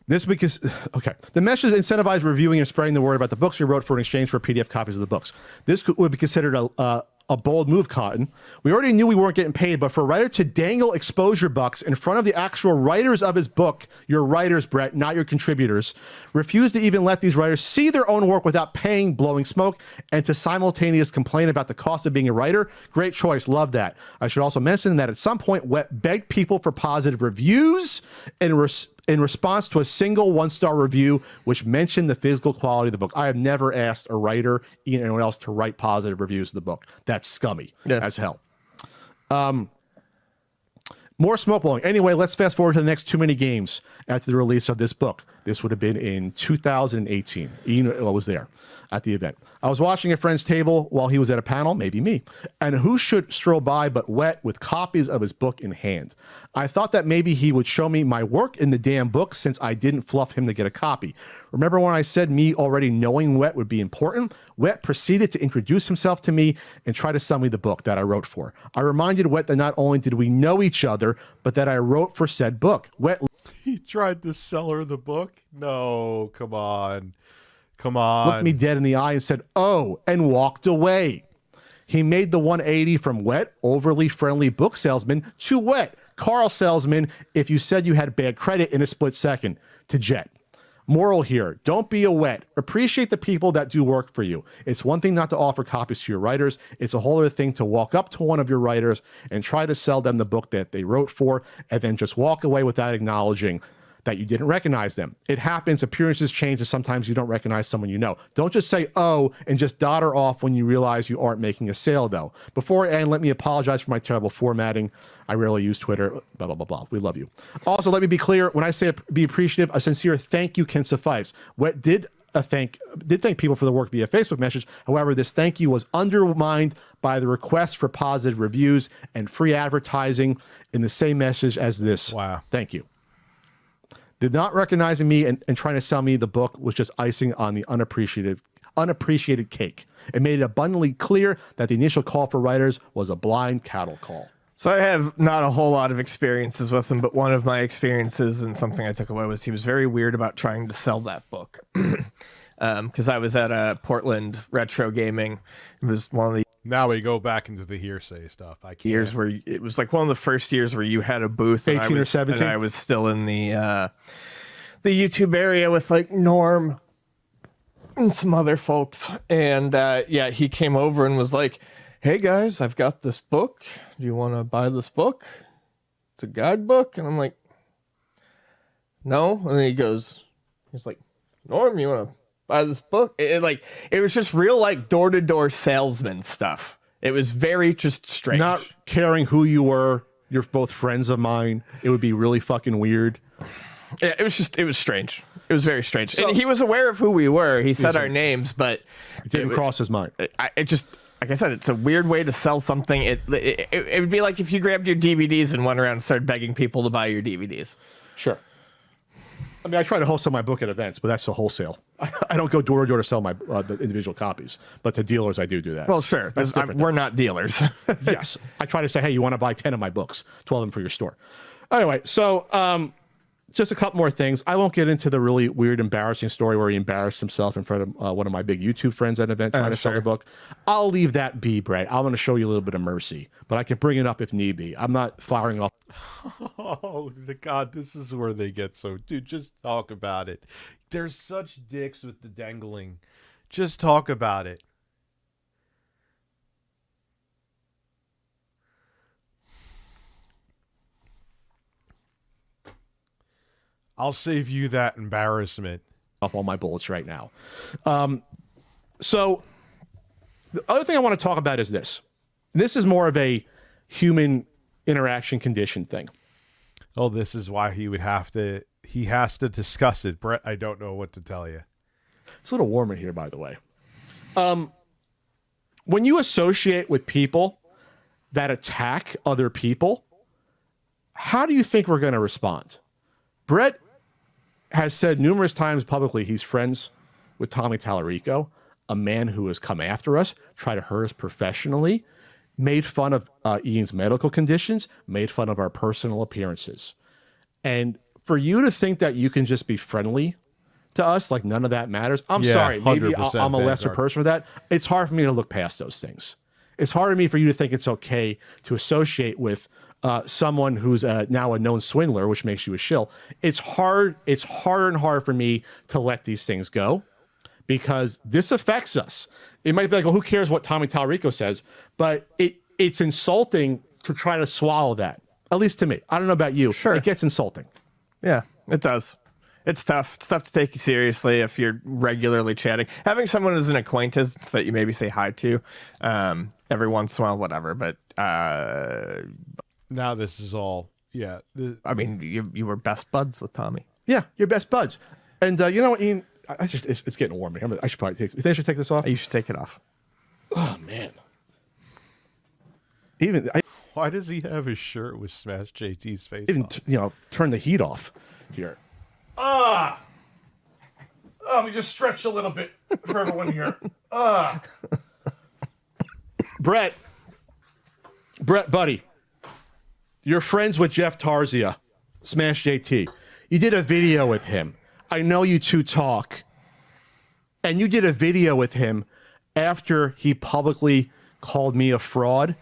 This week is okay. The message incentivized reviewing and spreading the word about the books we wrote for in exchange for PDF copies of the books. This would be considered a bold move, Cotton. We already knew we weren't getting paid, but for a writer to dangle exposure bucks in front of the actual writers of his book, your writers, Brett, not your contributors, refuse to even let these writers see their own work without paying, blowing smoke, and to simultaneously complain about the cost of being a writer. Great choice. Love that. I should also mention that at some point, Wet begged people for positive reviews in response to a single one-star review which mentioned the physical quality of the book. I have never asked a writer, anyone else, to write positive reviews of the book. That's scummy as hell. More smoke blowing. Anyway, let's fast forward to the next too many games after the release of this book. This would have been in 2018. Ian was there at the event. I was watching a friend's table while he was at a panel, maybe me, and who should stroll by but Wet with copies of his book in hand. I thought that maybe he would show me my work in the damn book since I didn't fluff him to get a copy. Remember when I said me already knowing Wet would be important? Wet proceeded to introduce himself to me and try to sell me the book that I wrote for. I reminded Wet that not only did we know each other, but that I wrote for said book. Wet. He tried to sell her the book? No, come on. Come on. Looked me dead in the eye and said, "Oh," and walked away. He made the 180 from Wet, overly friendly book salesman, to Wet, Carl salesman, if you said you had bad credit in a split second, to Jet. Moral here, don't be a Wet. Appreciate the people that do work for you. It's one thing not to offer copies to your writers. It's a whole other thing to walk up to one of your writers and try to sell them the book that they wrote for, and then just walk away without acknowledging that you didn't recognize them. It happens. Appearances change, and sometimes you don't recognize someone you know. Don't just say, "Oh," and just dot her off when you realize you aren't making a sale, though. Before I end, let me apologize for my terrible formatting. I rarely use Twitter. Blah, blah, blah, blah. We love you. Also, let me be clear. When I say be appreciative, a sincere thank you can suffice. Wet did thank people for the work via Facebook message. However, this thank you was undermined by the request for positive reviews and free advertising in the same message as this. Wow. Thank you. Did not recognizing me and trying to sell me the book was just icing on the unappreciated cake. It made it abundantly clear that the initial call for writers was a blind cattle call. So I have not a whole lot of experiences with him, but one of my experiences and something I took away was he was very weird about trying to sell that book. Because I was at a Portland Retro Gaming. It was one of the now we go back into the hearsay stuff. I can't. Years where it was like one of the first years where you had a booth. 18 or 17. And I was still in the YouTube area with like Norm and some other folks. And yeah, he came over and was like, "Hey guys, I've got this book. Do you want to buy this book? It's a guidebook." And I'm like, "No." And then he's like, "Norm, you want to buy this book?" It was just real like door-to-door salesman stuff. It was very just strange. Not caring who you were. You're both friends of mine. It would be really fucking weird. Yeah, it was strange. It was very strange. So, and he was aware of who we were. He said our names, but it didn't cross his mind. It just, like I said, it's a weird way to sell something. It would be like if you grabbed your DVDs and went around and started begging people to buy your DVDs. Sure. I mean, I try to wholesale my book at events, but that's a wholesale. I don't go door to door to sell my the individual copies, but to dealers, I do that. Well, sure. We're not dealers. Yes. I try to say, hey, you want to buy 10 of my books, 12 of them for your store. Anyway, so just a couple more things. I won't get into the really weird, embarrassing story where he embarrassed himself in front of one of my big YouTube friends at an event trying to sell the book. I'll leave that be, Brett. I'm going to show you a little bit of mercy, but I can bring it up if need be. I'm not firing off. Oh, God, this is where they get so... Dude, just talk about it. They're such dicks with the dangling. Just talk about it. I'll save you that embarrassment. Up all my bullets right now. So the other thing I want to talk about is this. This is more of a human interaction condition thing. Oh, this is why he has to discuss it. Brett, I don't know what to tell you. It's a little warm in here, by the way. When you associate with people that attack other people, how do you think we're going to respond? Brett has said numerous times publicly he's friends with Tommy Tallarico, a man who has come after us, tried to hurt us professionally, made fun of Ian's medical conditions, made fun of our personal appearances. And for you to think that you can just be friendly to us, like none of that matters, I'm sorry. Maybe I'm a lesser person for that. It's hard for me to look past those things. It's hard for me for you to think it's okay to associate with someone who's now a known swindler, which makes you a shill. It's harder and harder for me to let these things go because this affects us. It might be like, well, who cares what Tommy Tallarico says? But it's insulting to try to swallow that, at least to me. I don't know about you. Sure. It gets insulting. Yeah, it does. It's tough. It's tough to take you seriously if you're regularly chatting. Having someone as an acquaintance that you maybe say hi to every once in a while, whatever. But now this is all, yeah. I mean, you were best buds with Tommy. Yeah, you're best buds. And you know what, Ian? It's getting warm in here. I should probably take. You think I should take this off? You should take it off. Oh man. Why does he have his shirt with Smash JT's face? Turn the heat off here. Let me just stretch a little bit for everyone here. Brett, buddy, you're friends with Jeff Tarzia, Smash JT. You did a video with him. I know you two talk. And you did a video with him after he publicly called me a fraud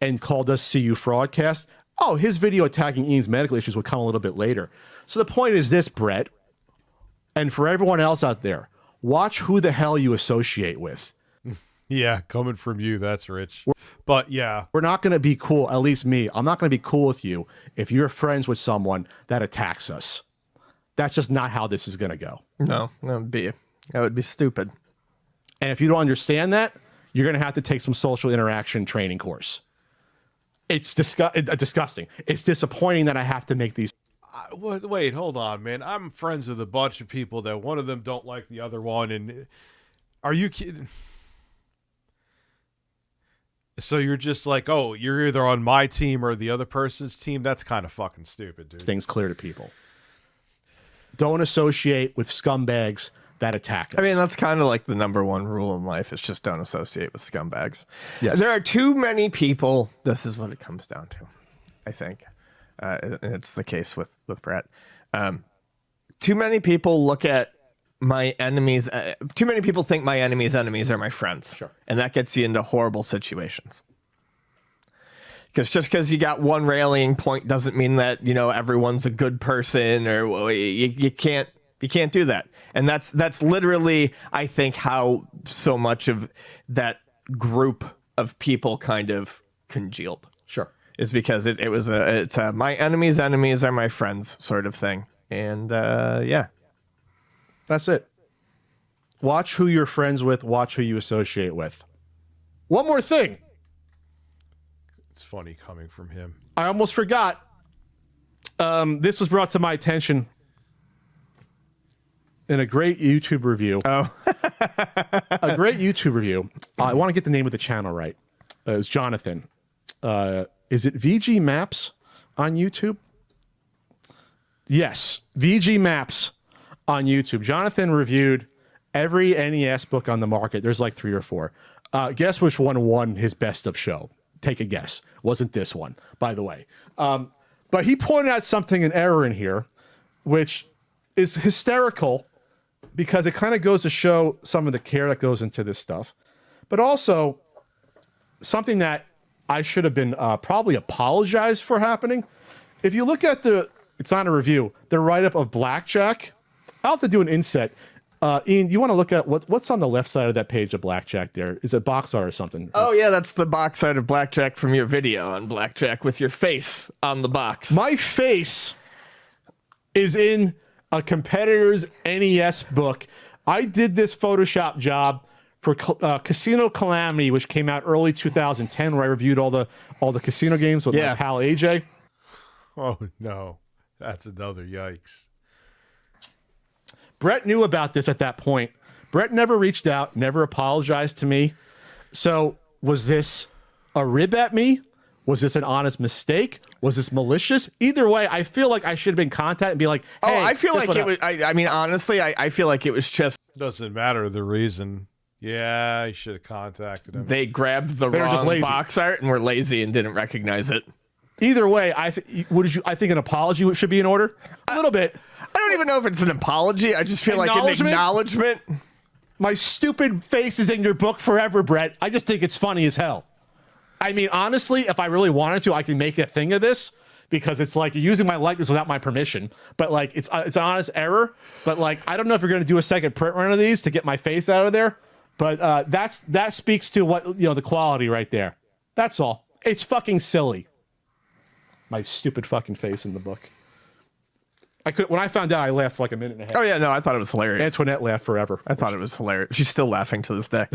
and called us CU Fraudcast. Oh, his video attacking Ian's medical issues will come a little bit later. So the point is this, Brett, and for everyone else out there, watch who the hell you associate with. Yeah, coming from you, that's rich. But yeah. We're not going to be cool, at least me. I'm not going to be cool with you if you're friends with someone that attacks us. That's just not how this is going to go. No, that would be stupid. And if you don't understand that, you're going to have to take some social interaction training course. It's disgusting. It's disappointing that I have to make these. Wait, hold on, man. I'm friends with a bunch of people that one of them don't like the other one. And are you kidding? So you're just like, oh, you're either on my team or the other person's team? That's kind of fucking stupid, dude. Things clear to people. Don't associate with scumbags that attack us. I mean, that's kind of like the number one rule in life is just don't associate with scumbags. Yes. There are too many people. This is what it comes down to, I think. And it's the case with Brett. Too many people look at my enemies. Too many people think my enemies' enemies are my friends. Sure. And that gets you into horrible situations. Because just because you got one rallying point doesn't mean that, everyone's a good person or you can't do that. And that's literally, I think, how so much of that group of people kind of congealed. Sure. Is because it's a my enemies' enemies are my friends sort of thing. And yeah. That's it. Watch who you're friends with. Watch who you associate with. One more thing. It's funny coming from him. I almost forgot. This was brought to my attention in a great YouTube review. Oh. A great YouTube review. I want to get the name of the channel right. It was Jonathan. Is it VG Maps on YouTube? Yes, VG Maps on YouTube. Jonathan reviewed every NES book on the market. There's like 3 or 4. Guess which one won his best of show? Take a guess. Wasn't this one, by the way. But he pointed out something, an error in here, which is hysterical because it kind of goes to show some of the care that goes into this stuff. But also something that I should have been probably apologized for happening. If you look at it's not a review, the write-up of Blackjack, I'll have to do an inset. Ian, you want to look at what's on the left side of that page of Blackjack there? Is it box art or something? Oh, yeah, that's the box art of Blackjack from your video on Blackjack with your face on the box. My face is in a competitor's NES book. I did this Photoshop job for Casino Calamity, which came out early 2010, where I reviewed all the casino games with my pal AJ. Oh, no. That's another yikes. Brett knew about this at that point. Brett never reached out, never apologized to me. So was this a rib at me? Was this an honest mistake? Was this malicious? Either way, I feel like I should have been contacted and be like, hey, I feel like it was, I mean, honestly, I feel like it was just... Doesn't matter the reason. Yeah, I should have contacted him. They grabbed the wrong box art and were lazy and didn't recognize it. Either way, I think an apology should be in order. A little bit. I don't even know if it's an apology. I just feel like an acknowledgement. My stupid face is in your book forever, Brett. I just think it's funny as hell. I mean, honestly, if I really wanted to, I can make a thing of this because it's like you're using my likeness without my permission. But like, it's an honest error. But like, I don't know if you're going to do a second print run of these to get my face out of there. But that speaks to what, the quality right there. That's all. It's fucking silly. My stupid fucking face in the book. When I found out, I laughed for like a minute and a half. Oh yeah, no, I thought it was hilarious. Antoinette laughed forever. I thought it was hilarious. She's still laughing to this day.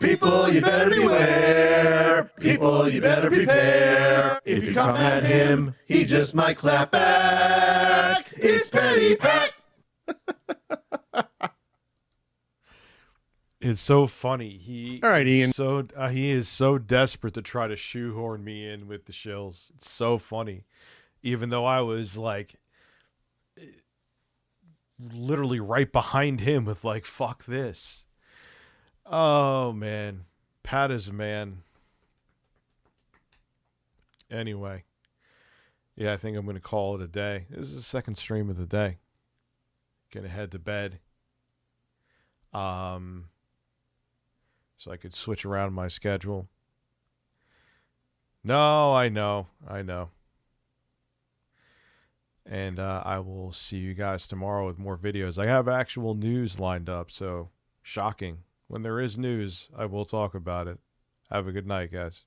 People, you better beware. People, you better prepare. If you come at him, he just might clap back. It's Petty Pat. It's so funny. All right, Ian. He is so desperate to try to shoehorn me in with the shills. It's so funny. Even though I was like literally right behind him with like, fuck this. Oh man. Pat is a man. Anyway. Yeah, I think I'm gonna call it a day. This is the second stream of the day. Gonna head to bed. So I could switch around my schedule. No, I know. And I will see you guys tomorrow with more videos. I have actual news lined up, so shocking. When there is news, I will talk about it. Have a good night, guys.